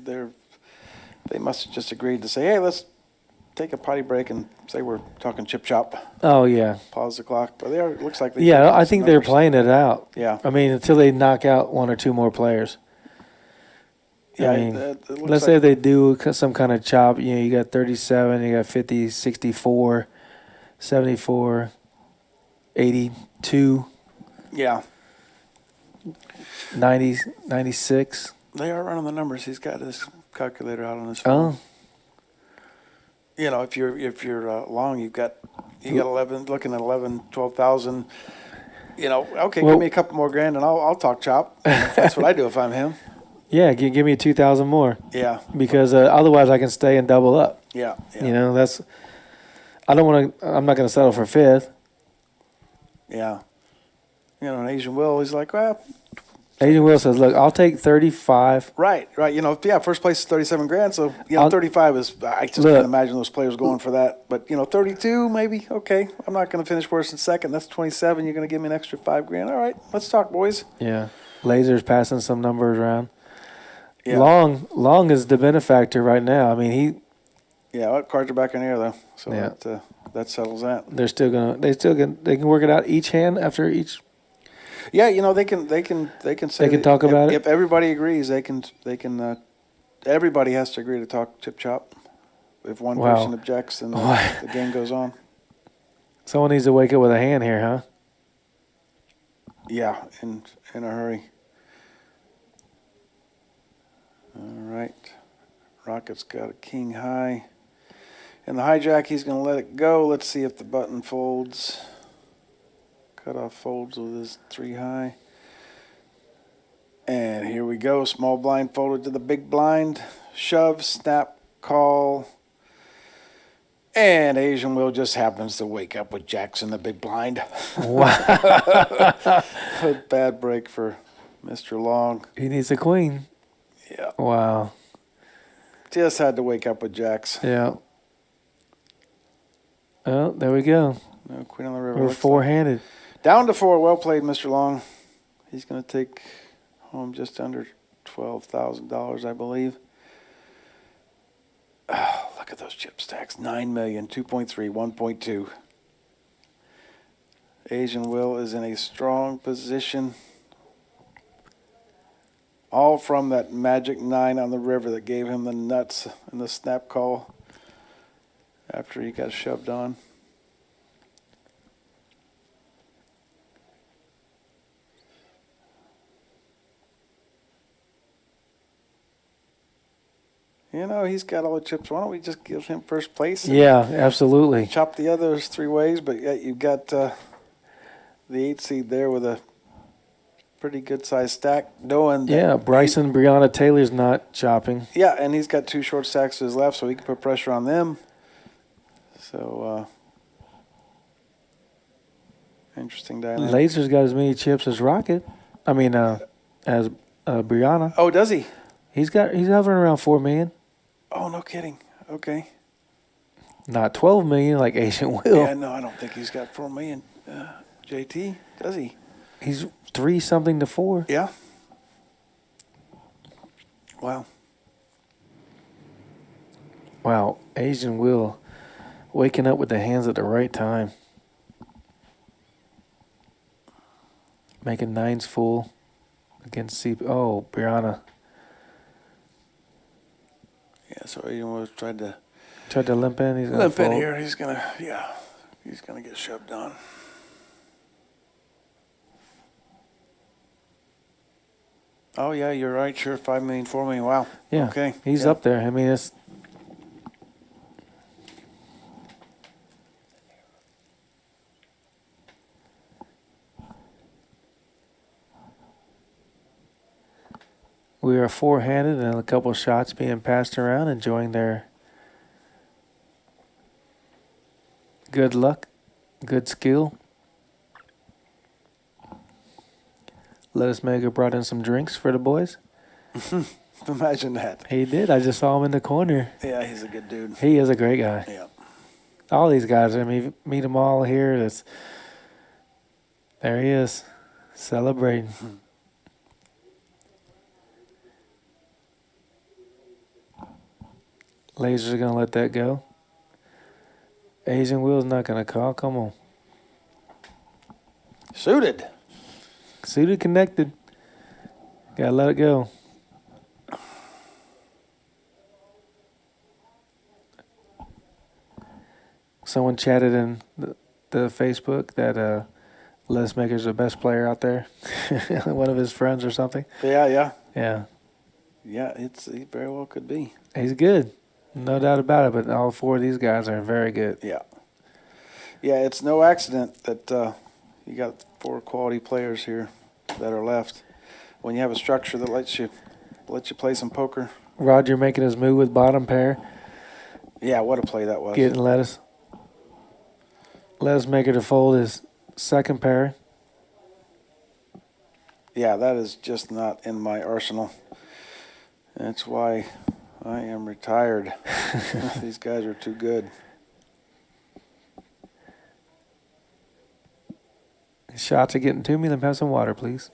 A: they must have just agreed to say, hey, let's take a potty break and say we're talking chip chop.
B: Oh, yeah.
A: Pause the clock. But it looks like they
B: Yeah, I think they're playing it out.
A: Yeah.
B: I mean, until they knock out one or two more players.
A: Yeah,
B: I mean,
A: it looks
B: let's
A: like,
B: say they do some kind of chop. You got 37, you got 50, 64, 74, 82,
A: yeah,
B: 90, 96.
A: they are running the numbers. He's got his calculator out on his phone.
B: Oh,
A: If you're Long, you got 11, looking at 11, 12,000. Okay,
B: Well-
A: give me a couple more grand and I'll talk chop. That's what I do if I'm him.
B: yeah, give me 2,000 more
A: Yeah,
B: because otherwise I can stay and double up.
A: yeah.
B: That's. I don't want to. I'm not going to settle for fifth.
A: Yeah. An Asian Will, he's like, well,
B: Agent Will says, "Look, I'll take 35."
A: right. First place is 37 grand, so,
B: I'll-
A: 35 is, I just
B: Look.
A: can't imagine those players going for that. But, 32, maybe, okay, I'm not going to finish worse than second. That's 27, you're going to give me an extra 5 grand. All right, let's talk, boys.
B: Yeah, Lazar's passing some numbers around.
A: Yeah.
B: Long is the benefactor right now. I mean,
A: Yeah, well, cards are back in the air, though, so
B: Yeah.
A: that settles that.
B: they can work it out each hand after each.
A: Yeah, they can say
B: They can
A: that
B: talk about it?
A: If everybody agrees, they can. Everybody has to agree to talk chip chop. If one
B: Wow.
A: person objects, then
B: Wow.
A: the game goes on.
B: Someone needs to wake up with a hand here, huh?
A: Yeah, in a hurry. All right, Rocket's got a king high, and the hijack he's going to let it go. Let's see if the button folds. Cutoff folds with his 3 high. And here we go. Small blind folded to the big blind. Shove, snap, call. And Asian Will just happens to wake up with jacks in the big blind.
B: Wow.
A: A bad break for Mr. Long.
B: He needs a queen.
A: Yeah.
B: Wow.
A: Just had to wake up with jacks.
B: Yeah. Oh, there we go.
A: No queen on the river.
B: We're
A: Looks like-
B: four-handed.
A: Down to 4. Well played, Mr. Long. He's going to take home just under $12,000, I believe. Oh, look at those chip stacks. 9 million, 2.3, 1.2. Asian Will is in a strong position. All from that magic 9 on the river that gave him the nuts in the snap call after he got shoved on. He's got all the chips. Why don't we just give him first place? And
B: Yeah, absolutely.
A: chop the others 3 ways, but yet you've got the 8 seed there with a pretty good sized stack. Knowing that
B: Yeah, Bryce and Breonna Taylor's not chopping.
A: Yeah, and he's got 2 short stacks to his left, so he can put pressure on them. So, interesting dynamic.
B: Lazar's got as many chips as Rocket. As Breonna.
A: Oh, does he?
B: He's hovering around 4 million.
A: Oh, no kidding. Okay.
B: Not 12 million like Asian Will.
A: Yeah, no, I don't think he's got 4 million. JT, does he?
B: He's 3 something to 4.
A: Yeah. Wow.
B: Wow, Asian Will waking up with the hands at the right time. Making nines full against Oh, Brianna.
A: Yeah, so he almost tried to
B: limp in. He's gonna
A: limp in
B: fold.
A: here. He's going to get shoved on. Oh, yeah, you're right. Sure, 5 million, 4 million. Wow.
B: Yeah.
A: Okay.
B: He's
A: yeah.
B: up there. I mean, it's. We are four-handed and a couple of shots being passed around, enjoying their good luck, good skill. Lettuce Maker brought in some drinks for the boys.
A: Imagine that.
B: He did. I just saw him in the corner.
A: Yeah, he's a good dude.
B: He is a great guy.
A: Yeah.
B: All these guys, I mean, meet them all here. There he is, celebrating. Lazar's going to let that go. Asian Will's not going to call. Come on.
A: Suited.
B: Suited, connected. Got to let it go. Someone chatted in the Facebook that Les Maker's the best player out there. One of his friends or something.
A: Yeah.
B: Yeah.
A: Yeah, he very well could be.
B: He's good. No doubt about it, but all four of these guys are very good.
A: Yeah. Yeah, it's no accident that you got 4 quality players here that are left. When you have a structure that lets you play some poker.
B: Roger making his move with bottom pair.
A: Yeah, what a play that was.
B: Getting lettuce Maker to fold his second pair.
A: Yeah, that is just not in my arsenal. That's why I am retired. These guys are too good.
B: Shots are getting to me. Let me have some water, please.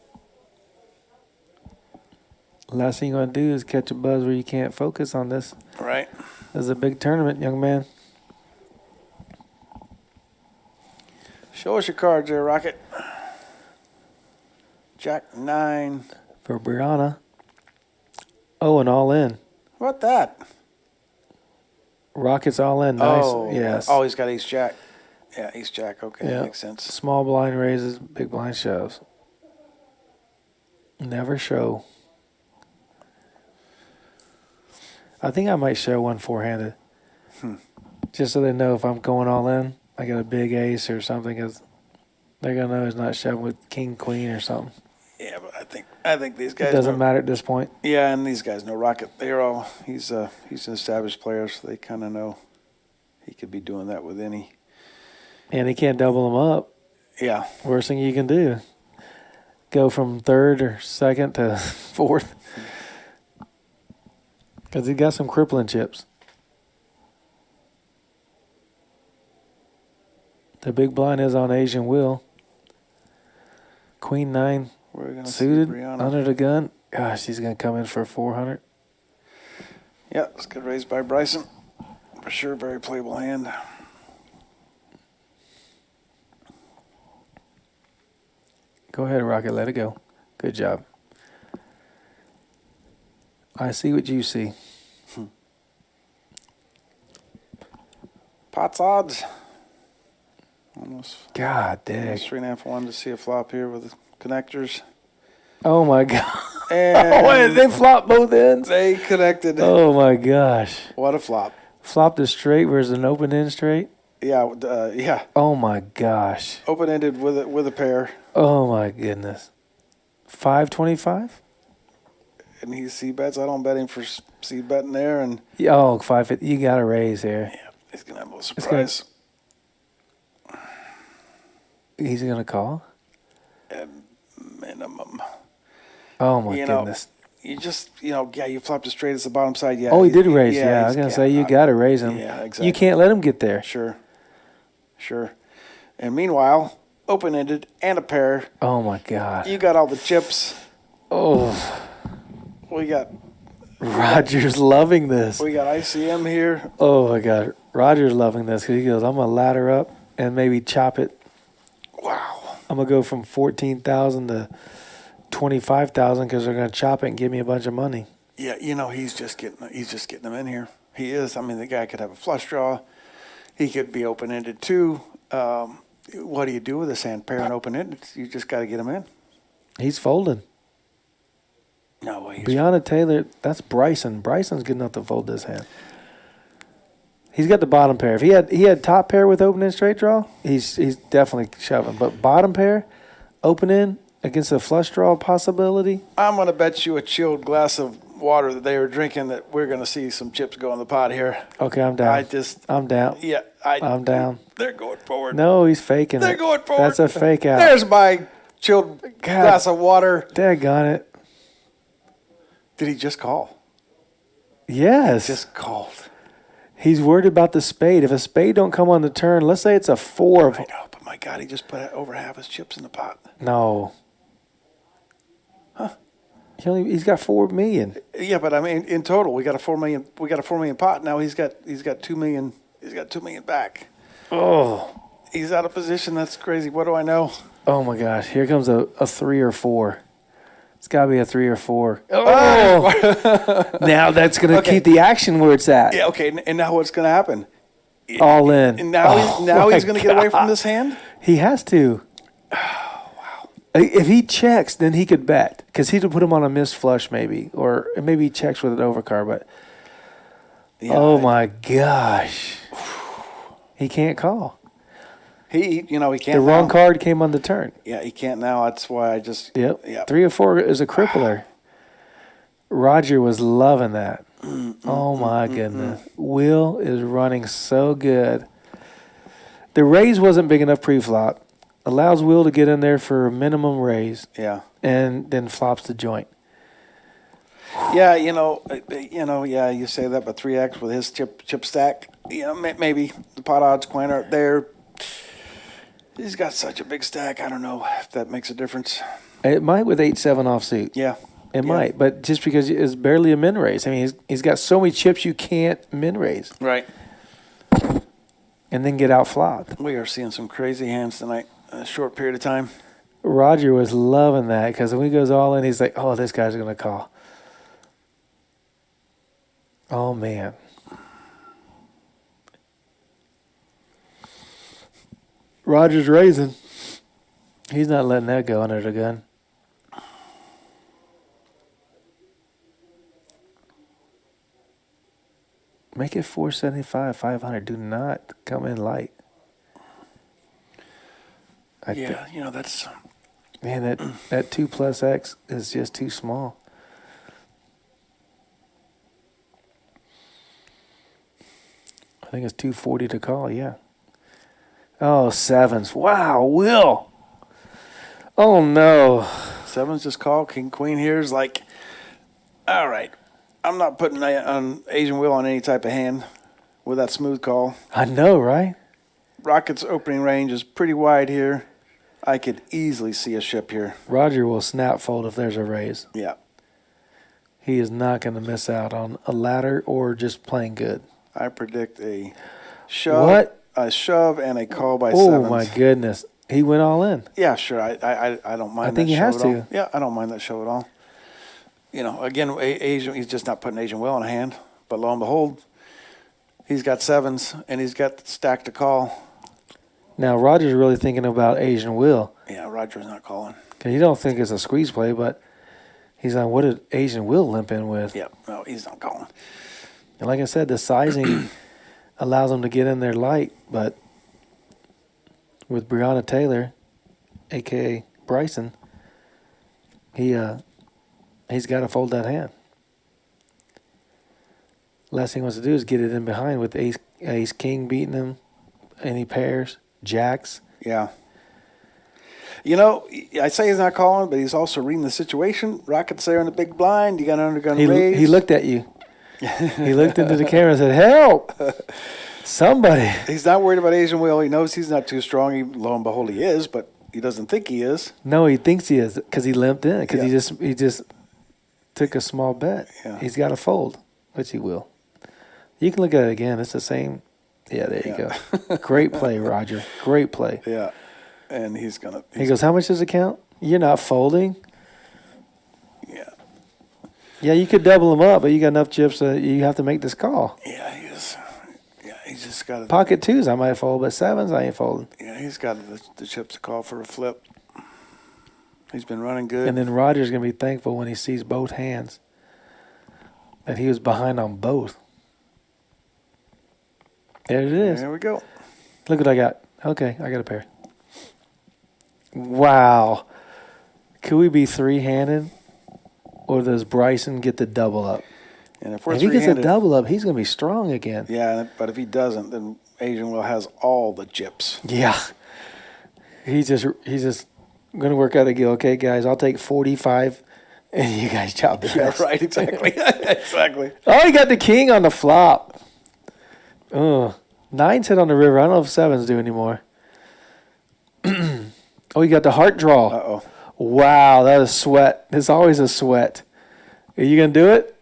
B: Last thing you're going to do is catch a buzz where you can't focus on this.
A: Right.
B: This is a big tournament, young man.
A: Show us your cards there, Rocket. Jack 9.
B: For Brianna. Oh, and all in.
A: What that?
B: Rocket's all in. Nice.
A: Oh,
B: Yes.
A: Oh, he's got ace jack. Yeah, ace jack. Okay,
B: Yeah.
A: makes sense.
B: Small blind raises, big blind shoves. Never show. I think I might show one four-handed. Just so they know if I'm going all in, I got a big ace or something, because they're going to know he's not shoving with king, queen or something.
A: Yeah, but I think these guys
B: It doesn't matter at this point.
A: Yeah, and these guys know Rocket. They're all he's an established player, so they kind of know he could be doing that with any.
B: And he can't double them up.
A: Yeah.
B: Worst thing you can do. Go from third or second to fourth. Because he got some crippling chips. The big blind is on Asian Will. Queen 9
A: We're gonna
B: suited
A: see Brianna.
B: under the gun. Gosh, he's going to come in for 400.
A: Yeah, it's good raised by Bryson. For sure, very playable hand.
B: Go ahead, Rocket. Let it go. Good job. I see what you see.
A: Pots odds. Almost
B: God dang.
A: 3.5 1 to see a flop here with the connectors.
B: Oh, my God.
A: And
B: Wait, they flopped both ends?
A: they connected.
B: Oh, my gosh.
A: What a flop.
B: Flopped a straight versus an open end straight?
A: Yeah, yeah.
B: Oh, my gosh.
A: Open-ended with a pair.
B: Oh, my goodness. 525?
A: And he c-bets. I don't bet him for c-betting there. And
B: Oh, 550. You got to raise here.
A: yeah, he's going to have a little surprise.
B: He's going to call?
A: At minimum.
B: Oh, my
A: You know,
B: goodness.
A: You just, yeah, you flopped it straight as the bottom side. Yeah.
B: Oh, he did raise. Yeah, I was
A: he's-
B: going to say, you got to raise him.
A: Yeah, exactly.
B: You can't let him get there.
A: Sure. And meanwhile, open-ended and a pair.
B: Oh, my God.
A: You got all the chips.
B: Oh,
A: We got
B: Roger's loving this.
A: ICM here.
B: Oh, my God. Roger's loving this because he goes, I'm going to ladder up and maybe chop it.
A: Wow.
B: I'm gonna go from 14,000 to 25,000 because they're gonna chop it and give me a bunch of money.
A: Yeah, he's just getting them in here. He is. I mean, the guy could have a flush draw. He could be open ended too. What do you do with a sand pair and open ended? You just got to get him in.
B: He's folding.
A: No way.
B: Breonna Taylor, that's Bryson. Bryson's good enough to fold this hand. He's got the bottom pair. If he had top pair with open end straight draw, he's definitely shoving. But bottom pair, open end against a flush draw possibility.
A: I'm going to bet you a chilled glass of water that they were drinking that we're going to see some chips go in the pot here.
B: Okay, I'm down. I'm down.
A: Yeah,
B: I'm down.
A: They're going forward.
B: No, he's faking
A: They're
B: it.
A: going forward.
B: That's a fake out.
A: There's my chilled glass of water.
B: Daggone it.
A: Did he just call?
B: Yes.
A: Just called.
B: He's worried about the spade. If a spade don't come on the turn, let's say it's a 4.
A: I know, but my God, he just put over half his chips in the pot.
B: No.
A: Huh?
B: He's got 4 million.
A: Yeah, but I mean, in total, we got a 4 million. We got a 4 million pot. Now he's got 2 million. He's got 2 million back.
B: Oh.
A: He's out of position. That's crazy. What do I know?
B: Oh my gosh! Here comes a 3 or 4. It's got to be a 3 or 4. Oh! Now that's going to keep the action where it's at.
A: Yeah. Okay. And now what's going to happen?
B: All in.
A: And now he's going to get away from this hand.
B: He has to. If he checks, then he could bet because he could put him on a missed flush maybe, or maybe he checks with an overcard. But my gosh, he can't call.
A: He can't.
B: The wrong card came on the turn.
A: Yeah, he can't now. That's why I just.
B: Yep. 3 or 4 is a crippler. Roger was loving that. Oh my goodness, Will is running so good. The raise wasn't big enough pre-flop. Allows Will to get in there for a minimum raise.
A: Yeah.
B: And then flops the joint.
A: Yeah, yeah, you say that, but 3x with his chip stack, maybe the pot odds quite aren't there. He's got such a big stack. I don't know if that makes a difference.
B: It might with 8-7 offsuit.
A: Yeah.
B: It might, but just because it's barely a min raise. I mean, he's got so many chips you can't min raise.
A: Right.
B: And then get out flopped.
A: We are seeing some crazy hands tonight in a short period of time.
B: Roger was loving that because when he goes all in, he's like, oh, this guy's going to call. Oh, man. Roger's raising. He's not letting that go under the gun. Make it 475, 500. Do not come in light.
A: That's...
B: Man, that 2 plus X is just too small. I think it's 240 to call, yeah. Oh, 7s. Wow, Will. Oh, no.
A: 7s just call. King, queen here is like, all right. I'm not putting on Asian Will on any type of hand with that smooth call.
B: I know, right?
A: Rocket's opening range is pretty wide here. I could easily see a ship here.
B: Roger will snap fold if there's a raise.
A: Yeah.
B: He is not going to miss out on a ladder or just playing good.
A: I predict a shove.
B: What?
A: A shove and a call by 7s.
B: Oh, my goodness. He went all in.
A: Yeah, sure. I don't mind that.
B: I think he has to.
A: Yeah, I don't mind that show at all. Again, Asian, he's just not putting Asian Will in a hand. But lo and behold, he's got 7s and he's got the stack to call.
B: Now, Roger's really thinking about Asian Will.
A: Yeah, Roger's not calling.
B: Because he don't think it's a squeeze play, but he's like, what did Asian Will limp in with?
A: Yeah, no, he's not calling.
B: And like I said, the sizing allows him to get in there light, but with Breonna Taylor, a.k.a. Bryson, he's got to fold that hand. Last thing he wants to do is get it in behind with ace king beating him, any pairs, jacks.
A: Yeah. I say he's not calling, but he's also reading the situation. Rocket's there in the big blind. You got an undergun raise.
B: He looked at you. He looked into the camera and said, help! Somebody.
A: He's not worried about Asian Will. He knows he's not too strong. Lo and behold, he is, but he doesn't think he is.
B: No, he thinks he is because he limped in because he just took a small bet.
A: Yeah.
B: He's got to fold, which he will. You can look at it again. It's the same. Yeah, there you go. Great play, Roger. Great play.
A: Yeah. And he's gonna.
B: He goes, how much does it count? You're not folding?
A: Yeah.
B: Yeah, you could double them up, but you got enough chips that you have to make this call.
A: Yeah, he is. Yeah, he's just got
B: Pocket twos, I might fold, but sevens, I ain't folding.
A: Yeah, he's got the chips to call for a flip. He's been running good.
B: And then Roger's going to be thankful when he sees both hands that he was behind on both. There it is.
A: There we go.
B: Look what I got. Okay, I got a pair. Wow. Could we be three-handed, or does Bryson get the double up?
A: And if we're
B: If he gets a
A: three-handed,
B: double up, he's going to be strong again.
A: yeah, but if he doesn't, then Asian Will has all the chips.
B: Yeah. He's just going to work out a deal. Okay, guys, I'll take 45, and you guys chop the rest.
A: Yeah, right, exactly. Exactly.
B: Oh, he got the king on the flop. Oh, nines hit on the river. I don't know if sevens do anymore. Oh, he got the heart draw.
A: Uh-oh.
B: Wow, that is sweat. It's always a sweat. Are you going to do it?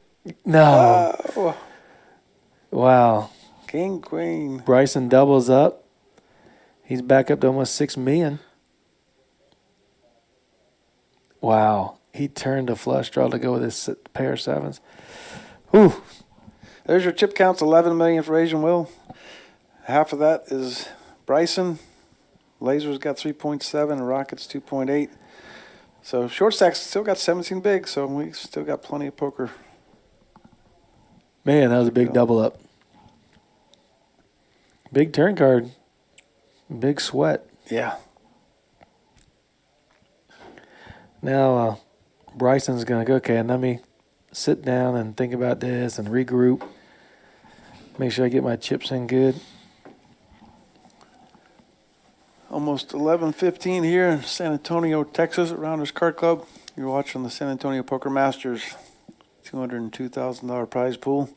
B: No.
A: Oh,
B: Wow.
A: king, queen.
B: Bryson doubles up. He's back up to almost $6 million. Wow. He turned a flush draw to go with his pair of sevens. Whew.
A: There's your chip counts, 11 million for Asian Will. Half of that is Bryson. Lazar's got 3.7 and Rocket's 2.8. So short stack's still got 17 big, so we still got plenty of poker.
B: Man, that was a big double up. Big turn card. Big sweat.
A: Yeah.
B: Now, Bryson's going to go, okay, and let me sit down and think about this and regroup. Make sure I get my chips in good.
A: Almost 11:15 here in San Antonio, Texas at Rounders Card Club. You're watching the San Antonio Poker Masters $202,000 prize pool.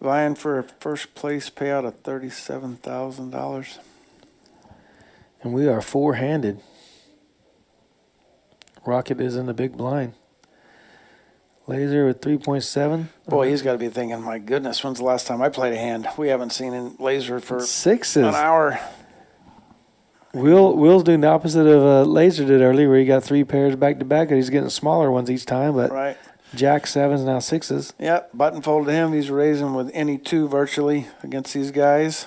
A: Vying for a first place payout of $37,000.
B: And we are four-handed. Rocket is in the big blind. Lazar with 3.7.
A: Boy, he's got to be thinking, my goodness, when's the last time I played a hand? We haven't seen in Lazar for
B: Sixes.
A: an hour.
B: Will's doing the opposite of Lazar did earlier, where he got three pairs back-to-back, and he's getting smaller ones each time, but
A: Right.
B: Jack sevens, now sixes.
A: Yeah, button fold to him. He's raising with any two virtually against these guys.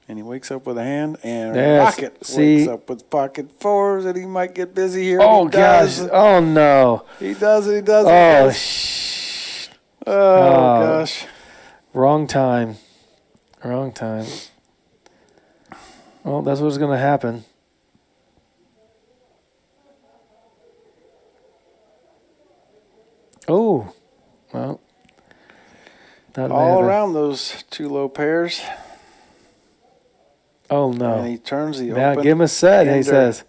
A: And he wakes up with a hand, and
B: Yes,
A: Rocket
B: see.
A: wakes up with pocket fours, and he might get busy here.
B: Oh,
A: He does.
B: gosh. Oh, no.
A: He does it, he does it.
B: Oh,
A: Oh, gosh.
B: Wrong time. Wrong time. Well, that's what's going to happen. Oh, well. Not
A: All
B: bad.
A: around those two low pairs.
B: Oh,
A: And
B: no.
A: he turns the
B: Now
A: open.
B: give him a set, he
A: ender.
B: says.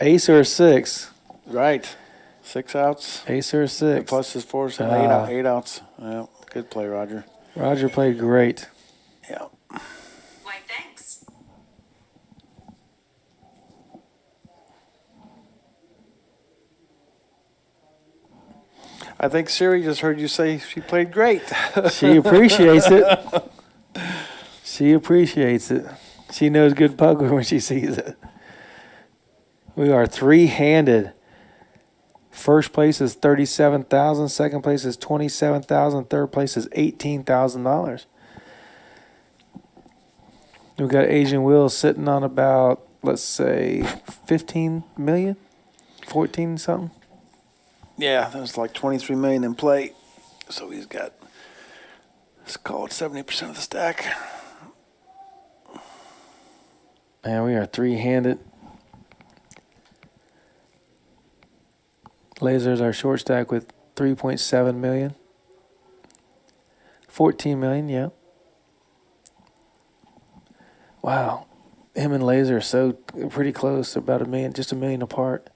B: Ace or six?
A: Right. 6 outs.
B: Ace or six?
A: Plus his fours and
B: Ah.
A: 8 outs. Yeah, good play, Roger.
B: Roger played great.
A: Yeah.
E: Why, thanks.
A: I think Siri just heard you say she played great.
B: She appreciates it. She appreciates it. She knows good poker when she sees it. We are three-handed. First place is $37,000. Second place is $27,000. Third place is $18,000. We got Asian Will sitting on about, let's say, 15 million, 14 something.
A: Yeah, there's like 23 million in play. So he's got, let's call it 70% of the stack.
B: And we are three-handed. Lazar's our short stack with 3.7 million. 14 million, yeah. Wow. Him and Lazar are so pretty close, about just a million apart.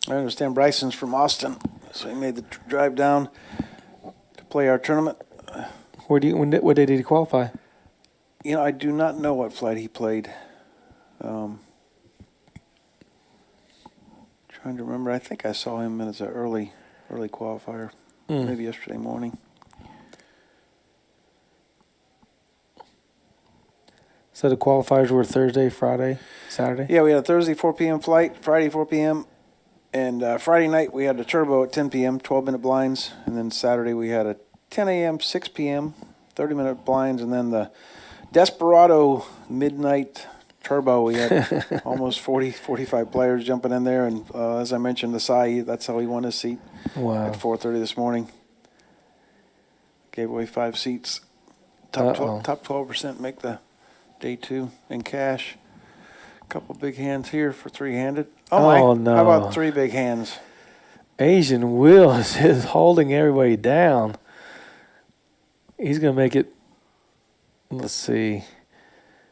A: I understand Bryson's from Austin, so he made the drive down to play our tournament.
B: What day did he qualify?
A: You know, I do not know what flight he played. Trying to remember. I think I saw him as an early qualifier, maybe yesterday morning.
B: So So the qualifiers were Thursday, Friday, Saturday?
A: Yeah, we had a Thursday 4 p.m. flight, Friday 4 p.m., and Friday night we had a turbo at 10 p.m., 12-minute blinds, and then Saturday we had a 10 a.m., 6 p.m., 30-minute blinds, and then the Desperado midnight turbo. We had almost 45 players jumping in there, and as I mentioned, Isai, that's how he won his seat
B: Wow.
A: at 4:30 this morning. Gave away 5 seats. Top 12% make the day 2 in cash. A couple big hands here for 3-handed.
B: Oh,
A: my!
B: no.
A: How about 3 big hands?
B: Asian Will is holding everybody down. He's going to make it, let's see,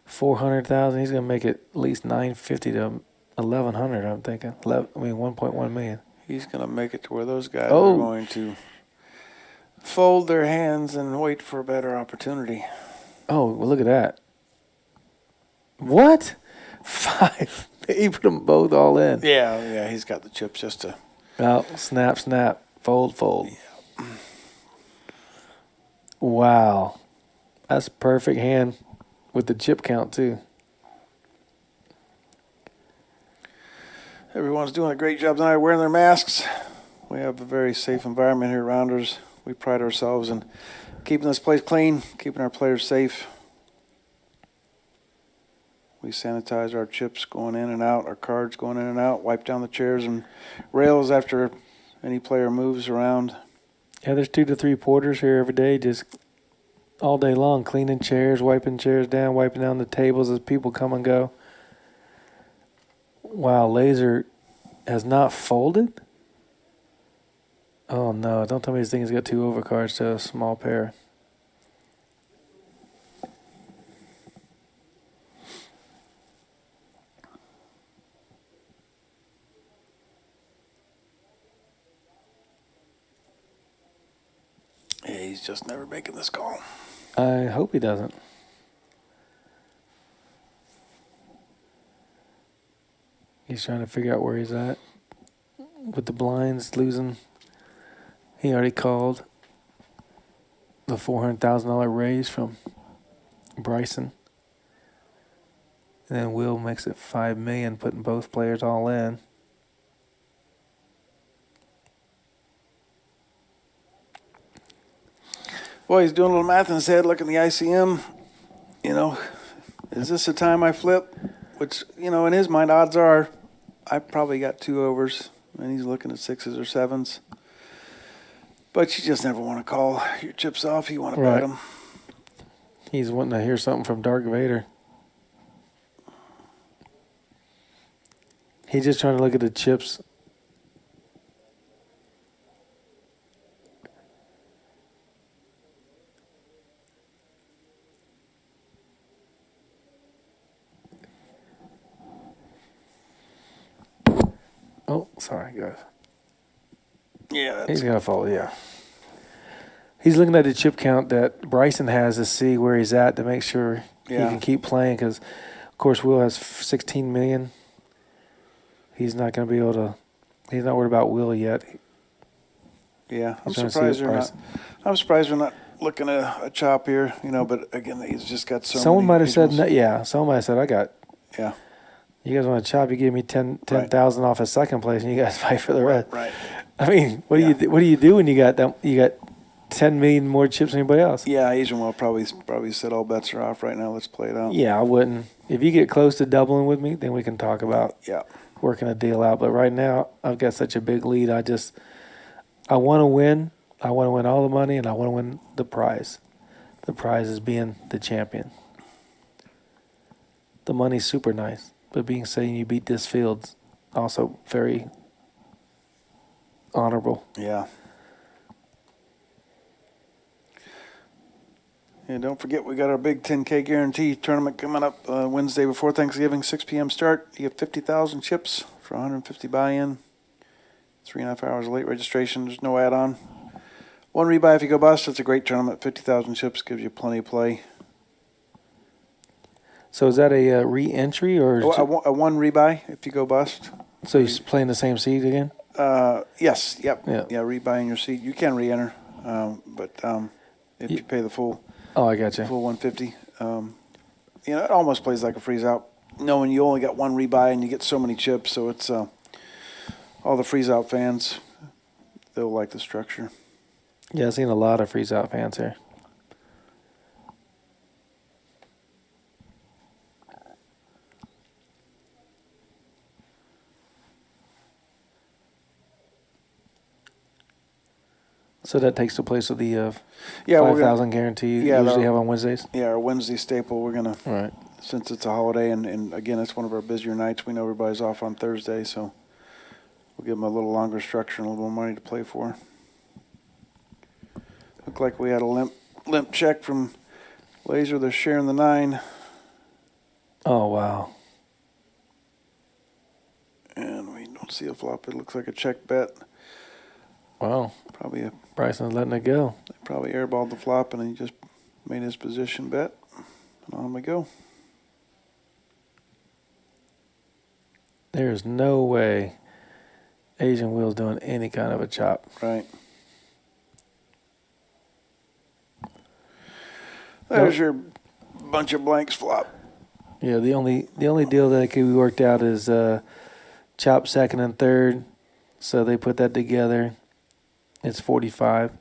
B: 400,000. He's going to make it at least 950 to 1,100, I'm thinking. 1.1 million.
A: He's going to make it to where those guys
B: Oh.
A: are going to fold their hands and wait for a better opportunity.
B: Oh, well, look at that. What? 5. He put them both all in.
A: Yeah, he's got the chips just to.
B: Oh, snap, snap, fold, fold. Yeah. Wow. That's a perfect hand with the chip count, too.
A: Everyone's doing a great job tonight wearing their masks. We have a very safe environment here at Rounders. We pride ourselves in keeping this place clean, keeping our players safe. We sanitize our chips going in and out, our cards going in and out, wipe down the chairs and rails after any player moves around.
B: Yeah, there's 2 to 3 porters here every day, just all day long, cleaning chairs, wiping chairs down, wiping down the tables as people come and go. Wow, Lazar has not folded? Oh, no. Don't tell me this thing has got 2 overcards to a small pair.
A: Yeah, he's just never making this call.
B: I hope he doesn't. He's trying to figure out where he's at. With the blinds losing, he already called the $400,000 raise from Bryson. And then Will makes it $5 million, putting both players all in.
A: Boy, he's doing a little math in his head, looking at the ICM. You know, is this the time I flip? Which, you know, in his mind, odds are I probably got 2 overs, and he's looking at 6s or 7s. But you just never want to call your chips off. You want to bet them.
B: He's wanting to hear something from Dark Vader. He's just trying to look at the chips. Oh, sorry, guys.
A: Yeah,
B: He's going to fall, yeah. He's looking at the chip count that Bryson has to see where he's at to make sure he can keep playing because, of course, Will has 16 million. He's not going to be able to – he's not worried about Will yet.
A: Yeah, I'm surprised we're not looking at a chop here, you know, but, again, he's just got so
B: Someone
A: many
B: might have said,
A: visuals.
B: someone might have said, I got –
A: Yeah.
B: You guys want to chop? You give me 10,000 off of second place, and you guys fight for the rest.
A: Right.
B: I mean, what do you do when you got 10 million more chips than anybody else?
A: Yeah, Asian will probably said all bets are off right now. Let's play it out.
B: Yeah, I wouldn't. If you get close to doubling with me, then we can talk about working a deal out. But right now, I've got such a big lead. I want to win. I want to win all the money, and I want to win the prize. The prize is being the champion. The money's super nice. But saying you beat this field's also very honorable.
A: Yeah. And don't forget, we got our big 10K guarantee tournament coming up Wednesday before Thanksgiving, 6 p.m. start. You get 50,000 chips for 150 buy-in. 3.5 hours late registration. There's no add-on. 1 rebuy if you go bust. It's a great tournament. 50,000 chips gives you plenty of play.
B: So is that a re-entry or
A: A 1 rebuy if you go bust.
B: So he's playing the same seed again?
A: Yes. Yep.
B: Yeah.
A: Yeah. Rebuying your seat. You can re-enter, but if you pay the full.
B: Oh, I got you.
A: Full 150. You know, it almost plays like a freeze out, knowing you only got one rebuy and you get so many chips. So it's all the freeze out fans, they'll like the structure.
B: Yeah, I've seen a lot of freeze out fans here. So that takes the place of the
A: Yeah, we're gonna-
B: 5,000 guarantee you
A: Yeah,
B: usually
A: the-
B: have on Wednesdays?
A: Yeah, our Wednesday staple, we're going to,
B: All right.
A: since it's a holiday, and again, it's one of our busier nights, we know everybody's off on Thursday, so we'll give them a little longer structure and a little more money to play for. Looked like we had a limp check from Lazar. They're sharing the 9.
B: Oh, wow.
A: And we don't see a flop. It looks like a check bet.
B: Wow.
A: Probably
B: Bryson's letting it go.
A: airballed the flop, and he just made his position bet. And on we go.
B: There's no way Asian Will's doing any kind of a chop.
A: Right. There's your bunch of blanks flop.
B: Yeah, the only deal that could be worked out is chop second and third. So they put that together. It's 45.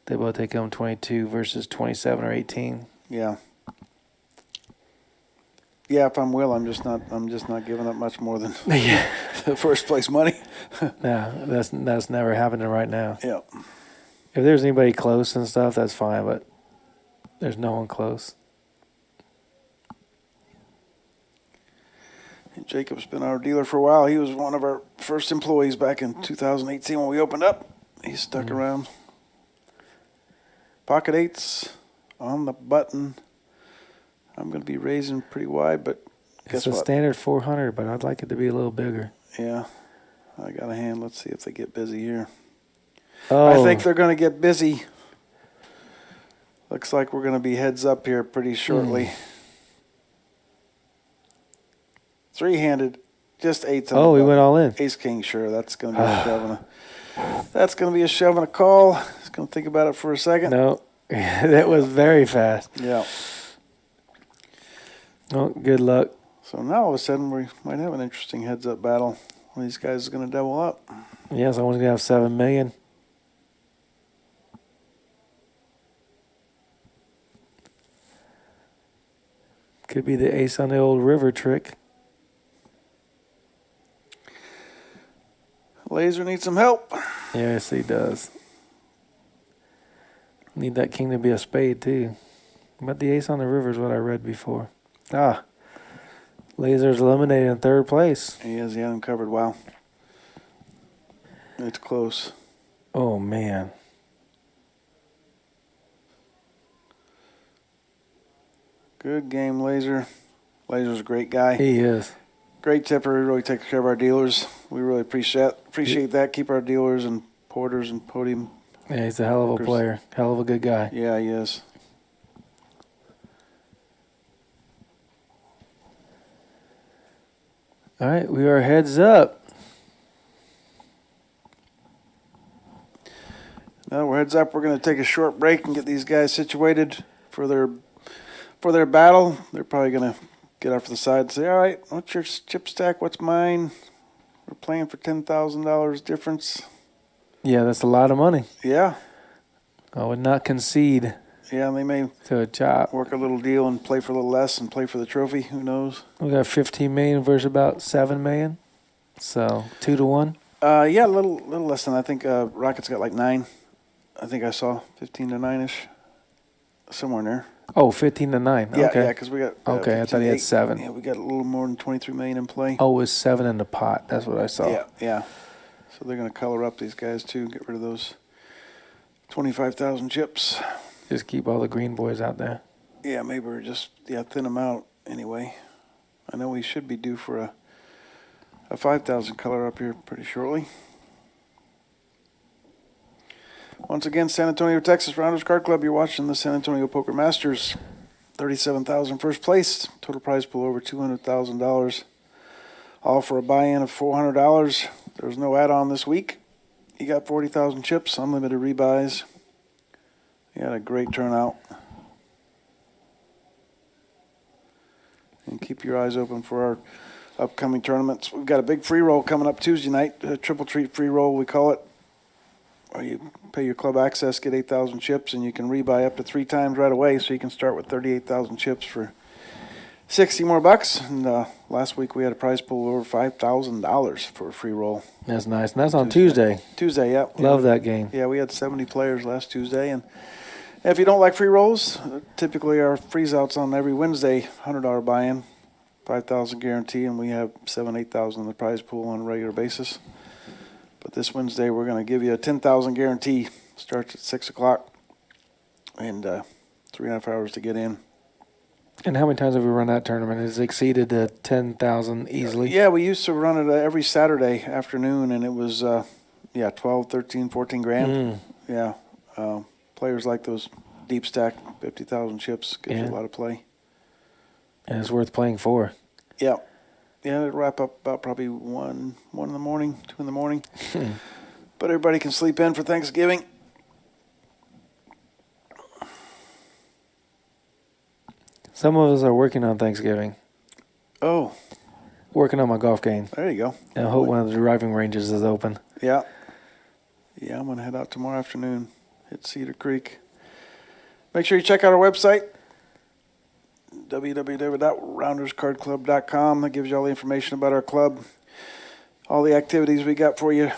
B: They both take home 22 versus 27 or 18.
A: Yeah. Yeah, if I'm Will, I'm just not giving up much more than the first place money.
B: No, that's never happening right now.
A: Yeah.
B: If there's anybody close and stuff, that's fine, but there's no one close.
A: And Jacob's been our dealer for a while. He was one of our first employees back in 2018 when we opened up. He stuck around. Pocket 8s on the button. I'm going to be raising pretty wide, but
B: It's
A: guess
B: a
A: what?
B: standard 400, but I'd like it to be a little bigger.
A: Yeah. I got a hand. Let's see if they get busy here.
B: Oh,
A: I think they're going to get busy. Looks like we're going to be heads up here pretty shortly. Three-handed, just 8s.
B: Oh, we went all in.
A: Ace King, sure. That's going to be a shove and a. That's going to be a shove and a call. Just going to think about it for a second.
B: No, that was very fast.
A: Yeah.
B: Oh, good luck.
A: So now all of a sudden we might have an interesting heads-up battle. One of these guys is going to double up.
B: Yeah, someone's going to have 7 million. Could be the ace on the old river trick.
A: Lazar needs some help.
B: Yes, he does. Need that king to be a spade, too. But the ace on the river is what I read before. Ah. Lazar's eliminated in third place.
A: He has the uncovered. Wow. It's close.
B: Oh, man.
A: Good game, Lazar. Lazar's a great guy.
B: He is.
A: Great tipper. He really takes care of our dealers. We really appreciate that. Keep our dealers and porters and podium.
B: Yeah, he's a hell of a
A: Workers.
B: player. Hell of a good guy.
A: Yeah, he is.
B: All right, we are heads up.
A: Now we're heads up. We're going to take a short break and get these guys situated for their battle. They're probably going to get off to the side and say, all right, what's your chip stack? What's mine? We're playing for $10,000 difference.
B: Yeah, that's a lot of money.
A: Yeah.
B: I would not concede
A: Yeah, they may
B: to a chop.
A: work a little deal and play for a little less and play for the trophy. Who knows?
B: We got 15 million versus about 7 million. So 2 to 1.
A: Yeah, a little less than. I think Rocket's got like 9. I think I saw 15 to 9-ish. Somewhere in there.
B: Oh, 15 to 9.
A: Yeah,
B: Okay.
A: yeah, because we got.
B: Okay, I thought he had
A: 8.
B: 7.
A: Yeah, we got a little more than 23 million in play.
B: Oh, it was 7 in the pot. That's what I saw.
A: Yeah, yeah. So they're going to color up these guys too. Get rid of those 25,000 chips.
B: Just keep all the green boys out there.
A: Yeah, maybe we're just thin them out anyway. I know we should be due for a 5,000 color up here pretty shortly. Once again, San Antonio, Texas Rounders Card Club. You're watching the San Antonio Poker Masters. 37,000 first place. Total prize pool over $200,000. All for a buy-in of $400. There's no add-on this week. You got 40,000 chips, unlimited rebuys. You had a great turnout. and keep your eyes open for our upcoming tournaments. We've got a big free roll coming up Tuesday night, a triple treat free roll, we call it. Or you pay your club access, get 8,000 chips, and you can rebuy up to 3 times right away, so you can start with 38,000 chips for 60 more bucks. And last week we had a prize pool of over $5,000 for a free roll.
B: That's nice. And that's on Tuesday.
A: Tuesday, yep.
B: Love that game.
A: Yeah, we had 70 players last Tuesday. And if you don't like free rolls, typically our freeze outs on every Wednesday, $100 buy-in, 5,000 guarantee, and we have 8,000 in the prize pool on a regular basis. But this Wednesday we're going to give you a 10,000 guarantee. Starts at 6 o'clock, and 3.5 hours to get in.
B: And how many times have we run that tournament? Has it exceeded the 10,000 easily?
A: Yeah, we used to run it every Saturday afternoon, and it was 12, 13, 14 grand. Yeah, players like those deep stack 50,000 chips gives you a lot of play.
B: And it's worth playing for.
A: Yeah, it'll wrap up about probably 1 in the morning, 2 in the morning. But everybody can sleep in for Thanksgiving.
B: Some of us are working on Thanksgiving.
A: Oh,
B: Working on my golf game.
A: there you go.
B: And I hope one of the driving ranges is open.
A: Yeah, I'm going to head out tomorrow afternoon, hit Cedar Creek. Make sure you check out our website, www.rounderscardclub.com. That gives you all the information about our club, all the activities we got for you.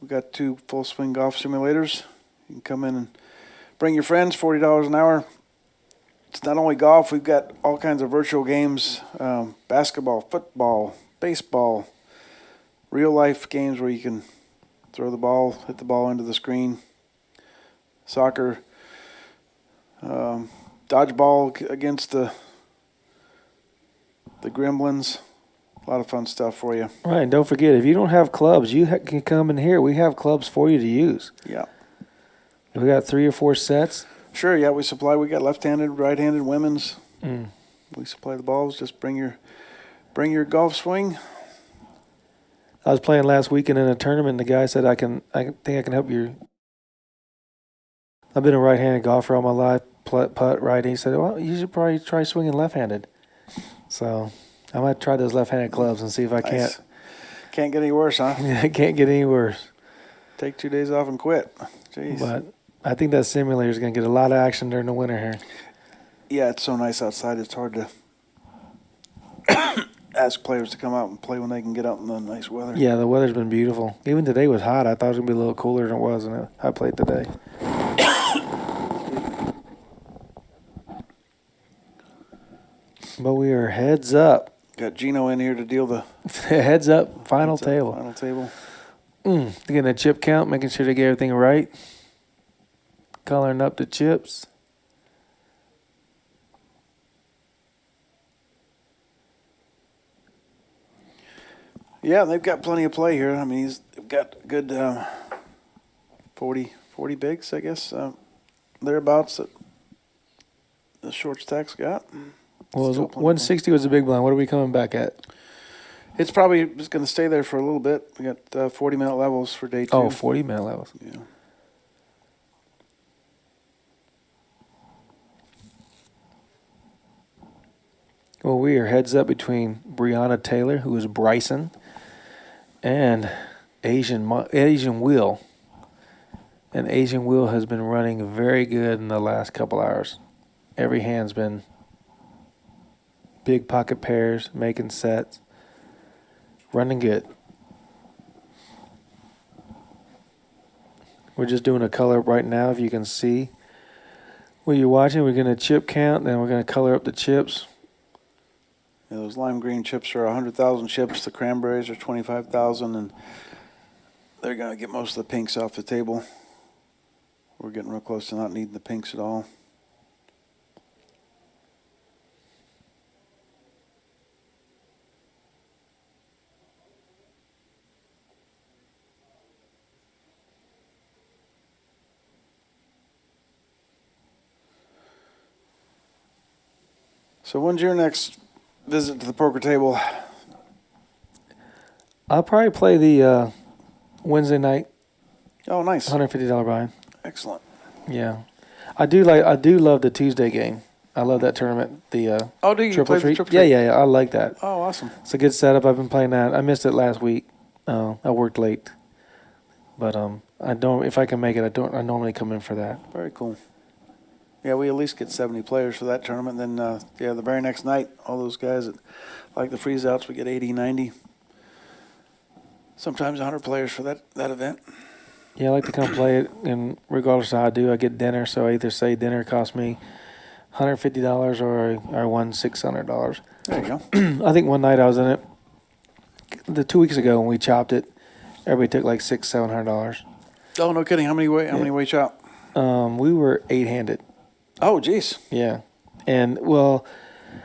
A: We got 2 full swing golf simulators. You can come in and bring your friends, $40 an hour. It's not only golf, we've got all kinds of virtual games, basketball, football, baseball, real life games where you can throw the ball, hit the ball into the screen, soccer, dodgeball against the Gremlins. A lot of fun stuff for you.
B: Right, and don't forget, if you don't have clubs, you can come in here. We have clubs for you to use.
A: Yeah.
B: We got 3 or 4 sets.
A: Sure, yeah, we got left-handed, right-handed, women's. We supply the balls. Just bring your golf swing.
B: I was playing last weekend in a tournament, and the guy said, I think I can help you. I've been a right-handed golfer all my life, putt right. And he said, well, you should probably try swinging left-handed. So I might try those left-handed clubs and see if I
A: Nice. Can't get any worse, huh?
B: I can't get any worse.
A: Take 2 days off and quit. Jeez.
B: But I think that simulator is going to get a lot of action during the winter here.
A: Yeah, it's so nice outside. It's hard to ask players to come out and play when they can get out in the nice weather.
B: Yeah, the weather's been beautiful. Even today was hot. I thought it was going to be a little cooler than it was, and I played today. But we are heads up.
A: Got Gino in here to deal the
B: Heads up, final table.
A: Final table.
B: Getting a chip count, making sure they get everything right. Coloring up the chips.
A: Yeah, they've got plenty of play here. I mean, they've got good 40 bigs, I guess, thereabouts that the short stack's got.
B: Well,
A: Still plenty
B: 160 was a big blind. What are we coming back at?
A: It's probably just going to stay there for a little bit. We got 40-minute levels for day 2.
B: Oh, 40-minute levels.
A: Yeah.
B: Well, we are heads up between Breonna Taylor, who is Bryson, and Asian Will. And Asian Will has been running very good in the last couple hours. Every hand's been big pocket pairs, making sets, running good. We're just doing a color up right now, if you can see. What you're watching, we're going to chip count, then we're going to color up the chips.
A: Yeah, those lime green chips are 100,000 chips. The cranberries are 25,000, and they're going to get most of the pinks off the table. We're getting real close to not needing the pinks at all. So when's your next visit to the poker table?
B: I'll probably play the Wednesday night
A: Oh, nice.
B: $150 buy-in.
A: Excellent.
B: Yeah, I do love the Tuesday game. I love that tournament. The
A: Oh, do you
B: triple
A: play the
B: treat?
A: triple
B: Yeah,
A: treat?
B: yeah, yeah. I like that.
A: Oh, awesome.
B: It's a good setup. I've been playing that. I missed it last week. I worked late, but I don't. If I can make it, I don't. I normally come in for that.
A: Very cool. Yeah, we at least get 70 players for that tournament. Then, the very next night, all those guys that like the freeze outs, we get 80, 90. Sometimes 100 players for that event.
B: Yeah, I like to come play it, and regardless of how I do, I get dinner. So I either say dinner cost me $150 or I won $600.
A: There you go.
B: I think one night I was in it. 2 weeks ago when we chopped it, everybody took like $600-700.
A: Oh, no kidding. How many way chop?
B: We were 8-handed.
A: Oh, geez.
B: Yeah, and well,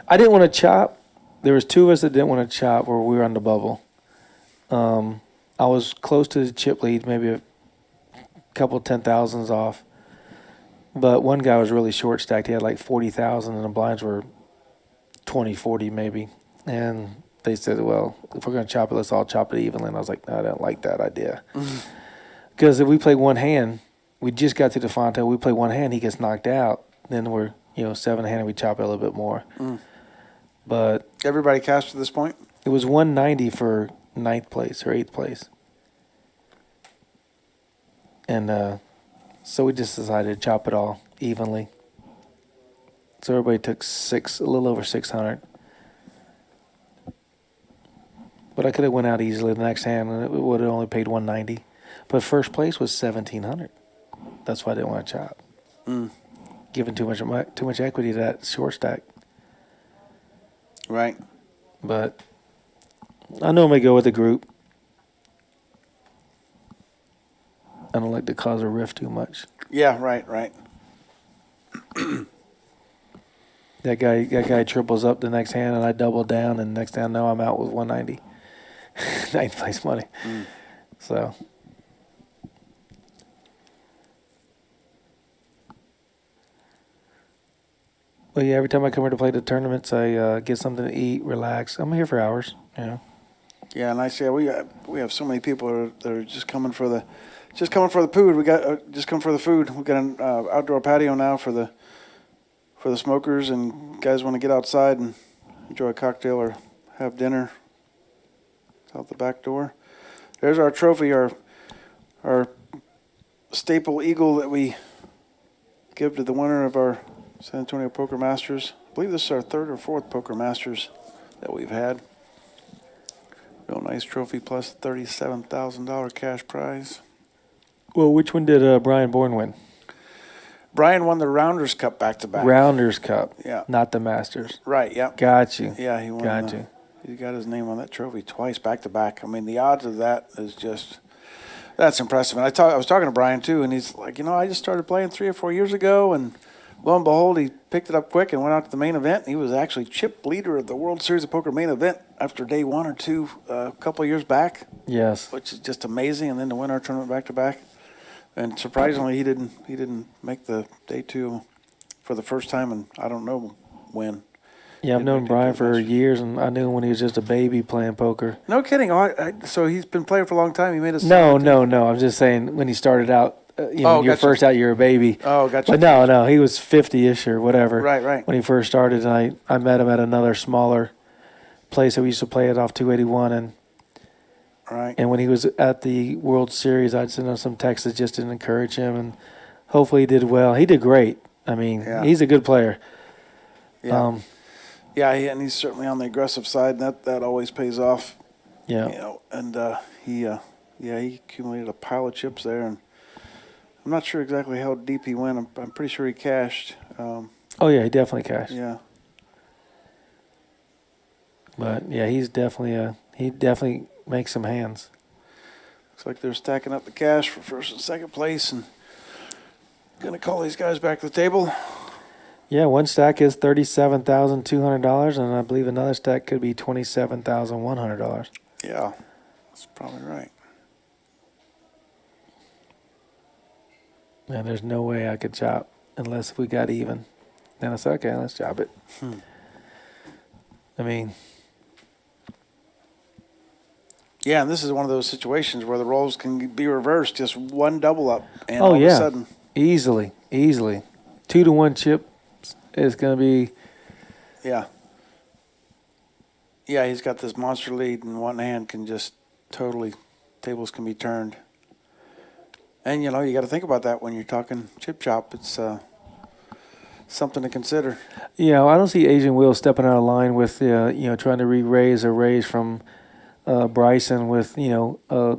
B: I didn't want to chop. There was 2 of us that didn't want to chop, where we were on the bubble. I was close to the chip lead, maybe a couple 10,000s off. But one guy was really short stacked. He had like 40,000, and the blinds were 20, 40 maybe. And they said, well, if we're going to chop it, let's all chop it evenly. And I was like, no, I don't like that idea. Because if we play one hand, we just got to the Fontaine, we play one hand, he gets knocked out. Then we're, 7-handed, we chop it a little bit more. But
A: Everybody cast to this point?
B: it was 190 for 9th place or 8th place. And so we just decided to chop it all evenly. So everybody took a little over 600. But I could have went out easily the next hand, and it would have only paid 190. But first place was 1,700. That's why I didn't want to chop. Giving too much equity to that short stack.
A: Right.
B: But I normally go with the group. I don't like to cause a rift too much.
A: Yeah, right.
B: That guy triples up the next hand, and I double down, and next thing I know, I'm out with 190. 9th place money. So. Well, yeah, every time I come here to play the tournaments, I get something to eat, relax. I'm here for hours,
A: Yeah, and I say we have so many people that are just coming for the food. We got just come for the food. We got an outdoor patio now for the smokers, and guys want to get outside and enjoy a cocktail or have dinner. It's out the back door. There's our trophy, our staple eagle that we give to the winner of our San Antonio Poker Masters. I believe this is our 3rd or 4th Poker Masters that we've had. Real nice trophy plus $37,000 cash prize.
B: Well, which one did Brian Bourne win?
A: Brian won the Rounders Cup back-to-back.
B: Rounders Cup.
A: Yeah.
B: Not the Masters.
A: Right, yeah.
B: Got you.
A: Yeah, he won.
B: Got you.
A: He got his name on that trophy twice back-to-back. I mean, the odds of that is just, that's impressive. And I was talking to Brian, too, and he's like, I just started playing 3 or 4 years ago, and lo and behold, he picked it up quick and went out to the main event. He was actually chip leader of the World Series of Poker main event after day 1 or 2 a couple of years back.
B: Yes.
A: Which is just amazing. And then to win our tournament back-to-back. And surprisingly, he didn't make the day 2 for the first time, and I don't know when.
B: Yeah, I've known Brian for years, and I knew him when he was just a baby playing poker.
A: No kidding. So he's been playing for a long time. He made us.
B: No. I'm just saying when he started out, you're
A: gotcha.
B: first out, you're a baby.
A: Oh, gotcha.
B: But no, he was 50-ish or whatever.
A: Right.
B: When he first started, and I met him at another smaller place that we used to play at off 281, and
A: Right.
B: And when he was at the World Series, I'd send him some texts just to encourage him, and hopefully he did well. He did great. I mean, he's a good player.
A: Yeah. And he's certainly on the aggressive side, and that always pays off.
B: Yeah.
A: And he accumulated a pile of chips there, and I'm not sure exactly how deep he went. I'm pretty sure he cashed.
B: He definitely cashed.
A: Yeah.
B: But yeah, he definitely makes some hands.
A: Looks like they're stacking up the cash for first and second place, and gonna call these guys back to the table.
B: Yeah, one stack is $37,200, and I believe another stack could be $27,100.
A: Yeah, that's probably right.
B: And there's no way I could chop unless we got even. Then I said, okay, let's chop it. I mean,
A: yeah, and this is one of those situations where the roles can be reversed. Just one double up, and all of a sudden,
B: easily 2-to-1 chip, is going to be.
A: Yeah. Yeah, he's got this monster lead, and one hand can just totally, tables can be turned. And, you know, you got to think about that when you're talking chip chop. It's something to consider.
B: Yeah, I don't see Asian Will stepping out of line with, trying to re-raise a raise from Bryson with, a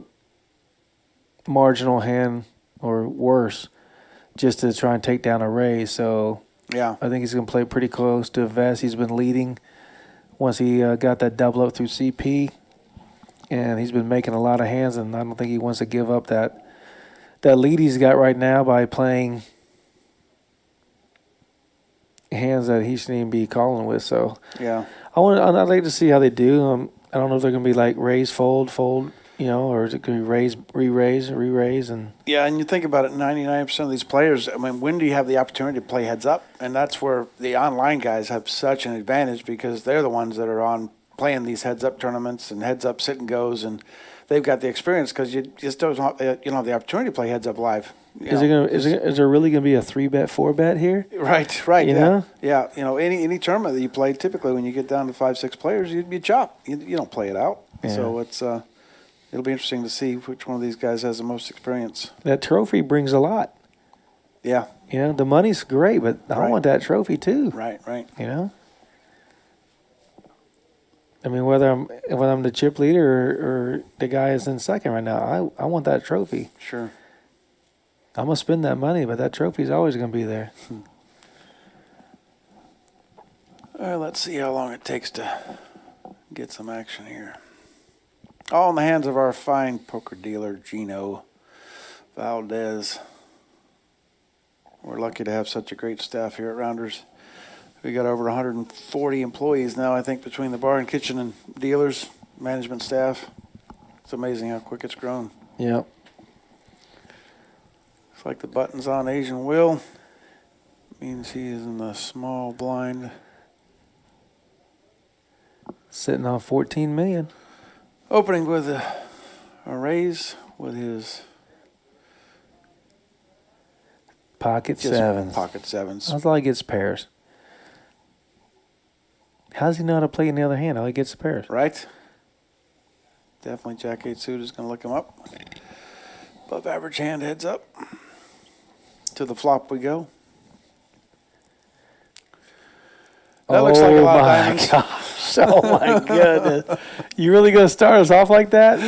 B: marginal hand or worse just to try and take down a raise. So
A: Yeah.
B: I think he's going to play pretty close to Vest. He's been leading once he got that double up through CP. And he's been making a lot of hands, and I don't think he wants to give up that lead he's got right now by playing hands that he shouldn't even be calling with. So
A: Yeah.
B: I'd like to see how they do. I don't know if they're going to be like raise, fold, or is it going to be raise, re-raise, and
A: Yeah, and you think about it, 99% of these players, I mean, when do you have the opportunity to play heads up? And that's where the online guys have such an advantage because they're the ones that are on playing these heads up tournaments and heads up sit and goes, and they've got the experience because you just don't have the opportunity to play heads up live.
B: is there really going to be a 3-bet, 4-bet here?
A: Right.
B: You
A: yeah.
B: know?
A: Yeah, any tournament that you play, typically when you get down to 5-6 players, you chop. You don't play it out.
B: Yeah.
A: So it'll be interesting to see which one of these guys has the most experience.
B: That trophy brings a lot.
A: Yeah.
B: The money's great, but I
A: Right.
B: want that trophy too.
A: Right.
B: I mean, whether I'm the chip leader or the guy is in second right now, I want that trophy.
A: Sure.
B: I'm gonna spend that money, but that trophy's always gonna be there.
A: All right, let's see how long it takes to get some action here. All in the hands of our fine poker dealer, Gino Valdez. We're lucky to have such a great staff here at Rounders. We got over 140 employees now, I think, between the bar and kitchen and dealers, management staff. It's amazing how quick it's grown.
B: Yep.
A: It's like the buttons on Asian Will. Means he is in the small blind.
B: Sitting on 14 million.
A: Opening with a raise with his
B: Pocket
A: just
B: sevens.
A: pocket sevens.
B: That's all he gets pairs. How does he know how to play in the other hand? All he gets the pairs.
A: Right? Definitely Jack 8 suit is going to look him up. Above average hand, heads up. To the flop we go. That looks like a lot of diamonds.
B: Gosh. Oh my goodness. You really gonna start us off like that?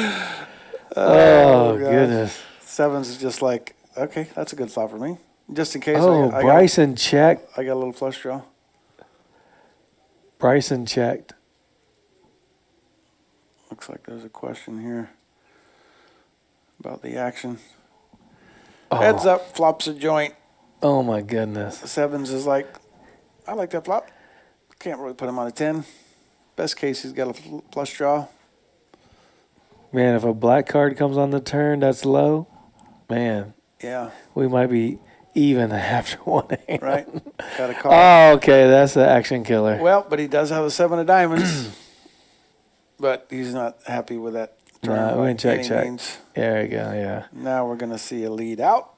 B: Oh
A: gosh.
B: goodness.
A: Sevens is just like, okay, that's a good flop for me. Just in case
B: Oh, Bryson checked.
A: I got a little flush draw.
B: Bryson checked.
A: Looks like there's a question here about the action.
B: Oh.
A: Heads up, flops a joint.
B: Oh my goodness.
A: Sevens is like, I like that flop. Can't really put him on a 10. Best case, he's got a flush draw.
B: Man, if a black card comes on the turn, that's low. Man,
A: Yeah,
B: we might be even after one hand.
A: right. Got a call.
B: Oh, okay, that's the action killer.
A: Well, but he does have a 7 of diamonds. But he's not happy with that turn.
B: Nah,
A: by
B: we can check,
A: any
B: check.
A: means.
B: There you go, yeah.
A: Now we're going to see a lead out.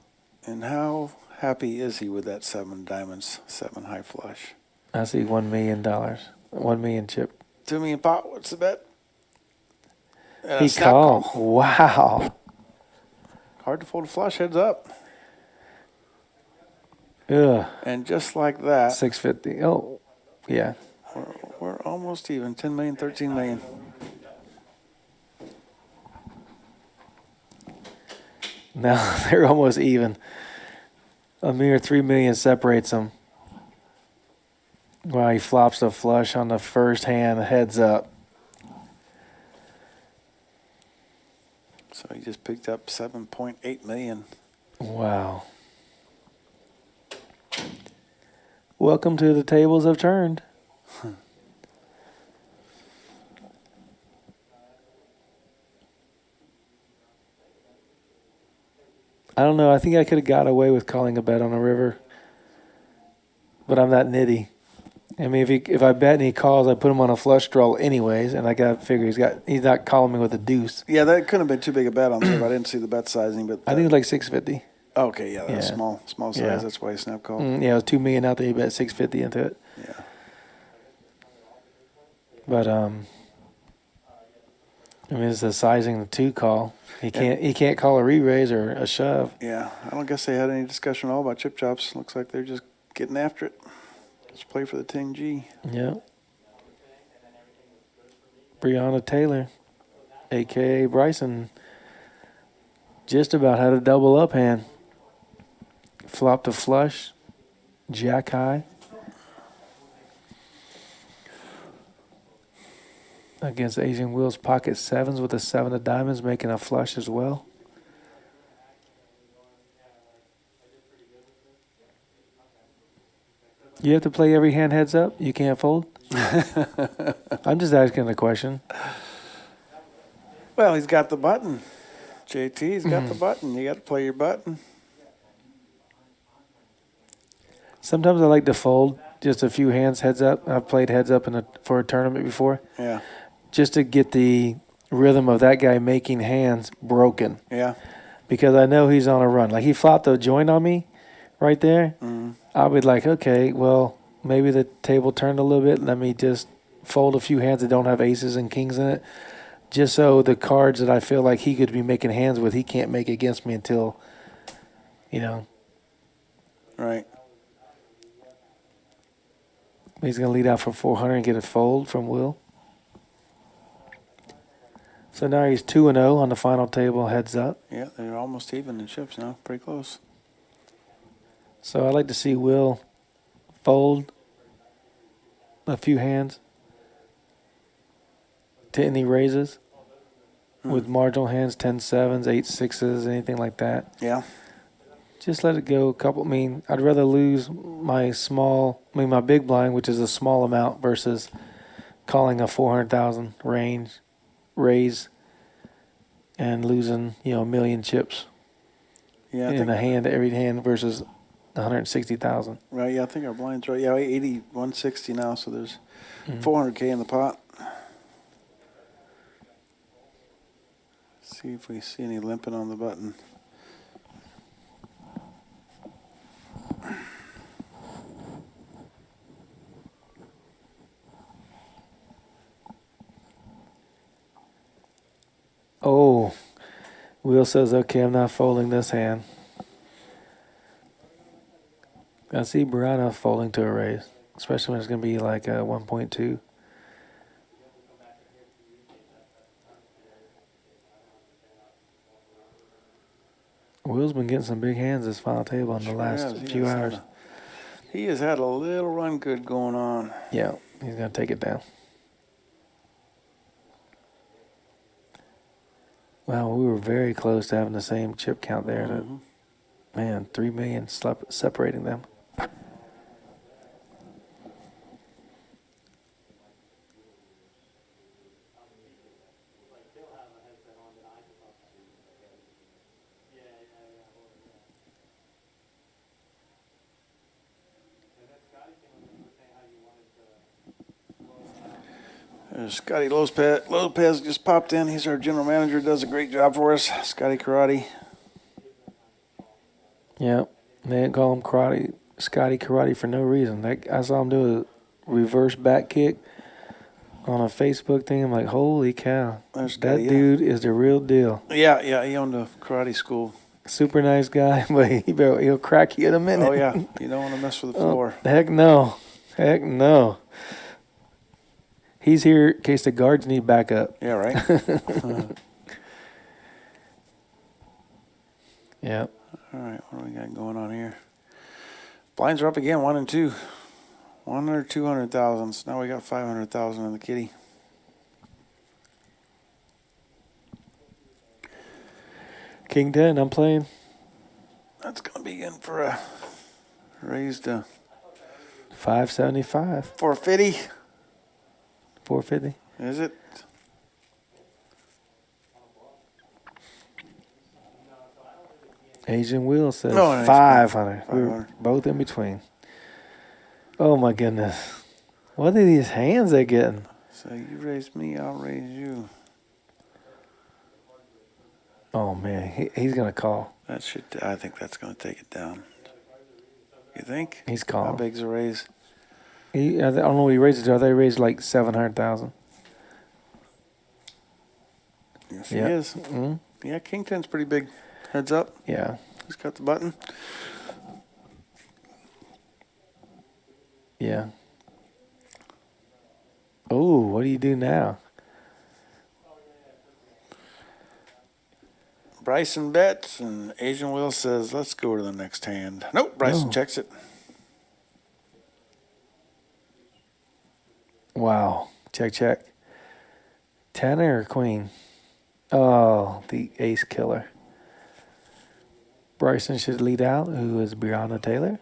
A: And how happy is he with that 7 diamonds, 7 high flush?
B: I see $1 million. 1 million chip.
A: 2 million pot. What's the bet?
B: He
A: Snap
B: called.
A: call.
B: Wow.
A: Hard to fold a flush, heads up.
B: Ugh.
A: And just like that,
B: 650. Oh, yeah.
A: we're almost even. 10 million, 13 million.
B: Now they're almost even. A mere 3 million separates them. Wow, he flops the flush on the first hand, heads up.
A: So he just picked up 7.8 million.
B: Wow. Welcome to the tables have turned. I don't know. I think I could have got away with calling a bet on a river. But I'm not nitty. I mean, if I bet and he calls, I put him on a flush draw anyways, and I got to figure he's not calling me with a deuce.
A: Yeah, that couldn't have been too big a bet on there. I didn't see the bet sizing, but
B: I think it's like 650.
A: Okay, yeah, that's
B: Yeah.
A: small size.
B: Yeah.
A: That's why he snap called.
B: Yeah, it was $2 million out there. He bet 650 into it.
A: Yeah.
B: But I mean, it's a sizing the 2 call. He can't call a re-raise or a shove.
A: Yeah, I don't guess they had any discussion at all about chip chops. Looks like they're just getting after it. Let's play for the 10G.
B: Yeah. Breonna Taylor, a.k.a. Bryson, just about had a double up hand. Flopped a flush, jack high. Against Asian Will's pocket sevens with a 7 of diamonds, making a flush as well. You have to play every hand heads up? You can't fold? I'm just asking a question.
A: Well, he's got the button. JT's got the button. You got to play your button.
B: Sometimes I like to fold just a few hands heads up. I've played heads up for a tournament before.
A: Yeah.
B: Just to get the rhythm of that guy making hands broken.
A: Yeah.
B: Because I know he's on a run. Like he flopped a joint on me right there. I'll be like, okay, well, maybe the table turned a little bit. Let me just fold a few hands that don't have aces and kings in it. Just so the cards that I feel like he could be making hands with, he can't make against me until,
A: Right.
B: he's going to lead out for 400 and get a fold from Will. So now he's 2-0 on the final table, heads up.
A: Yeah, they're almost even in chips now. Pretty close.
B: So I'd like to see Will fold a few hands to any raises with marginal hands, 10-7s, 8-6s, anything like that.
A: Yeah.
B: Just let it go a couple. I mean, I'd rather lose my big blind, which is a small amount, versus calling a 400,000 raise and losing, a million chips
A: Yeah.
B: in a hand, every hand versus 160,000.
A: Right. Yeah, I think our blind's right. Yeah, 80, 160 now, so there's 400K in the pot. See if we see any limping on the button.
B: Oh, Will says, okay, I'm not folding this hand. I see Brianna folding to a raise, especially when it's going to be like a 1.2. Will's been getting some big hands this final table in the last few hours.
A: He has had a little run good going on.
B: Yeah, he's going to take it down. Wow, we were very close to having the same chip count there. Man, 3 million separating them.
A: There's Scotty Lopez. Lopez just popped in. He's our general manager. Does a great job for us. Scotty Karate.
B: Yeah, they didn't call him Scotty Karate for no reason. I saw him do a reverse back kick on a Facebook thing. I'm like, holy cow.
A: There's
B: That
A: Scotty,
B: dude is the real deal.
A: Yeah, he owned a karate school.
B: Super nice guy, but he'll crack you in a minute.
A: Oh, yeah. You don't want to mess with the floor.
B: Heck no. Heck no. He's here in case the guards need backup.
A: Yeah, right?
B: Yeah.
A: All right, what do we got going on here? Blinds are up again, 1 and 2. 100, 200,000. So now we got 500,000 in the kitty.
B: King 10, I'm playing.
A: That's going to be in for a raise to
B: 575.
A: 450.
B: 450.
A: Is it?
B: Asian Will says
A: No, no,
B: 500. We were
A: 500.
B: both in between. Oh my goodness. What are these hands they're getting?
A: So you raise me, I'll raise you.
B: Oh man, he's going to call.
A: That should. I think that's going to take it down. You think?
B: He's
A: How
B: calling.
A: big's the raise?
B: I don't know what he raised it to. I thought he raised like 700,000.
A: Yes,
B: Yeah.
A: he is.
B: Mm-hmm.
A: Yeah, King 10's pretty big. Heads up.
B: Yeah.
A: He's got the button.
B: Yeah. Oh, what do you do now?
A: Bryson bets, and Asian Will says, let's go to the next hand. Nope, Bryson
B: No.
A: checks it.
B: Wow. Check, check. Tenor or queen? Oh, the ace killer. Bryson should lead out. Who is Breonna Taylor?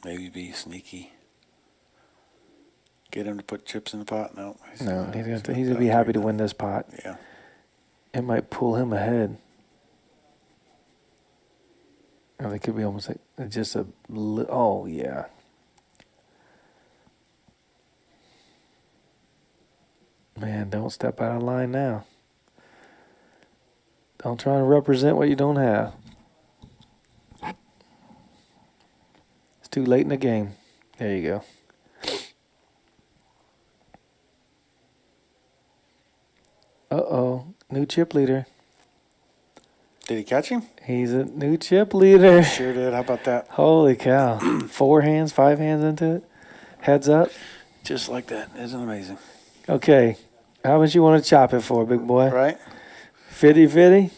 A: Maybe be sneaky. Get him to put chips in the pot. No.
B: No, he's gonna be happy to win this pot.
A: Yeah.
B: It might pull him ahead. Or they could be almost like just a. Oh yeah. Man, don't step out of line now. Don't try to represent what you don't have. It's too late in the game. There you go. Uh-oh. New chip leader.
A: Did he catch him?
B: He's a new chip leader.
A: Sure did. How about that?
B: Holy cow. 4 hands, 5 hands into it. Heads up.
A: Just like that. Isn't it amazing?
B: Okay. How much you want to chop it for, big boy?
A: Right?
B: 50-50?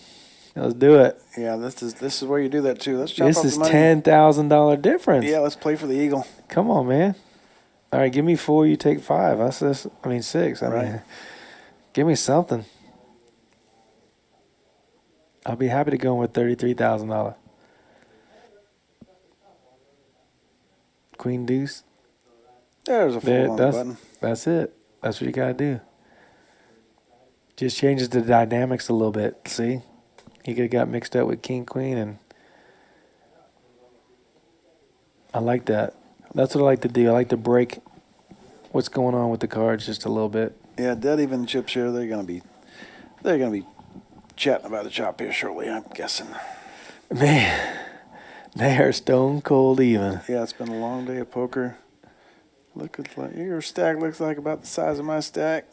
B: Let's do it.
A: Yeah, this is where you do that too. Let's chop
B: This
A: off
B: is
A: the money.
B: $10,000 difference.
A: Yeah, let's play for the Eagle.
B: Come on, man. All right, give me 4, you take 5. That's this. I mean 6. I
A: Right.
B: mean, give me something. I'll be happy to go with $33,000. Queen deuce.
A: There's a
B: There,
A: fold on the button.
B: that's it. That's what you gotta do. Just changes the dynamics a little bit. See, he could have got mixed up with king queen, and I like that. That's what I like to do. I like to break what's going on with the cards just a little bit.
A: Yeah, dead even chips here. They're gonna be chatting about the chop here shortly. I'm guessing.
B: Man, they are stone cold even.
A: Yeah, it's been a long day of poker. Your stack looks like about the size of my stack.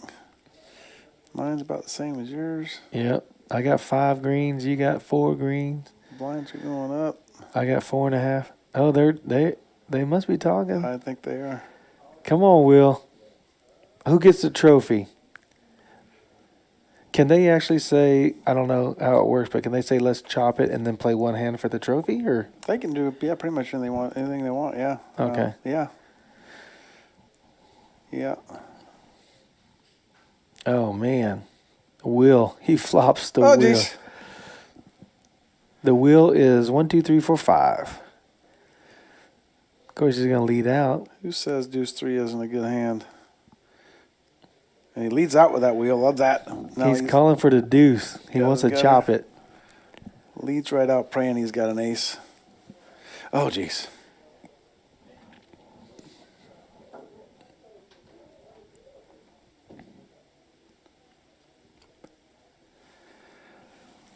A: Mine's about the same as yours.
B: Yep, I got 5 greens. You got 4 greens.
A: Blinds are going up.
B: I got 4.5. Oh, they must be talking.
A: I think they are.
B: Come on, Will. Who gets the trophy? Can they actually say, I don't know how it works, but can they say let's chop it and then play one hand for the trophy? Or
A: They can do pretty much anything they want. Yeah.
B: Okay.
A: Yeah. Yeah.
B: oh man, Will, he flops the
A: Oh,
B: wheel.
A: jeez.
B: The wheel is 1, 2, 3, 4, 5. Of course, he's gonna lead out.
A: Who says deuce 3 isn't a good hand? And he leads out with that wheel. Love that. No,
B: he's calling for the deuce. He
A: Got
B: wants
A: it,
B: to
A: got
B: chop
A: it.
B: it.
A: Leads right out praying he's got an ace. Oh, jeez.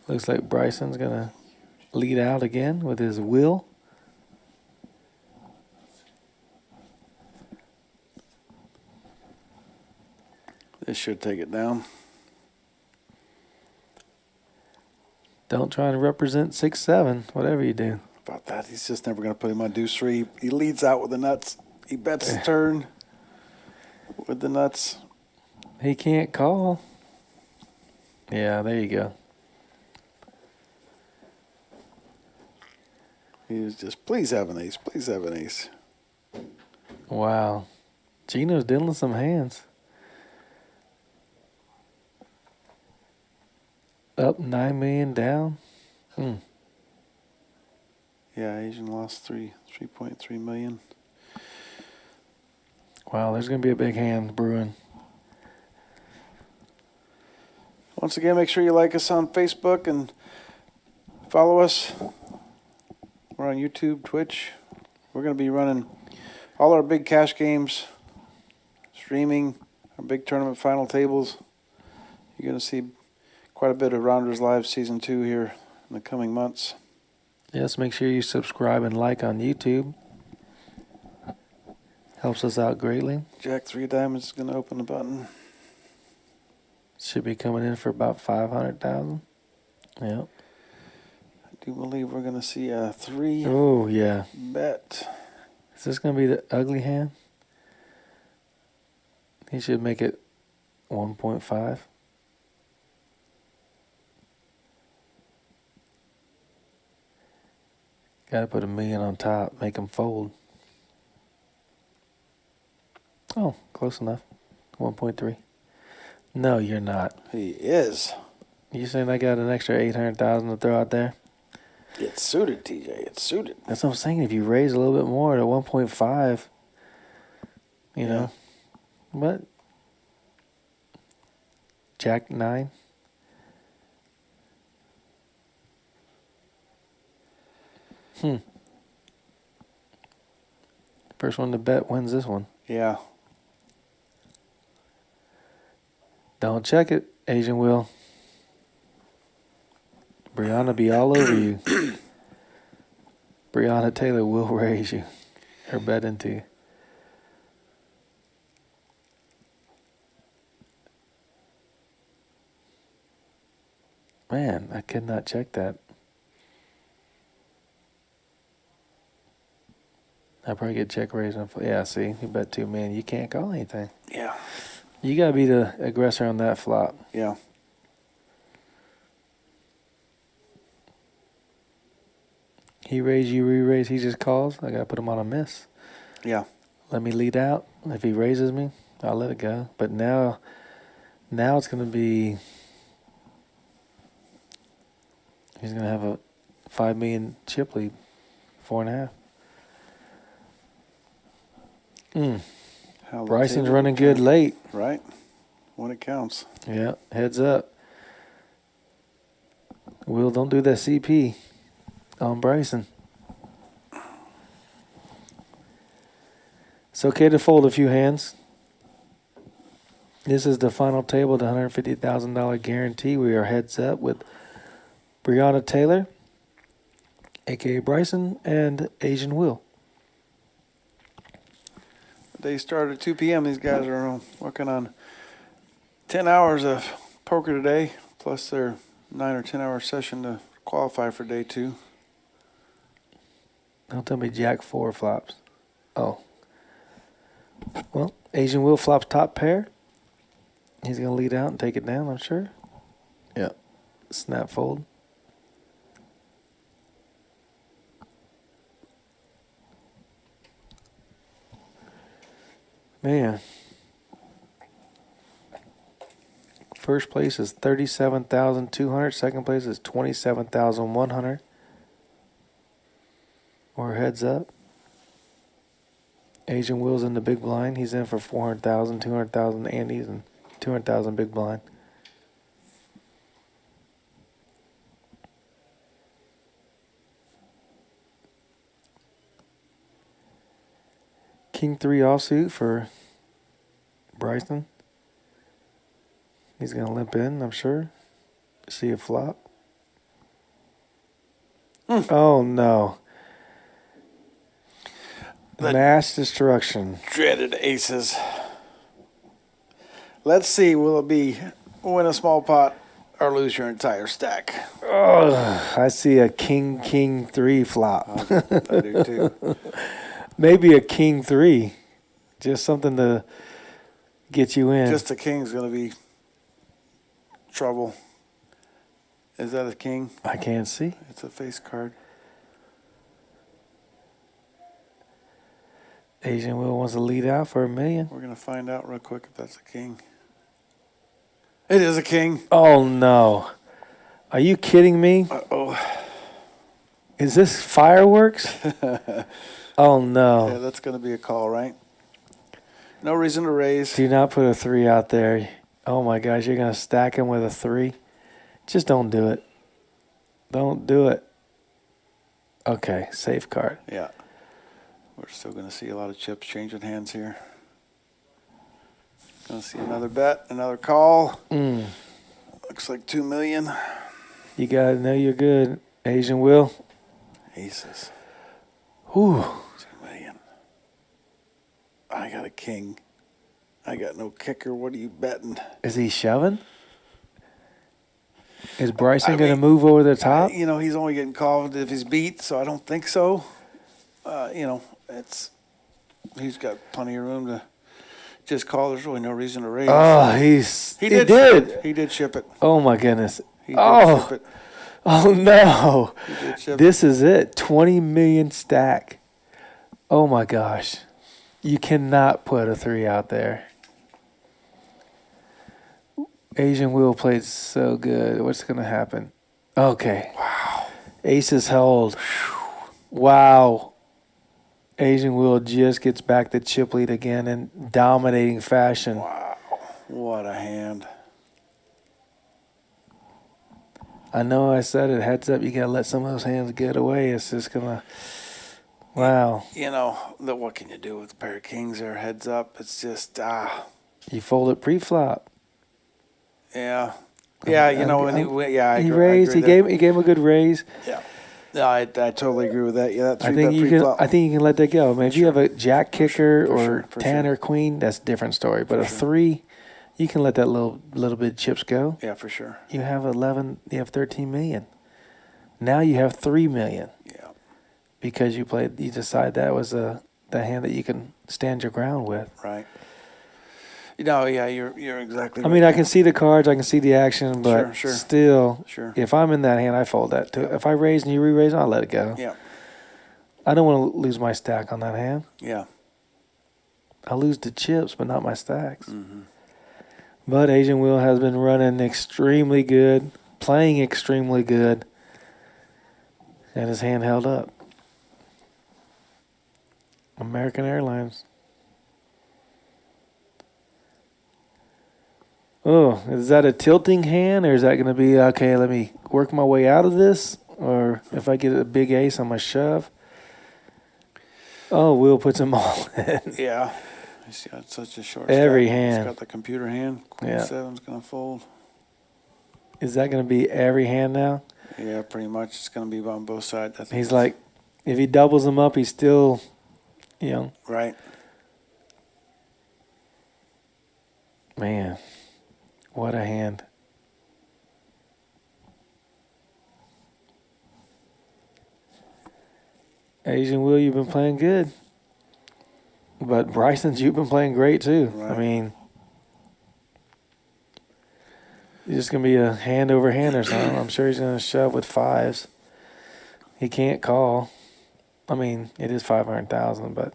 B: Looks like Bryson's gonna lead out again with his wheel.
A: This should take it down.
B: Don't try to represent 6, 7, whatever you do.
A: About that, he's just never going to put him on deuce 3. He leads out with the nuts. He bets the turn with the nuts.
B: He can't call. Yeah, there you go.
A: He was just, please have an ace. Please have an ace.
B: Wow. Gino's dealing some hands. Up 9 million down.
A: Yeah, Asian lost 3.3 million.
B: Wow, there's going to be a big hand brewing.
A: Once again, make sure you like us on Facebook and follow us. We're on YouTube, Twitch. We're going to be running all our big cash games, streaming our big tournament final tables. You're going to see quite a bit of Rounders Live Season 2 here in the coming months.
B: Yes, make sure you subscribe and like on YouTube. Helps us out greatly.
A: Jack 3 diamonds is going to open the button.
B: Should be coming in for about 500,000. Yep.
A: I do believe we're going to see a 3
B: Oh, yeah.
A: bet.
B: Is this going to be the ugly hand? He should make it 1.5. Got to put $1 million on top, make him fold. Oh, close enough. 1.3. No, you're not.
A: He is.
B: You saying I got an extra 800,000 to throw out there?
A: It's suited, TJ. It's suited.
B: That's what I'm saying. If you raise a little bit more to 1.5, you know. But Jack 9. First one to bet wins this one.
A: Yeah.
B: Don't check it, Asian Will. Brianna be all over you. Brianna Taylor will raise you or bet into you. Man, I could not check that. I probably get check raised on. Yeah, see, you bet $2 million. You can't call anything.
A: Yeah.
B: You gotta be the aggressor on that flop.
A: Yeah.
B: He raised, you re-raise, he just calls. I gotta put him on a miss.
A: Yeah.
B: Let me lead out. If he raises me, I'll let it go. But now it's gonna be. He's gonna have a $5 million chip lead, 4.5.
A: How the
B: Bryson's
A: table
B: running good
A: turn.
B: late.
A: Right. When it counts.
B: Yeah, heads up. Will, don't do that CP on Bryson. It's okay to fold a few hands. This is the final table, the $150,000 guarantee. We are heads up with Brianna Taylor, a.k.a. Bryson, and Asian Will.
A: They start at 2 p.m. These guys are working on 10 hours of poker today, plus their 9 or 10 hour session to qualify for day 2.
B: Don't tell me Jack 4 flops. Oh. Well, Asian Will flops top pair. He's going to lead out and take it down, I'm sure. Yeah. Snap fold. Man. First place is 37,200. Second place is 27,100. We're heads up. Asian Will's in the big blind. He's in for 400,000, 200,000 Andes, and 200,000 big blind. King 3 offsuit for Bryson. He's going to limp in, I'm sure. See a flop. Oh, no. Mass destruction.
A: Dreaded aces. Let's see, will it be win a small pot or lose your entire stack?
B: Oh, I see a King 3 flop.
A: I do too.
B: Maybe a King 3. Just something to get you in.
A: Just a king's going to be trouble. Is that a king?
B: I can't see.
A: It's a face card.
B: Asian Will wants to lead out for $1 million.
A: We're going to find out real quick if that's a king. It is a king.
B: Oh, no. Are you kidding me?
A: Uh-oh.
B: Is this fireworks? Oh,
A: Yeah,
B: no.
A: that's going to be a call, right? No reason to raise.
B: Do not put a 3 out there. Oh, my gosh. You're going to stack him with a 3? Just don't do it. Don't do it. Okay. Safe card.
A: Yeah. We're still going to see a lot of chips changing hands here. Going to see another bet, another call. Looks like $2 million.
B: You got to know you're good. Asian Will.
A: Aces.
B: Whew.
A: 2 million. I got a king. I got no kicker. What are you betting?
B: Is he shoving? Is Bryson
A: I
B: going to
A: mean,
B: move over the top?
A: He's only getting called if he's beat, so I don't think so. He's got plenty of room to just call. There's really no reason to raise.
B: Oh, he
A: did. Ship it. He did ship it.
B: Oh, my goodness.
A: He did ship it.
B: Oh, no.
A: He did ship
B: This is it. 20 million stack. Oh, my gosh. You cannot put a 3 out there. Asian Wheel played so good. What's going to happen? Okay.
A: Wow.
B: Aces held. Wow. Asian Wheel just gets back to chip lead again in dominating fashion.
A: Wow. What a hand.
B: I know I said it. Heads up, you got to let some of those hands get away. It's just going to. Wow.
A: What can you do with a pair of kings there? Heads up. It's just,
B: You fold it pre-flop.
A: Yeah. Yeah, I
B: He
A: agree.
B: raised. He gave him a good raise.
A: Yeah. No, I totally agree with that. Yeah,
B: I think you can let that go. I mean, if you have a jack kicker
A: For
B: or 10 or queen, that's a different story. But a 3, you can let that little bit of chips go.
A: Yeah, for sure.
B: You have 11. You have 13 million. Now you have 3 million.
A: Yeah.
B: Because you decide that was the hand that you can stand your ground with.
A: Right. Yeah, you're exactly right.
B: I mean, I can see the cards, I can see the action, but
A: Sure.
B: still,
A: Sure.
B: if I'm in that hand, I fold that too. If I raise and you re-raise, I'll let it go.
A: Yeah.
B: I don't want to lose my stack on that hand.
A: Yeah.
B: I lose the chips, but not my stacks.
A: Mm-hmm.
B: But Asian Wheel has been running extremely good, playing extremely good, and his hand held up. American Airlines. Oh, is that a tilting hand, or is that going to be, okay, let me work my way out of this? Or if I get a big ace, I'm going to shove? Oh, Will puts them all in.
A: Yeah. He's got such a short
B: Every
A: stack.
B: hand.
A: He's got the computer hand. Queen
B: Yeah.
A: 7's going to fold.
B: Is that going to be every hand now?
A: Yeah, pretty much. It's going to be on both sides. I think
B: He's like, if he doubles them up, he's still,
A: Right.
B: Man, what a hand. Asian Will, you've been playing good. But Bryson's, you've been playing great too.
A: Right.
B: I mean, it's just going to be a hand over hand or something. I'm sure he's going to shove with 5s. He can't call. I mean, it is 500,000, but.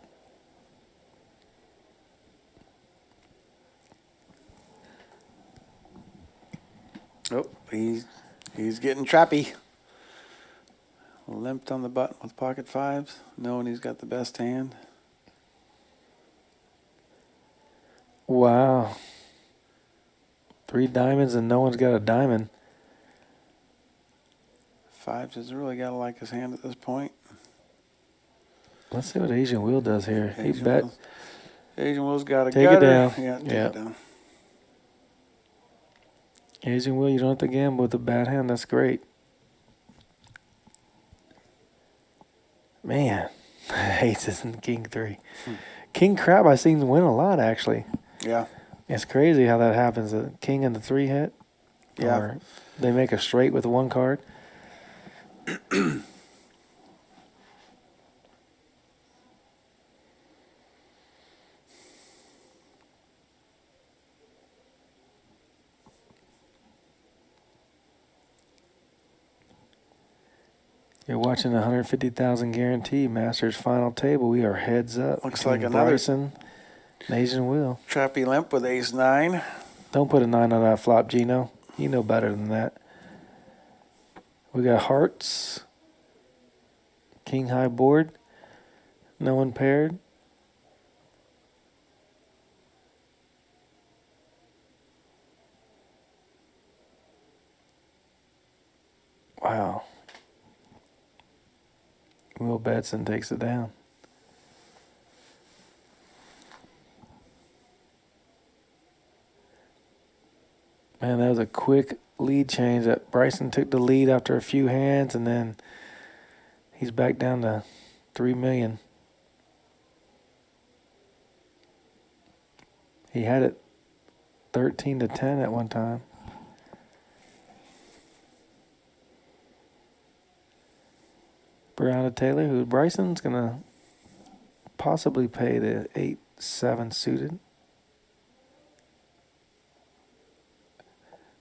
A: Oh, he's getting trappy. Limped on the button with pocket 5s, knowing he's got the best hand.
B: Wow. 3 diamonds and no one's got a diamond.
A: 5s has really got to like his hand at this point.
B: Let's see what Asian Will does here. He
A: Asian
B: bet.
A: Asian Will's got a
B: Take it
A: gutter.
B: down.
A: Yeah, take
B: Yeah.
A: it down.
B: Asian Will, you don't have to gamble with a bad hand. That's great. Man, aces and king 3. King crab, I seen win a lot actually.
A: Yeah.
B: It's crazy how that happens. The king and the 3 hit.
A: Yeah.
B: Or they make a straight with 1 card. You're watching the 150,000 guarantee Masters final table. We are heads up.
A: Looks
B: between
A: like another
B: Bryson and Asian Will.
A: Trappy limp with ace 9.
B: Don't put a 9 on that flop, Gino. You know better than that. We got hearts. King high board. No one paired. Wow. Will Betson takes it down. Man, that was a quick lead change. That Bryson took the lead after a few hands, and then He's back down to 3 million. He had it 13-10 at one time. Brianna Taylor, who Bryson's gonna possibly pay the 8-7 suited.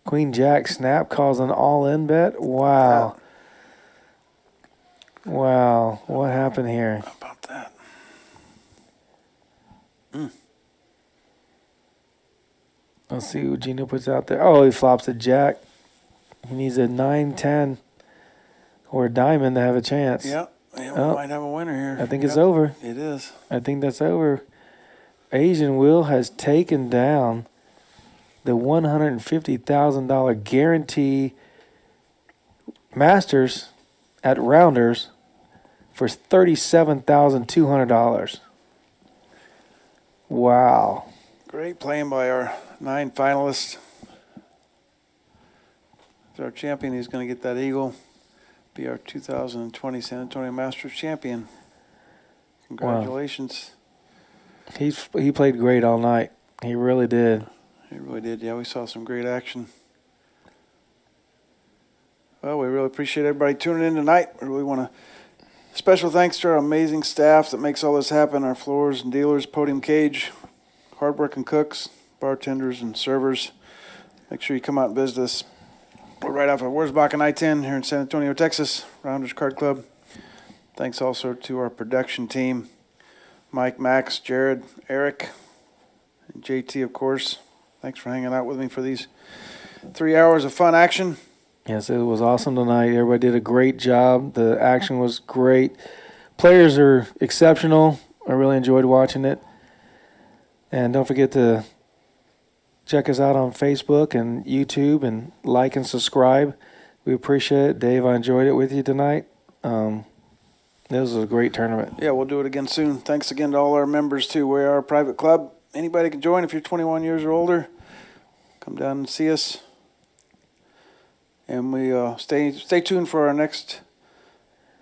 B: Queen Jack snap calls an all-in bet. Wow. Wow. What happened here?
A: How about that?
B: Let's see what Gino puts out there. Oh, he flops a jack. He needs a 9-10 or a diamond to have a chance.
A: Yeah, we
B: Oh.
A: might have a winner here.
B: I think it's over.
A: It is.
B: I think that's over. Asian Will has taken down the $150,000 guarantee Masters at Rounders for $37,200. Wow.
A: Great playing by our 9 finalists. As our champion, he's going to get that eagle. Be our 2020 San Antonio Masters champion. Congratulations.
B: He played great all night. He really did.
A: He really did. Yeah, we saw some great action. Well, we really appreciate everybody tuning in tonight. We really want to special thanks to our amazing staff that makes all this happen, our floors and dealers, podium cage, hardworking cooks, bartenders, and servers. Make sure you come out and visit us. We're right off of Wurzbach and I-10 here in San Antonio, Texas, Rounders Card Club. Thanks also to our production team, Mike, Max, Jared, Eric, and JT, of course. Thanks for hanging out with me for these 3 hours of fun action.
B: Yes, it was awesome tonight. Everybody did a great job. The action was great. Players are exceptional. I really enjoyed watching it. And don't forget to check us out on Facebook and YouTube and like and subscribe. We appreciate it. Dave, I enjoyed it with you tonight. This was a great tournament.
A: Yeah, we'll do it again soon. Thanks again to all our members, too. We are a private club. Anybody can join if you're 21 years or older. Come down and see us. And we stay tuned for our next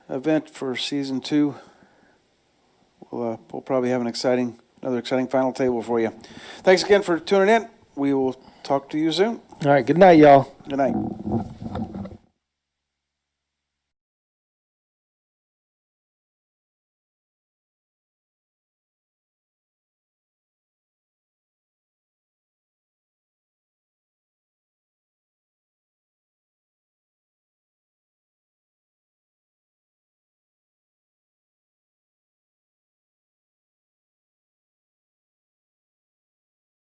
A: event for Season 2. We'll probably have another exciting final table for you. Thanks again for tuning in. We will talk to you soon.
B: All right, good night, y'all.
A: Good night.